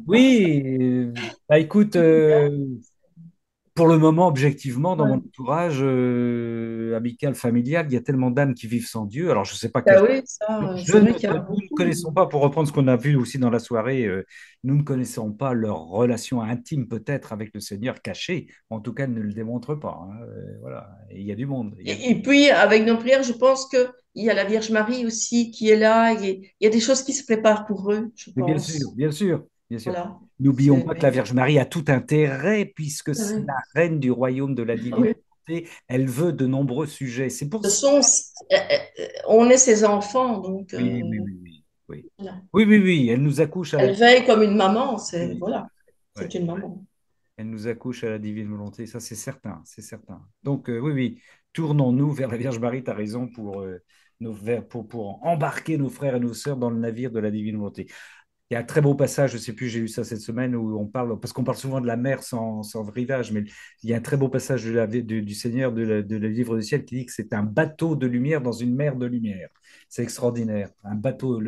oui, bah, écoute, pour le moment, objectivement, dans mon
Ouais.
entourage amical, familial, il y a tellement d'âmes qui vivent sans Dieu. Alors, je ne sais pas quelles.
Ben oui, ça,
Je
c'est
ne-
vrai qu'il y a
nous ne
beaucoup.
connaissons pas, pour reprendre ce qu'on a vu aussi dans la soirée, nous ne connaissons pas leur relation intime peut-être avec le Seigneur cachée. En tout cas, elles ne le démontrent pas, hein. Voilà. Et il y a du monde.
Et puis, avec nos prières, je pense qu'il y a la Vierge Marie aussi qui est là. Il y a des choses qui se préparent pour eux, je
Mais bien sûr,
pense.
bien sûr, bien sûr.
Voilà.
N'oublions
C'est.
pas que la Vierge Marie a tout intérêt puisque c'est
Ouais.
la reine du royaume de la
Oui.
divinité. Elle veut de nombreux sujets. C'est pour
Ce
ça.
sont, on est ses enfants, donc
Oui, oui, oui, oui. Oui,
voilà.
oui, oui, oui. Elle nous accouche à la.
Elle veille comme une maman, c'est
Oui,
voilà,
ouais.
c'est une maman.
Elle nous accouche à la divine volonté, ça c'est certain, c'est certain. Donc oui, oui, tournons-nous vers la Vierge Marie, tu as raison, pour embarquer nos frères et nos sœurs dans le navire de la divine volonté. Il y a un très beau passage, je ne sais plus, j'ai lu ça cette semaine, où on parle, parce qu'on parle souvent de la mer sans rivage, mais il y a un très beau passage du Seigneur de la livre du ciel qui dit que c'est un bateau de lumière dans une mer de lumière. C'est extraordinaire. Un bateau,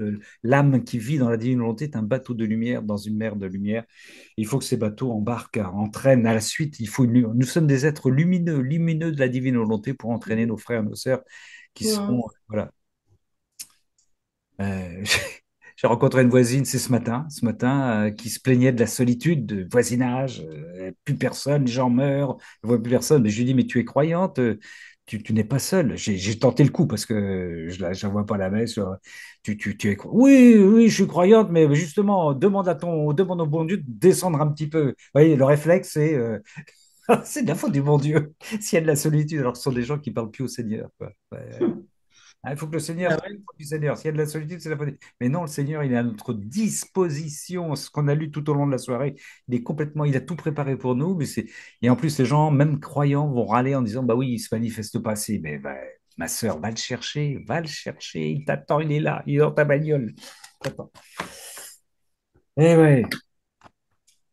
l'âme qui vit dans la divine volonté est un bateau de lumière dans une mer de lumière. Il faut que ces bateaux embarquent, entraînent à la suite. Nous sommes des êtres lumineux, lumineux de la divine volonté pour entraîner nos frères et nos sœurs qui
Ouais.
sont, voilà. Euh, J'ai rencontré une voisine, c'est ce matin, qui se plaignait de la solitude, de voisinage, plus personne, les gens meurent, ne voient plus personne. Mais je lui dis, mais tu es croyante, tu n'es pas seule. J'ai tenté le coup parce que je la vois pas à la messe. Tu es oui, oui, je suis croyante, mais justement, demande au bon Dieu de descendre un petit peu. Vous voyez, le réflexe, c'est c'est de la faute du bon Dieu s'il y a de la solitude. Alors, ce sont des gens qui parlent plus au Seigneur, quoi. Ouais. Ah, il faut que le Seigneur,
Ah
c'est la
ouais.
faute du Seigneur. S'il y a de la solitude, c'est la faute. Mais non, le Seigneur, il est à notre disposition. Ce qu'on a lu tout au long de la soirée, il a tout préparé pour nous. Et en plus, les gens, même croyants, vont râler en disant, bah oui, il se manifeste pas assez. Mais bah, ma sœur, va le chercher. Il t'attend, il est là, il est dans ta bagnole. Attends. Eh ouais.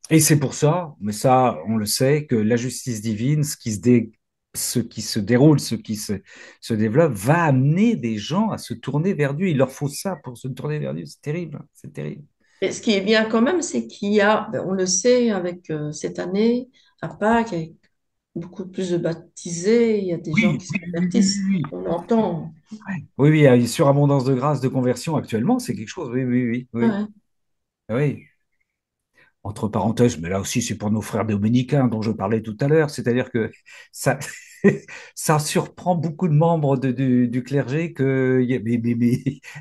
Et c'est pour ça, mais ça, on le sait, que la justice divine, ce qui se déroule, se développe, va amener des gens à se tourner vers Dieu. Il leur faut ça pour se tourner vers Dieu. C'est terrible, c'est terrible.
Et ce qui est bien quand même, c'est qu'il y a, ben, on le sait, avec cette année, à Pâques, avec beaucoup plus de baptisés, il y a des gens
Oui,
qui se
oui, oui, oui,
convertissent.
oui.
On entend.
Oui, oui, il y a une surabondance de grâce, de conversion actuellement, c'est quelque chose. Oui, oui, oui, oui.
Ouais.
Oui. entre parenthèses, mais là aussi c'est pour nos frères dominicains dont je parlais tout à l'heure, c'est-à-dire que ça, ça surprend beaucoup de membres du clergé que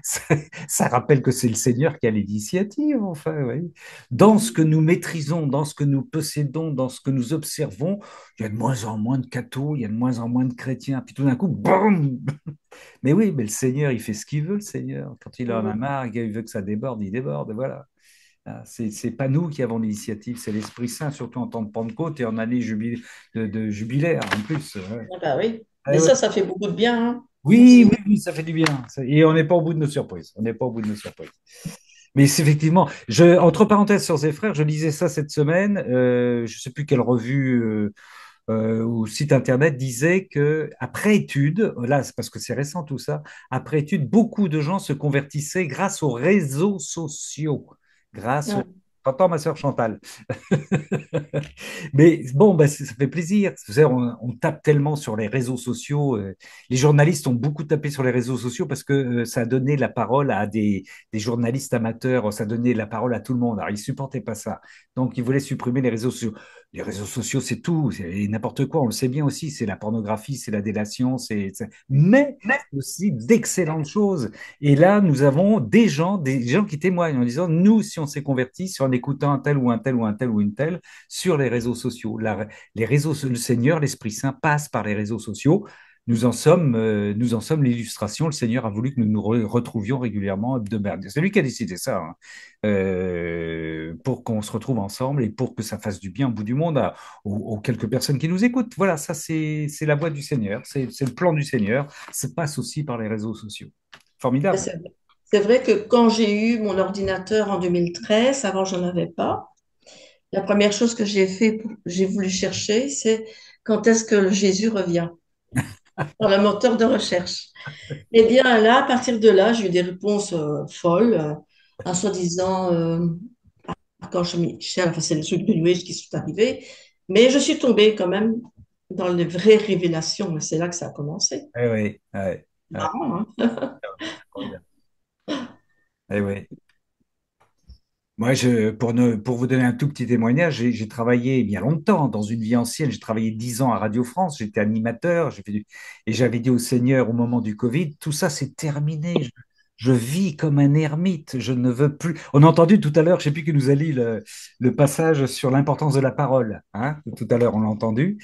ça, ça rappelle que c'est le Seigneur qui a l'initiative, enfin, oui. Dans ce que nous maîtrisons, dans ce que nous possédons, dans ce que nous observons, il y a de moins en moins de cathos, il y a de moins en moins de chrétiens, puis tout d'un coup, boum! Mais oui, mais le Seigneur, il fait ce qu'il veut, le Seigneur. Quand il en a marre, il veut que ça déborde, il déborde, voilà. Ah, c'est pas nous qui avons l'initiative, c'est l'Esprit Saint, surtout en temps de Pentecôte et en année de jubilaire en plus. Ouais.
Ah bah oui.
Ouais,
Mais
ouais.
ça fait beaucoup de bien, hein,
Oui,
aussi.
oui, oui, ça fait du bien. Et on n'est pas au bout de nos surprises. On n'est pas au bout de nos surprises. Mais c'est effectivement, entre parenthèses sur ses frères, je lisais ça cette semaine. Je ne sais plus quelle revue ou site internet disait que après étude, là c'est parce que c'est récent tout ça, après étude, beaucoup de gens se convertissaient grâce aux réseaux sociaux, grâce
Ouais.
aux... T'entends ma sœur Chantal? Mais bon, bah, ça fait plaisir. Vous savez, on tape tellement sur les réseaux sociaux. Les journalistes ont beaucoup tapé sur les réseaux sociaux parce que ça a donné la parole à des journalistes amateurs, ça a donné la parole à tout le monde. Alors, ils ne supportaient pas ça. Donc, ils voulaient supprimer les réseaux sociaux. Les réseaux sociaux, c'est tout, c'est n'importe quoi. On le sait bien aussi. C'est la pornographie, c'est la délation, mais aussi d'excellentes choses. Et là, nous avons des gens qui témoignent en disant, nous, si on s'est convertis, si en écoutant un tel ou un tel ou un tel ou une telle, sur les réseaux sociaux. Les réseaux, le Seigneur, l'Esprit Saint passe par les réseaux sociaux. Nous en sommes l'illustration. Le Seigneur a voulu que nous nous retrouvions régulièrement hebdomadaires. C'est lui qui a décidé ça, hein. Pour qu'on se retrouve ensemble et pour que ça fasse du bien au bout du monde aux quelques personnes qui nous écoutent. Voilà, ça c'est la voix du Seigneur, c'est le plan du Seigneur. Ça passe aussi par les réseaux sociaux.
Mais
Formidable.
c'est vrai que quand j'ai eu mon ordinateur en 2013, avant je n'en avais pas, la première chose que j'ai voulu chercher, c'est quand est-ce que Jésus revient dans le moteur de recherche. Eh bien là, à partir de là, j'ai eu des réponses folles, en soi-disant Archange Michel, enfin c'est les trucs de New Age qui sont arrivés, mais je suis tombée quand même dans les vraies révélations, et c'est là que ça a commencé.
Eh oui,
Marrant, hein.
formidable. Eh oui. Moi, pour vous donner un tout petit témoignage, j'ai travaillé bien longtemps dans une vie ancienne. J'ai travaillé 10 ans à Radio France. J'étais animateur. Et j'avais dit au Seigneur au moment du Covid, tout ça, c'est terminé. Je vis comme un ermite. Je ne veux plus. On a entendu tout à l'heure, je ne sais plus qui nous a lu le passage sur l'importance de la parole, hein. Tout à l'heure, on l'a entendu.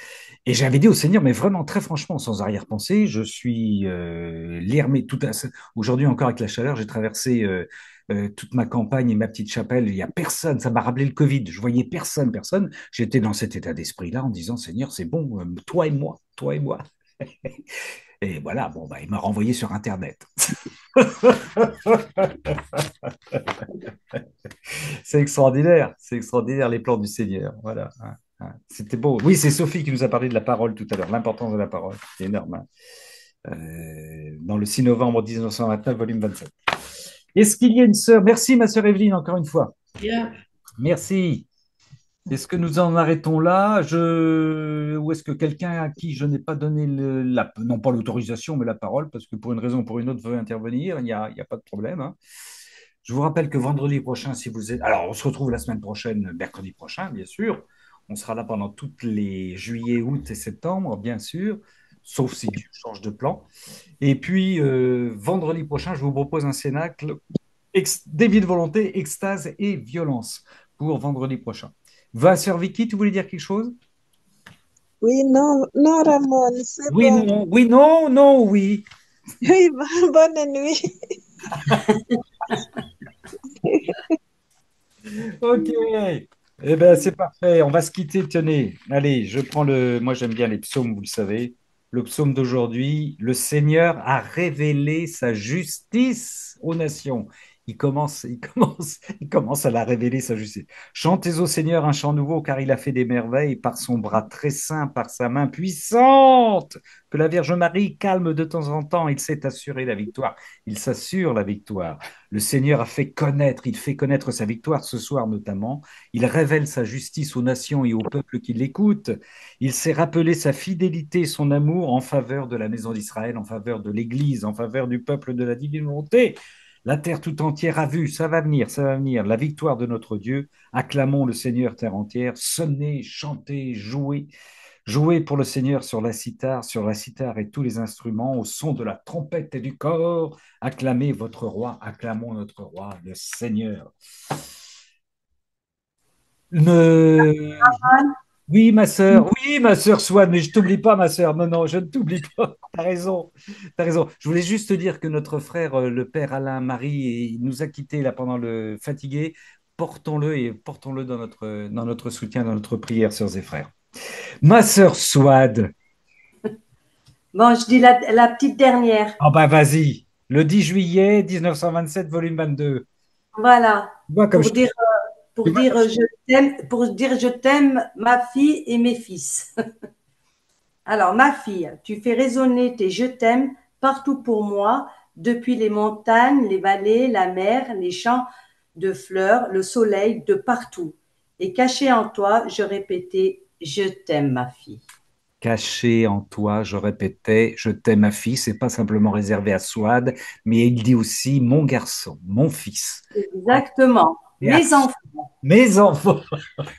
Et j'avais dit au Seigneur, mais vraiment très franchement, sans arrière-pensée, je suis l'ermite. Aujourd'hui encore avec la chaleur, j'ai traversé toute ma campagne et ma petite chapelle, il n'y a personne, ça m'a rappelé le Covid, je voyais personne, personne. J'étais dans cet état d'esprit-là en disant, Seigneur, c'est bon, toi et moi, toi et moi. Et voilà, bon, bah, il m'a renvoyé sur Internet. C'est extraordinaire les plans du Seigneur. Voilà. C'était beau. Oui, c'est Sophie qui nous a parlé de la parole tout à l'heure, l'importance de la parole. C'est énorme, hein. Dans le 6 novembre 1929, volume 27. Est-ce qu'il y a une sœur? Merci, ma sœur Evelyne, encore une fois.
Bien.
Merci. Est-ce que nous en arrêtons là? Ou est-ce que quelqu'un à qui je n'ai pas donné non pas l'autorisation, mais la parole, parce que pour une raison ou pour une autre veut intervenir, il y a pas de problème, hein. Je vous rappelle que vendredi prochain, si vous êtes... Alors, on se retrouve la semaine prochaine, mercredi prochain, bien sûr. On sera là pendant toutes les juillet, août et septembre, bien sûr, sauf si Dieu change de plan. Et puis, vendredi prochain, je vous propose un cénacle débit de volonté, extase et violence pour vendredi prochain. Sœur Vicky, tu voulais dire quelque chose?
Oui, non, non, Ramon, c'est
Oui,
bon.
non, oui, non, non, oui.
Oui, bonne nuit.
Ok. Eh bien, c'est parfait. On va se quitter, tenez. Allez, je prends le... Moi, j'aime bien les psaumes, vous le savez. Le psaume d'aujourd'hui, le Seigneur a révélé sa justice aux nations. Il commence à la révéler, sa justice. Chantez au Seigneur un chant nouveau, car il a fait des merveilles par son bras très saint, par sa main puissante. Que la Vierge Marie calme de temps en temps, il s'est assuré la victoire. Il s'assure la victoire. Le Seigneur il fait connaître sa victoire ce soir notamment. Il révèle sa justice aux nations et aux peuples qui l'écoutent. Il s'est rappelé sa fidélité, son amour en faveur de la maison d'Israël, en faveur de l'Église, en faveur du peuple de la divine volonté. La terre tout entière a vu, ça va venir, ça va venir. La victoire de notre Dieu. Acclamons le Seigneur, terre entière. Sonnez, chantez, jouez. Jouez pour le Seigneur sur la cithare et tous les instruments, au son de la trompette et du cor. Acclamez votre roi, acclamons notre roi, le Seigneur. Me- oui, ma sœur Swan, mais je t'oublie pas, ma sœur. Non, non, je ne t'oublie pas. T'as raison, t'as raison. Je voulais juste te dire que notre frère, le père Alain Marie, il nous a quittés là pendant le fatigué. Portons-le et portons-le dans notre soutien, dans notre prière, sœurs et frères. Ma sœur Swad,
Bon, je dis la petite dernière.
ah bah vas-y, le 10 juillet 1927, volume 22.
Voilà.
Tu vois comme
Pour
je...
dire,
tu vois comme
pour dire je t'aime, ma fille et mes fils. Alors, ma fille, tu fais résonner tes je t'aime partout pour moi, depuis les montagnes, les vallées, la mer, les champs de fleurs, le soleil, de partout. Et caché en toi, je répétais je t'aime, ma fille.
caché en toi, je répétais, je t'aime ma fille, c'est pas simplement réservé à Swad, mais il dit aussi mon garçon, mon fils.
Exactement.
Et à
Mes enfants.
mes enfants.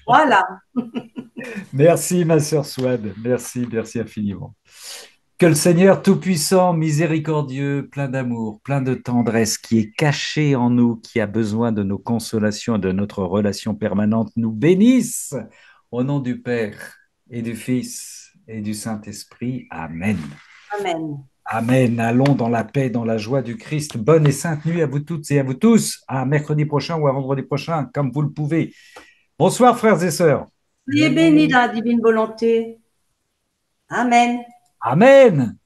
Voilà.
Merci, ma sœur Swad. Merci, merci infiniment. Que le Seigneur Tout-Puissant, miséricordieux, plein d'amour, plein de tendresse, qui est caché en nous, qui a besoin de nos consolations et de notre relation permanente, nous bénisse au nom du Père et du Fils et du Saint-Esprit. Amen.
Amen.
Amen. Allons dans la paix, dans la joie du Christ. Bonne et sainte nuit à vous toutes et à vous tous. À mercredi prochain ou à vendredi prochain, comme vous le pouvez. Bonsoir, frères et sœurs.
Soyez bénis dans la divine volonté. Amen.
Amen.